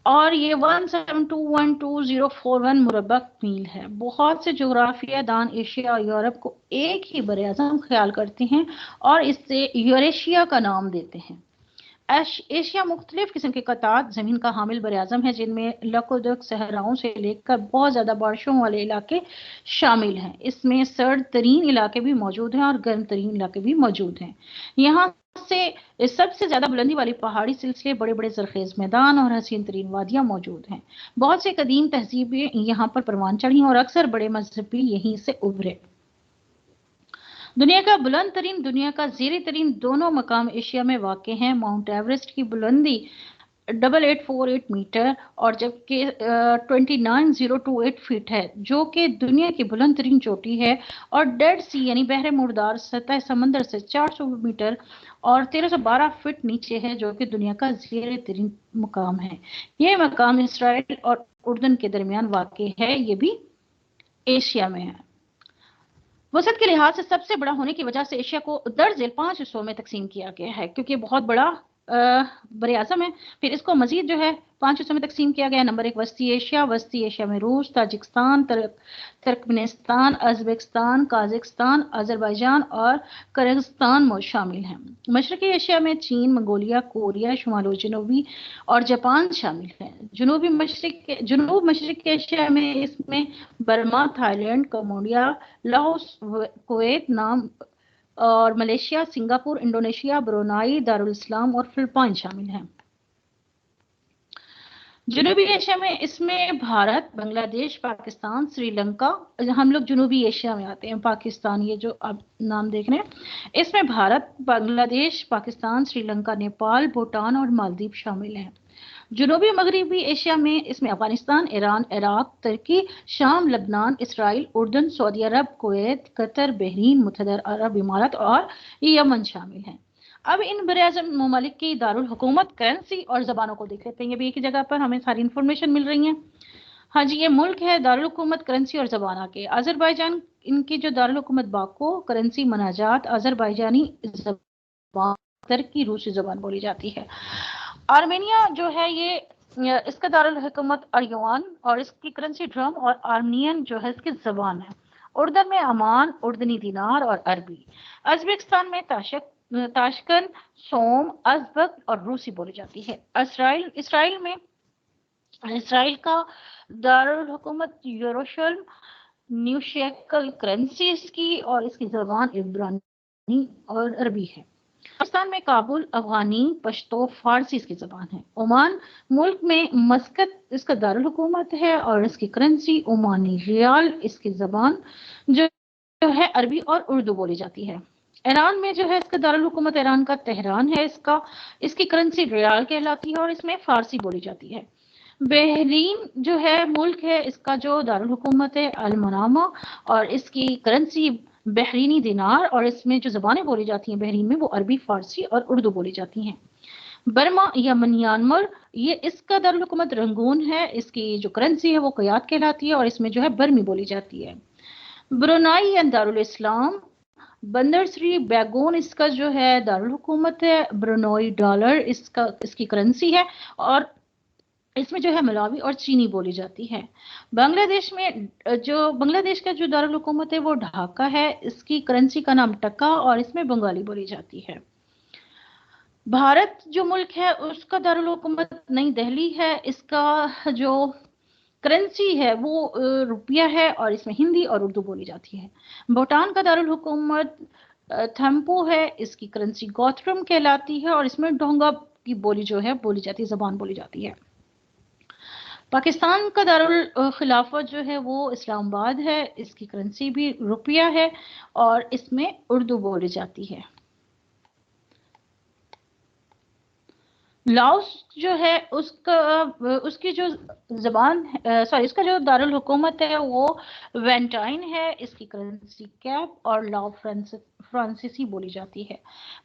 اور یہ 172124041 مربع میل ہے. بہت سے جغرافیہ دان ایشیا اور یورپ کو ایک ہی بر اعظم خیال کرتے ہیں اور اس سے یوریشیا کا نام دیتے ہیں. ایشیا مختلف قسم کے قطعات زمین کا حامل بر اعظم ہے جن میں لقدق صحراؤں سے لے کر بہت زیادہ بارشوں والے علاقے شامل ہیں. اس میں سرد ترین علاقے بھی موجود ہیں اور گرم ترین علاقے بھی موجود ہیں. یہاں سے سب سے زیادہ بلندی والی پہاڑی سلسلے، بڑے بڑے زرخیز میدان اور حسین ترین وادیاں موجود ہیں. بہت سے قدیم تہذیبیں یہاں پر پروان چڑھی اور اکثر بڑے مذہب بھی یہیں سے ابھرے. دنیا کا بلند ترین، دنیا کا زیریں ترین دونوں مقام ایشیا میں واقع ہیں. ماؤنٹ ایورسٹ کی بلندی 8848 میٹر اور جبکہ 29028 فٹ ہے جو کہ دنیا کی بلند ترین چوٹی ہے، اور ڈیڈ سی یعنی بحر مردار سطح سمندر سے 400 میٹر اور 1312 فٹ نیچے ہے جو کہ دنیا کا زیر ترین مقام ہے. یہ مقام اسرائیل اور اردن کے درمیان واقع ہے. یہ بھی ایشیا میں ہے. وسعت کے لحاظ سے سب سے بڑا ہونے کی وجہ سے ایشیا کو درج ذیل 5 حصوں میں تقسیم کیا گیا ہے کیونکہ یہ بہت بڑا بر اعظم ہے. پھر اس کو مزید جو ہے 5 حصوں میں تقسیم کیا گیا. نمبر 1 وسطی ایشیا. وسطی ایشیا میں روس، تاجکستان، ترکمنستان، ازبکستان، قازقستان، آذربائیجان اور کرغزستان شامل ہیں. مشرقی ایشیا میں چین، منگولیا، کوریا شمال و جنوبی اور جاپان شامل ہیں. جنوب مشرق ایشیا میں اس میں Burma, Thailand, Cambodia, Laos, کویت، نام اور Malaysia, Singapore, Indonesia, Brunei, Darussalam اور فلپائن شامل ہیں. جنوبی ایشیا میں اس میں بھارت، بنگلہ دیش، پاکستان، سری لنکا، ہم لوگ جنوبی ایشیا میں آتے ہیں. پاکستان یہ جو آپ نام دیکھ رہے ہیں اس میں بھارت، بنگلہ دیش، پاکستان، سری لنکا، نیپال، بھوٹان اور مالدیپ شامل ہیں. جنوبی مغربی ایشیا میں اس میں افغانستان، ایران، عراق، ترکی، شام، لبنان، اسرائیل، اردن، سعودی عرب، کویت، قطر، بحرین، متحدہ عرب امارات اور یمن شامل ہیں. اب ان براعظم ممالک کی دارالحکومت، کرنسی اور زبانوں کو دیکھ لیتے ہیں. یہ بھی ایک ہی جگہ پر ہمیں ساری انفارمیشن مل رہی ہیں. ہاں جی، یہ ملک ہے دارالحکومت، کرنسی اور زبانہ کے. آذربائیجان، ان کی جو دارالحکومت باکو، کرنسی مناجات، آذربائیجانی زبان، ترکی روسی زبان بولی جاتی ہے. آرمینیا جو ہے یہ اس کا دارالحکومت اریوان اور اس کی کرنسی ڈرم اور آرمینین جو ہے اس کی زبان ہے. اردن میں امان، اردنی دینار اور عربی. ازبکستان میں تاشکن، سوم، ازبک اور روسی بولی جاتی ہے. اسرائیل کا دارالحکومت یروشلم، نیو شیکل کرنسی اس کی اور اس کی زبان عبرانی اور عربی ہے. پاکستان میں کابل، افغانی، پشتو، فارسی اس کی زبان ہے. عمان ملک میں مسقط اس کا دارالحکومت ہے اور اس کی کرنسی عمانی ریال، اس کی زبان جو ہے عربی اور اردو بولی جاتی ہے. ایران میں جو ہے اس کا دارالحکومت ایران کا تہران ہے. اس کی کرنسی ریال کہلاتی ہے اور اس میں فارسی بولی جاتی ہے. بحرین جو ہے ملک ہے، اس کا جو دارالحکومت ہے المنامہ اور اس کی کرنسی بحرینی دینار اور اس میں جو زبانیں بولی جاتی ہیں بحرین میں وہ عربی، فارسی اور اردو بولی جاتی ہیں. برما یا میانمار، یہ اس کا دارالحکومت رنگون ہے. اس کی جو کرنسی ہے وہ قیات کہلاتی ہے اور اس میں جو ہے برمی بولی جاتی ہے. برونائی یا دارالاسلام बंदर श्री बैगोन इसका जो है दारुल हुकूमत है, ब्रुनोई डॉलर इसकी करेंसी है, और इसमें जो है मलावी और चीनी बोली जाती है। बांग्लादेश का जो दारुल हुकूमत है वो ढाका है, इसकी करेंसी का नाम टका और इसमें बंगाली बोली जाती है। भारत जो मुल्क है उसका दारुल हुकूमत नई दिल्ली है, इसका जो करेंसी है वो रुपया है और इसमें हिंदी और उर्दू बोली जाती है। भूटान का दारुल हुकूमत थम्पो है, इसकी करेंसी गौतरम कहलाती है और इसमें डोंगा की बोली जो है बोली जाती है, जबान बोली जाती है। पाकिस्तान का दारुल खिलाफत जो है वो इस्लामाबाद है, इसकी करेंसी भी रुपया है और इसमें उर्दू बोली जाती है। लाओस जो है उसकी जो जबान इसका जो दारुल हुकूमत है वो वेंटाइन है, इसकी करेंसी कैप और लाओ फ्रांसीसी बोली जाती है।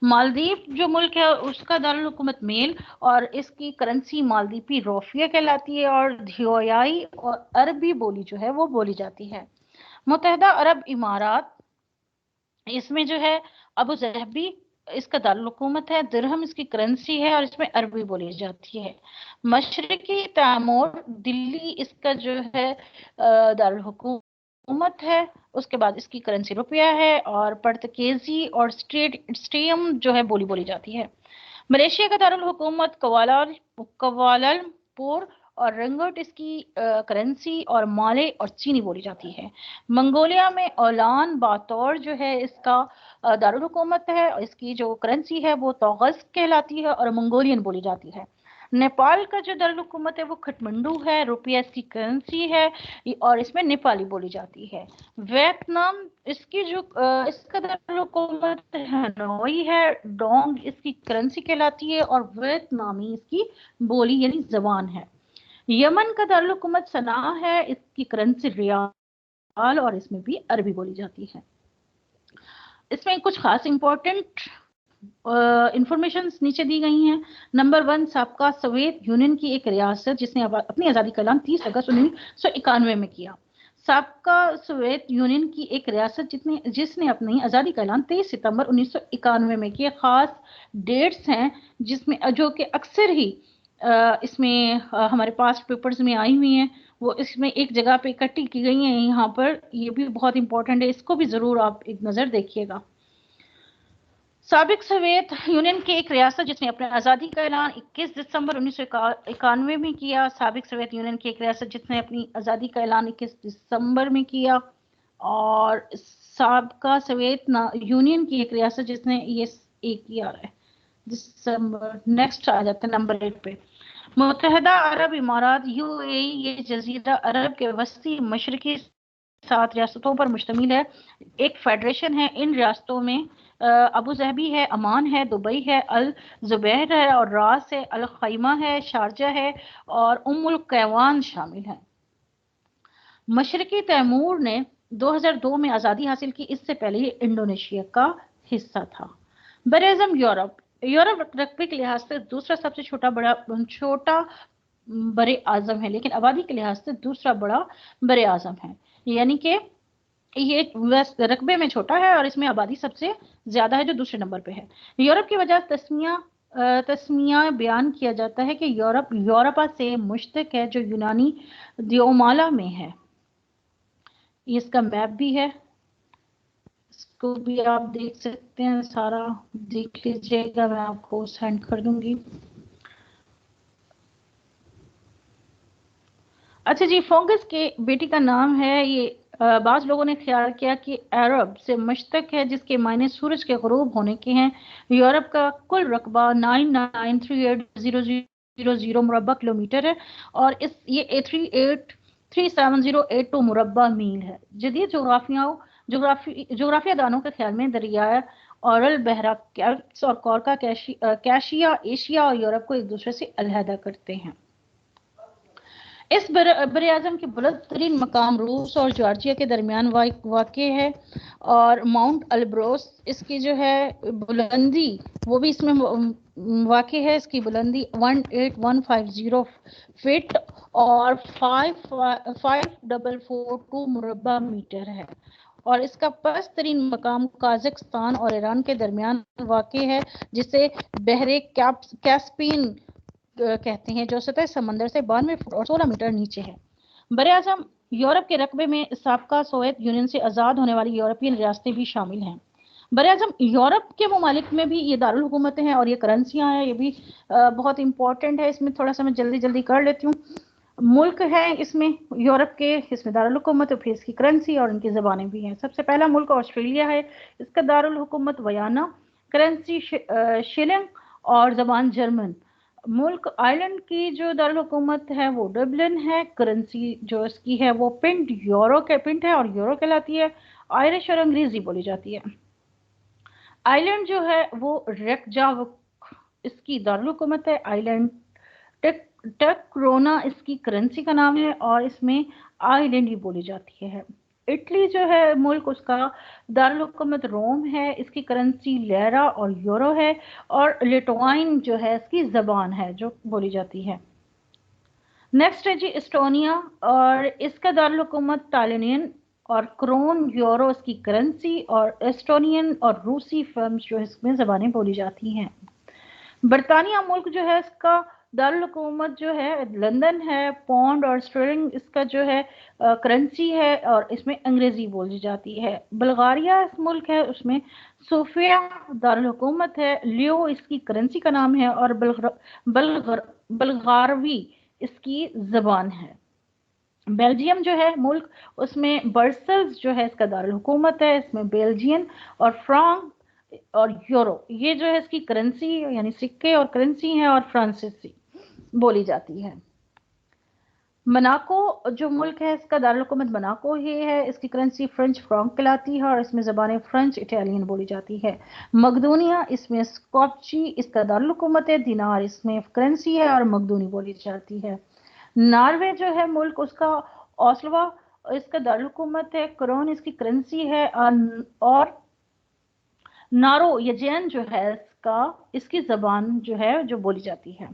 मालदीव जो मुल्क है उसका दारुल हुकूमत मेल और इसकी करेंसी मालदीपी रोफिया कहलाती है और धियोयाई और अरबी बोली जो है वो बोली जाती है। मुत्तहिदा अरब इमारात, इसमें जो है अबू ज़हबी इसका दारुल हुकूमत है, दिरहम इसकी करेंसी है और इसमें अरबी बोली जाती है। मशरकी तैमूर दिल्ली इसका जो है दारुल हुकूमत है, उसके बाद इसकी करेंसी रुपया है और पुर्तगीजी और स्टेम जो है बोली जाती है। मलेशिया का दारुल हुकूमत कुआलालंपुर और रंगट इसकी करेंसी और माले और चीनी बोली जाती है। मंगोलिया में उलान बातोर जो है इसका दारुल हुकूमत है और इसकी जो करेंसी है वो तोगस कहलाती है और मंगोलियन बोली जाती है। नेपाल का जो दारुल हुकूमत है वो खटमंडू है, रुपया इसकी करेंसी है और इसमें नेपाली बोली जाती है। वियतनाम इसका दारुल हुकूमत हनोई है, डोंग इसकी करेंसी कहलाती है और वियतनामी इसकी बोली यानी जबान है। यमन का दारुल हुकूमत सना है, इसकी करेंसी रियाल और इसमें भी अरबी बोली जाती है। इसमें कुछ खास इंपॉर्टेंट इंफॉर्मेशन नीचे दी गई हैं। नंबर 1, साबका सोवियत यूनियन की एक रियासत जिसने अपनी आज़ादी का ऐलान 30 अगस्त 1991 में किया। साबका सोवियत यूनियन की एक रियासत जिसने अपनी आज़ादी का ऐलान 23 सितंबर 1991 में किया। खास डेट्स हैं जिसमें जो कि अक्सर ही इसमें हमारे पास पेपर्स में आई हुई हैं, वो इसमें एक जगह पे इकट्ठी की गई हैं यहाँ पर। ये भी बहुत इंपॉर्टेंट है, इसको भी ज़रूर आप एक नज़र देखिएगा। साबिक सोवियत यूनियन की एक रियासत जिसने अपने आज़ादी का ऐलान 21 दिसंबर 1991 में किया। साबिक सोवियत यूनियन की एक रियासत जिसने अपनी आज़ादी का ऐलान 21 दिसंबर में किया। और साबिका सोवियत यूनियन की एक रियासत जिसने ये एक किया है दिसंबर। नेक्स्ट आ जाते हैं नंबर 8 पे। मुत्तहिदा अरब इमारात UAE, ये जजीरा अरब के वस्ती मशरकी 7 रियासतों पर मुश्तमिल है, एक फेडरेशन है। इन रियासतों में अबू ज़हबी है, अमान है, दुबई है, अल जुबैर है और रास है, अल खैमा है, शारजा है और उम्मुल कैवान शामिल है। मशरकी तैमूर ने 2002 में आज़ादी हासिल की, इससे पहले ये इंडोनेशिया का हिस्सा था। बरएज़म यूरोप रकबे के लिहाज से दूसरा सबसे छोटा बरे आज़म है, लेकिन आबादी के लिहाज से दूसरा बड़ा बरे आज़म है, यानी कि ये रकबे में छोटा है और इसमें आबादी सबसे ज्यादा है जो दूसरे नंबर पे है। यूरोप की वजह तस्मिया बयान किया जाता है कि यूरोपा से मुश्तक है जो यूनानी दियोमाला में है। इसका मैप भी है, इसको भी आप देख सकते हैं, सारा देख लीजिएगा, मैं आपको सेंड कर दूंगी। अच्छा जी, फंगस के बेटी का नाम है ये। बाज़ लोगों ने ख्याल किया कि अरब से मुश्तक है जिसके मायने सूरज के गुरूब होने के हैं। यूरोप का कुल रकबा 993800 मुरब्बा किलोमीटर है और ये 37082 मुरब्बा मील है। जदीद जोग्राफिया दानों के ख्याल में दरिया औरल बहरा कैल्प्स और कॉर्का कैशिया एशिया और यूरोप को एक दूसरे से अलहदा करते हैं। इस बरे आज़म की बुलंद तरीन मकाम रूस और जॉर्जिया के दरमियान वाक़ है और माउंट अल्ब्रोस इसकी जो है बुलंदी वो भी इसमें वाक़ है। इसकी बुलंदी 18150 फीट और 5442 मुरब्बा मीटर है اور اس کا پست ترین مقام قازقستان اور ایران کے درمیان واقع ہے، جسے بحر کیسپین کہتے ہیں، جو سطح سمندر سے 92 فٹ اور 16 میٹر نیچے ہے۔ براعظم یورپ کے رقبے میں سابقہ سوویت یونین سے آزاد ہونے والی یورپین ریاستیں بھی شامل ہیں۔ براعظم یورپ کے ممالک میں بھی یہ دارالحکومتیں ہیں اور یہ کرنسیاں ہیں، یہ بھی بہت امپورٹنٹ ہے۔ اس میں تھوڑا سا میں جلدی کر لیتی ہوں۔ ملک ہے اس میں یورپ کے، اس میں دارالحکومت اور پھر اس کی کرنسی اور ان کی زبانیں بھی ہیں۔ سب سے پہلا ملک آسٹریلیا ہے، اس کا دارالحکومت ویانا، کرنسی شلنگ اور زبان جرمن۔ ملک آئرلینڈ کی جو دارالحکومت ہے وہ ڈبلن ہے، کرنسی جو اس کی ہے وہ پنٹ ہے اور یورو کہلاتی ہے، آئرش اور انگریزی بولی جاتی ہے۔ آئرلینڈ جو ہے وہ ریکجاوک اس کی دارالحکومت ہے، آئرلینڈ ٹکرونا اس کی کرنسی کا نام ہے اور اس میں آئرلینڈی بولی جاتی ہے۔ اٹلی جو ہے ملک، اس کا دارالحکومت روم ہے، اس کی کرنسی لیرا اور یورو ہے، اور لٹوائن جو ہے اس کی زبان ہے جو بولی جاتی ہے۔ نیکسٹ ہے جی اسٹونیا، اور اس کا دارالحکومت ٹالینین اور کرون یورو اس کی کرنسی، اور ایسٹونین اور روسی فرمز جو اس میں زبانیں بولی جاتی ہیں۔ برطانیہ ملک جو ہے اس کا دارالحکومت جو ہے لندن ہے، پاؤنڈ اور اسٹرلنگ اس کا جو ہے کرنسی ہے اور اس میں انگریزی بولی جاتی ہے۔ بلغاریہ اس ملک ہے، اس میں صوفیہ دارالحکومت ہے، لیو اس کی کرنسی کا نام ہے اور بلغاروی اس کی زبان ہے۔ بیلجیم جو ہے ملک، اس میں برسلز جو ہے اس کا دارالحکومت ہے، اس میں بیلجین اور فرانک اور یورو یہ جو ہے اس کی کرنسی یعنی سکے اور کرنسی ہیں اور فرانسیسی بولی جاتی ہے۔ مناکو جو ملک ہے اس کا دارالحکومت مناکو ہی ہے، اس کی کرنسی فرینچ فرانک کہلاتی ہے اور اس میں زبانیں فرینچ اٹالین بولی جاتی ہے۔ مقدونیہ اس میں اسکوپچی اس کا دارالحکومت ہے، دینار اس میں کرنسی ہے اور مقدونی بولی جاتی ہے۔ ناروے جو ہے ملک، اس کا اوسلوا اس کا دارالحکومت ہے، کرون اس کی کرنسی ہے اور نارو یجین جو ہے اس کی زبان جو ہے جو بولی جاتی ہے۔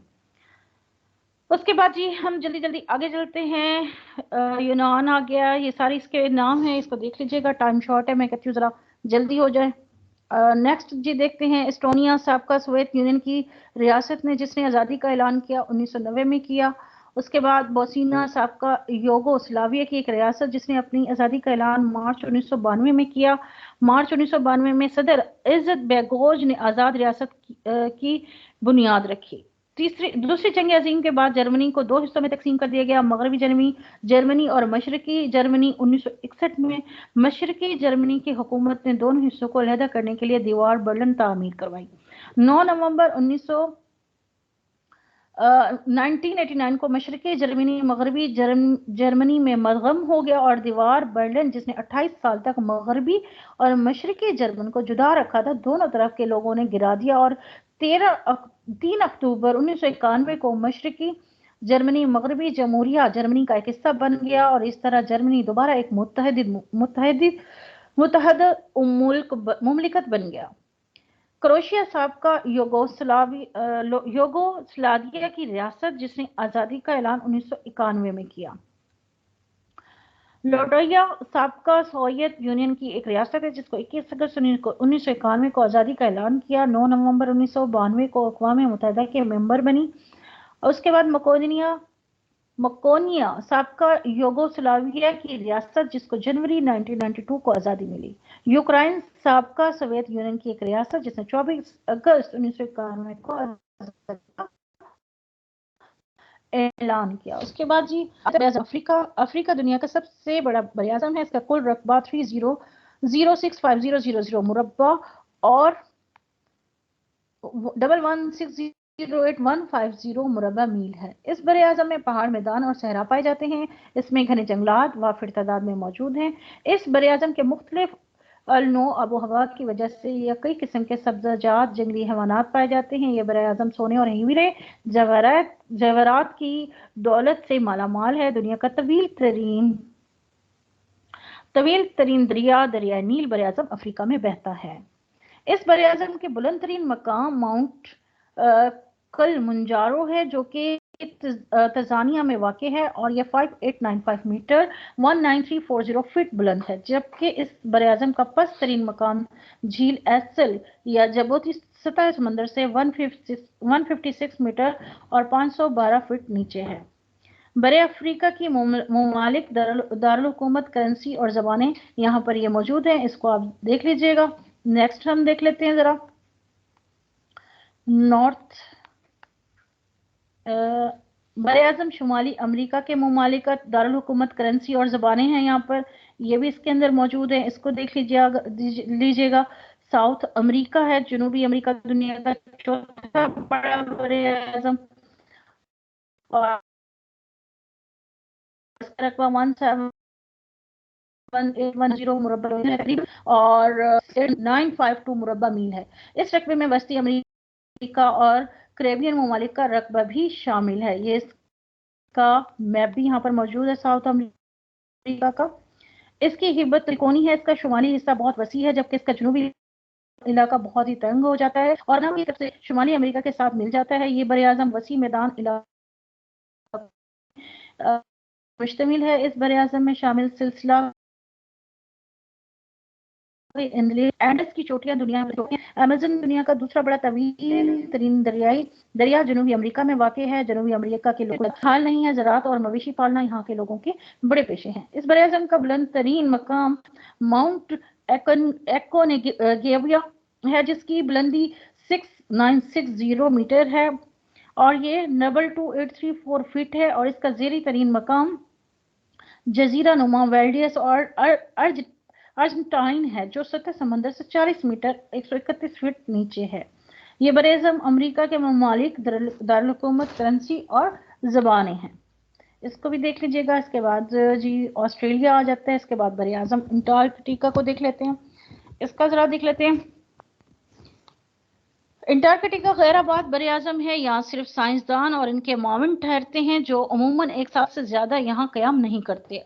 اس کے بعد جی ہم جلدی آگے چلتے ہیں۔ یونان آ گیا، یہ ساری اس کے نام ہیں، اس کو دیکھ لیجئے گا، ٹائم شارٹ ہے، میں کہتی ہوں ذرا جلدی ہو جائے۔ نیکسٹ جی دیکھتے ہیں اسٹونیا، سابقہ سوویت یونین کی ریاست نے جس نے آزادی کا اعلان کیا 1990 میں کیا۔ اس کے بعد بوسنیا، سابقہ یوگوسلاویہ کی ایک ریاست جس نے اپنی آزادی کا اعلان مارچ 1992 میں کیا۔ مارچ 1992 میں صدر عزت بیگوج نے آزاد ریاست کی بنیاد رکھی۔ دوسری جنگ عظیم کے بعد جرمنی کو 2 حصوں میں تقسیم کر دیا گیا، مغربی جرمنی اور مشرقی جرمنی۔ 1961 میں مشرقی جرمنی کی حکومت نے دونوں حصوں کو علیحدہ کرنے کے لیے دیوار برلن تعمیر کروائی۔ 9 نومبر 1989 کو مشرقی جرمنی مغربی جرمنی میں مدغم ہو گیا اور دیوار برلن جس نے 28 سال تک مغربی اور مشرقی جرمن کو جدا رکھا تھا، دونوں طرف کے لوگوں نے گرا دیا اور 3 اکتوبر 1991 کو مشرقی جرمنی مغربی جمہوریہ جرمنی کا ایک حصہ بن گیا اور اس طرح جرمنی دوبارہ ایک متحد مملکت بن گیا۔ کروشیا سابقہ یوگوسلاویہ کی ریاست جس نے آزادی کا اعلان 1991 میں کیا۔ لوٹویا سابقہ سوویت یونین کی ایک ریاست ہے جس کو 21 اگست 1991 کو آزادی کا اعلان کیا۔ 9 نومبر 1992 کو اقوام متحدہ کے ممبر بنی۔ اس کے بعد مقدونیہ سابقہ یوگوسلاویہ کی ریاست جس کو جنوری 1992 کو آزادی ملی۔ یوکرائن سابقہ سوویت یونین کی ایک ریاست جس نے 24 اگست 1991 کو آزادی کا اعلان کیا۔ اس کے بعد جی افریقہ دنیا کا سب سے بڑا براعظم ہے، اس کا کل رقبہ 30065000 مربع اور 11608150 مربع میل ہے۔ اس براعظم میں پہاڑ، میدان اور صحرا پائے جاتے ہیں۔ اس میں گھنے جنگلات وافر تعداد میں موجود ہیں۔ اس براعظم کے مختلف النوع آب و ہوا کی وجہ سے یہ کئی قسم کے سبزیجات، جنگلی حیوانات پائے جاتے ہیں۔ یہ براعظم سونے اور ہیرے جواہرات کی دولت سے مالا مال ہے۔ دنیا کا طویل ترین دریائے نیل براعظم افریقہ میں بہتا ہے۔ اس براعظم کے بلند ترین مقام ماؤنٹ کلمنجارو ہے جو کہ तंजानिया में वाक़ है और ये 5895 मीटर 19340 फीट बुलंद है, जबकि इस बरआज़म का पस्त तरीन मकाम झील एसल या जबोती सतह समंदर से 156 मीटर और 512 फीट नीचे है। बड़े अफ्रीका की ममालिक दारुल हुकूमत, करेंसी और ज़बानें यहाँ पर ये मौजूद हैं, इसको आप देख लीजिएगा। नेक्स्ट हम देख लेते हैं ज़रा नॉर्थ बरआज़म शुमाली अमेरिका के ममालिकत, दारुल हुकूमत, करेंसी और ज़बानें हैं यहाँ पर, ये भी इसके अंदर मौजूद है, इसको देख लीजिएगा। साउथ अमेरिका है, जनूबी अमेरिका दुनिया का चौथा बड़ा बरआज़म और रकबा 1710 मुरब्बा मील है और 952 मुरब्बा मील है। इस रकबे में वस्ती अमेरिका और कैरेबियन ममालिक का रकबा भी शामिल है। ये इसका मैप भी यहाँ पर मौजूद है साउथ अमेरिका का। इसकी हिब्बत त्रिकोणी है, इसका शुमाली हिस्सा बहुत वसी है, जबकि इसका जनूबी इलाका बहुत ही तंग हो जाता है और ना की तरफ से शुमाली अमेरिका के साथ मिल जाता है। ये बरआज़म वसी मैदान इलाका मुश्तमिल है। इस बरआज़म में शामिल सिलसिला एंडस की चोटियां दुनिया में अमेज़न दुनिया का दूसरा बड़ा तवील तरीन दरिया जनूबी अमेरिका में वाक़ है। जनूबी अमेरिका के लोग हाल नहीं है, ज़राअत और मवेशी पालना यहाँ के लोगों के बड़े पेशे हैं। इस बरआज़म का बुलंद तरीन मकाम माउंट एकोनेगिया है, जिसकी बुलंदी 6960 मीटर है और ये 2834 फीट है और इसका ज़ेरी तरीन मकाम जजीरा नुमा वेल्डियस और अर्जेंटाइन है, जो सतह समंदर से 40 मीटर 131 फीट नीचे है। ये बरआज़म अमेरिका के ममालिक, दारुल हुकूमत, करेंसी और ज़बानें हैं। इसको भी देख लीजिएगा। इसके बाद जी ऑस्ट्रेलिया आ जाता है। इसके बाद बरआज़म अंटार्कटिका को देख लेते हैं। इसका जरा देख लेते हैं। अंटार्कटिका गैराबाद बरआज़म है। यहाँ सिर्फ साइंसदान और इनके माविन ठहरते हैं, जो अमूमन एक साल से ज्यादा यहाँ क़याम नहीं करते।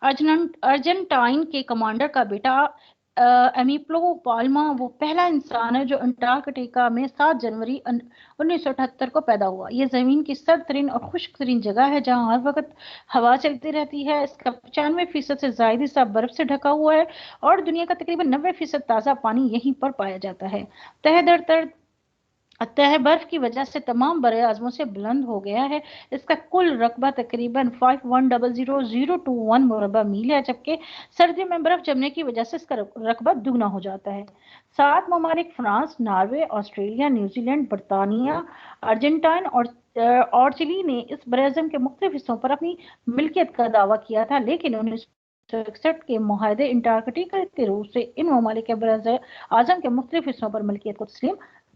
अर्जेंटाइन के कमांडर का बेटा एमिप्लो पाल्मा वो पहला इंसान है जो अंटार्कटिका में 7 जनवरी 1978 को पैदा हुआ। ये ज़मीन की सर्द तरीन और खुश्क तरीन जगह है, जहाँ हर वक्त हवा चलती रहती है। इसका 95% से ज़ायद हिस्सा बर्फ से ढका हुआ है और दुनिया का तकरीबन 90% ताज़ा पानी यहीं पर पाया जाता है। तह बर्फ की वजह से तमाम बरआज़मों से बुलंद हो गया है। इसका कुल रकबा तकरीबन 5100,021 मुरब्बा मील है, जबकि सर्दियों में बर्फ जमने की वजह से इसका रकबा दुगना हो जाता है। 7 ममालिक फ्रांस, नॉर्वे, ऑस्ट्रेलिया, न्यूजीलैंड, बरतानिया, अर्जेंटाइन और चिली ने इस बरआज़म के मुख्तलिफ हिस्सों पर अपनी मिल्कियत का दावा किया था, लेकिन 1961 के मुआहदे अंटार्कटिका के रूप से इन ममालिक के बरआज़म के मुख्तलिफ हिस्सों पर मिल्कियत को तस्लीम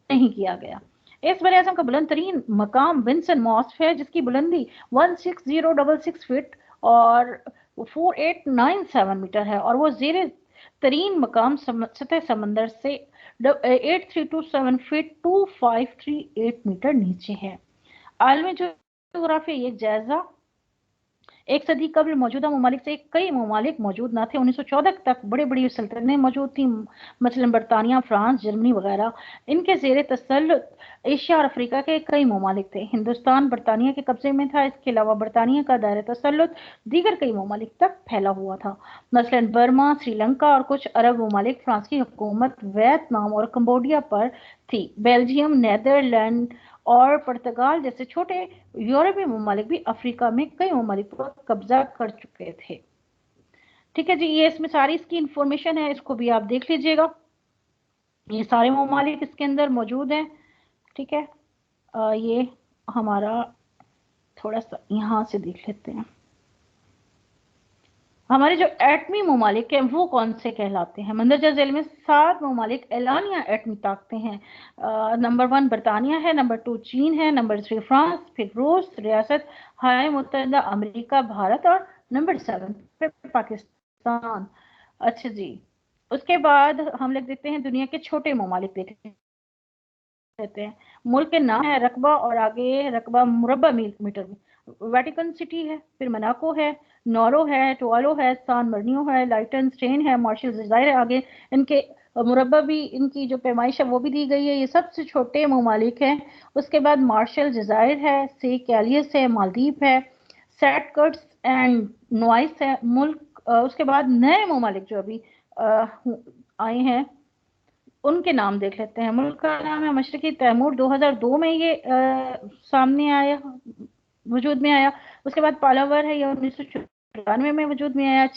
नहीं किया गया। इस बरआज़म का बुलंद तरीन मकाम विंसन मॉस्फ है, जिसकी बुलंदी 16066 फीट और 4897 मीटर है और वो ज़ेरे तरीन मकाम सतह समंदर से 8327 फीट 2538 मीटर नीचे है। आलमी जोग्राफी एक जायजा। एक सदी कबल मौजूदा ममालिक से कई ममालिक मौजूद न थे। 1914 तक बड़ी बड़ी सल्तनतें मौजूद थी, मसलन बरतानिया, फ्रांस, जर्मनी वगैरह। इनके ज़ेरे तसल्लुत एशिया और अफ्रीका के कई ममालिक थे। हिंदुस्तान बरतानिया के कब्जे में था। इसके अलावा बरतानिया का दायरा तसल्लुत दीगर कई ममालिक तक फैला हुआ था, मसलन बर्मा, श्रीलंका और कुछ अरब ममालिक। फ्रांस की हुकूमत वियतनाम और कंबोडिया पर थी। बेल्जियम, नेदरलैंड और पुर्तगाल जैसे छोटे यूरोपीय ममालिक भी अफ्रीका में कई ममालिक पर कब्जा कर चुके थे। ठीक है जी, ये इसमें सारी इसकी इंफॉर्मेशन है, इसको भी आप देख लीजिएगा। ये सारे ममालिक इसके अंदर मौजूद हैं। ठीक है, ये हमारा थोड़ा सा यहाँ से देख लेते हैं। हमारे जो एटमी ममालिक हैं वो कौन से कहलाते हैं। मंदरजा झील में 7 ममालिक एलानिया एटमी ताकते हैं। नंबर 1 बरतानिया है, नंबर 2 चीन है, नंबर 3 फ्रांस, फिर रूस, रियासत हाय मुत्तहिदा अमेरिका, भारत और नंबर 7 पे पाकिस्तान। अच्छा जी, उसके बाद हम लिख देते हैं दुनिया के छोटे ममालिक देख लेते हैं। मुल्क के नाम है, रकबा और आगे रकबा मुरब्बा मीटर में। वेटिकन सिटी है, फिर मोनाको है, नॉरो है, टुवालो है, सान मर्नियो है, लाइटन स्टेन है, मार्शल जज़ायर है। आगे इनके اور مربع بھی ان کی جو پیمائش ہے وہ بھی دی گئی ہے. یہ سب سے چھوٹے ممالک ہیں. اس کے بعد مارشل جزائر ہے, سیکیلیس ہے, مالدیپ ہے, سیٹ کٹس اینڈ نوائس ہے ملک. اس کے بعد نئے ممالک جو ابھی آئے ہیں ان کے نام دیکھ لیتے ہیں. ملک کا نام ہے مشرقی تیمور. 2002 میں یہ سامنے آیا, وجود میں آیا. اس کے بعد پالاور ہے, یہ 1994 میں وجود میں آیا.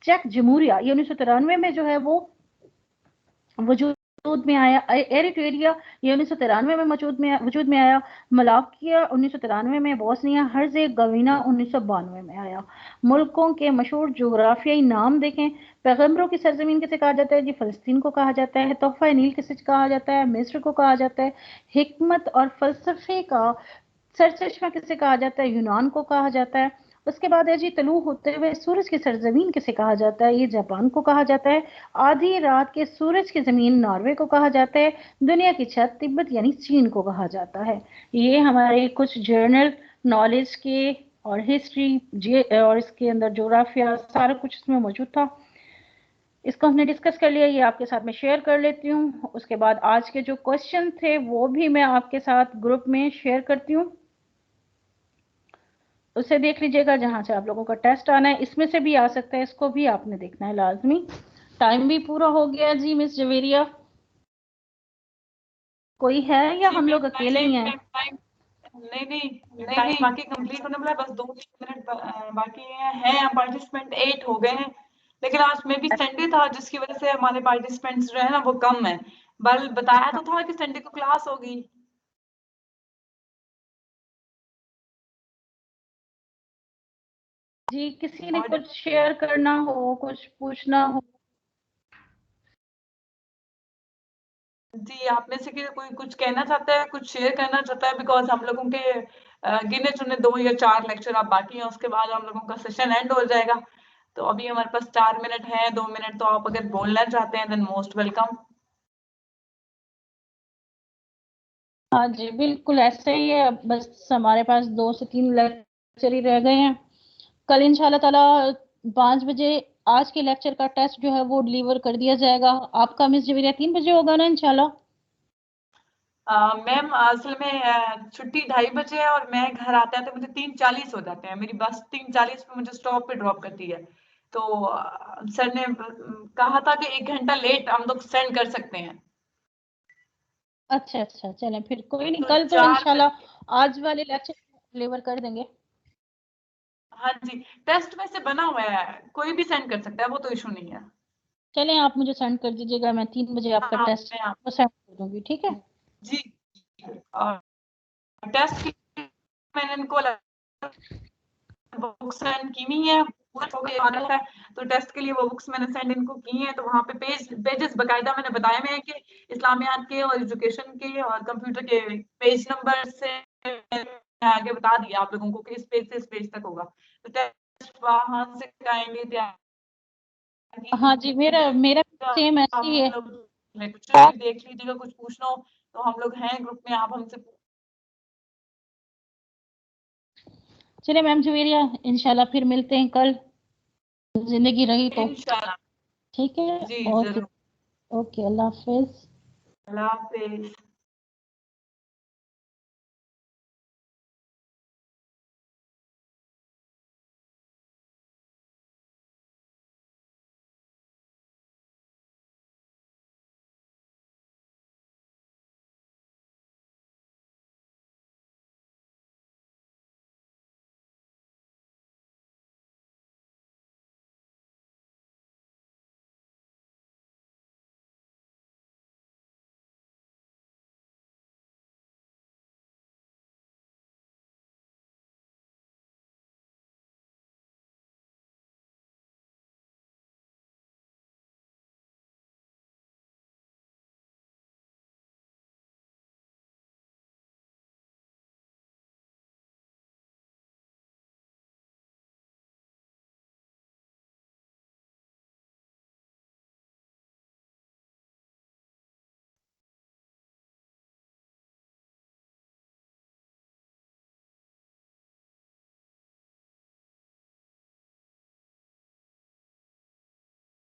چیک جمہوریہ یہ 1993 میں جو ہے وہ وجود میں آیا. ایریٹریریا یہ 1993 میں وجود میں آیا. ملاوکیا 1993 میں. بوسنیا ہرزیگوینا 1992 میں آیا. ملکوں کے مشہور جغرافیائی نام دیکھیں. پیغمبروں کی سرزمین کسے کہا جاتا ہے جی؟ فلسطین کو کہا جاتا ہے. تحفہ نیل کسے کہا جاتا ہے؟ مصر کو کہا جاتا ہے. حکمت اور فلسفے کا سرچشمہ کسے کہا جاتا ہے؟ یونان کو کہا جاتا ہے. اس کے بعد ہے جی طلوع ہوتے ہوئے سورج کی سرزمین کسے کہا جاتا ہے؟ یہ جاپان کو کہا جاتا ہے. آدھی رات کے سورج کی زمین ناروے کو کہا جاتا ہے. دنیا کی چھت تبت یعنی چین کو کہا جاتا ہے. یہ ہمارے کچھ جرنل نالج کے اور ہسٹری اور اس کے اندر جغرافیہ سارا کچھ اس میں موجود تھا. اس کو ہم نے ڈسکس کر لیا, یہ آپ کے ساتھ میں شیئر کر لیتی ہوں. اس کے بعد آج کے جو کوشچن تھے وہ بھی میں آپ کے ساتھ گروپ میں شیئر کرتی ہوں, اسے دیکھ لیجئے گا. جہاں سے آپ لوگوں کا ٹیسٹ آنا ہے اس میں سے بھی آ سکتا ہے, اس کو بھی آپ نے دیکھنا ہے لازمی. ٹائم بھی پورا ہو گیا جی. مس جویریہ کوئی ہے یا ہم لوگ اکیلے ہی ہیں؟ نہیں ٹائم باقی کمپلیٹ ہونے والا ہے, بس 2-3 منٹ باقی ہیں. پارٹیسپینٹ 8 ہو گئے ہیں, لیکن آج میں بھی سنڈے تھا جس کی وجہ سے ہمارے پارٹیسپینٹس جو ہے نا وہ کم ہیں. بل بتایا تو تھا کہ سنڈے کو کلاس ہوگی. جی کسی نے کچھ شیئر کرنا ہو, کچھ پوچھنا ہو؟ جی آپ میں سے کوئی کچھ کہنا چاہتا ہے, کچھ شیئر کرنا چاہتا ہے؟ بیکاز ہم لوگوں کے گنے چنے 2 یا 4 لیکچر آپ باقی ہیں, اس کے بعد ہم لوگوں کا سیشن اینڈ ہو جائے گا. تو ابھی ہمارے پاس 4 منٹ ہیں, 2 منٹ تو آپ اگر بولنا چاہتے ہیں دین موسٹ ویلکم. ہاں جی بالکل ایسے ہی ہے, بس ہمارے پاس 2 سے 3 لیکچر ہی رہ گئے ہیں. کل انشاءاللہ تعالی 5 بجے آج کے لیکچر کا ٹیسٹ جو ہے وہ ڈیلیور کر دیا جائے گا. آپ کا مس جویریہ 3 بجے ہوگا نا انشاءاللہ؟ میم اصل میں چھٹی 2:30 بجے ہے اور میں گھر آتا ہے تو مجھے 3:40 ہو جاتے ہیں. میری بس 3:40 پہ مجھے اسٹاپ پہ ڈراپ کرتی ہے. تو سر نے کہا تھا کہ 1 گھنٹہ لیٹ ہم لوگ سینڈ کر سکتے ہیں. اچھا اچھا چلیں پھر کوئی نہیں, تو کل تو 4 انشاءاللہ آج والے لیکچر ڈیلیور کر دیں گے. ہاں جی ٹیسٹ میں سے بنا ہوا ہے, کوئی بھی سینڈ کر سکتا ہے, وہ تو ایشو نہیں ہے. چلیں آپ مجھے سینڈ کر دیجیے گا, میں 3 بجے آپ کا ہاں ٹیسٹ میں وہ سینڈ کر دوں گی. ٹھیک ہے جی ٹیسٹ میں نے ان کو بکس سینڈ کی ہوئی ہیں, تو ٹیسٹ کے لیے وہ بکس میں نے سینڈ ان کو کی ہیں. تو وہاں پہ پیجز باقاعدہ میں نے بتایا میں کہ اسلامیات کے اور ایجوکیشن کے اور کمپیوٹر کے پیج نمبر سے آگے بتا دیا آپ لوگوں کو کہ اس پیج سے اس پیج تک ہوگا. تو ٹیسٹ وہاں سے کائنڈلی ہاں جی میرا سیم ایسے ہی ہے. کچھ دیکھ لیجیے گا, کچھ پوچھنا ہو تو ہم لوگ ہیں گروپ میں, آپ ہم سے چلے میم جویریہ انشاءاللہ پھر ملتے ہیں کل, زندگی رہی تو. انشاءاللہ. ٹھیک ہے جی اوکے ضرور. اوکے, اللہ حافظ. اللہ حافظ.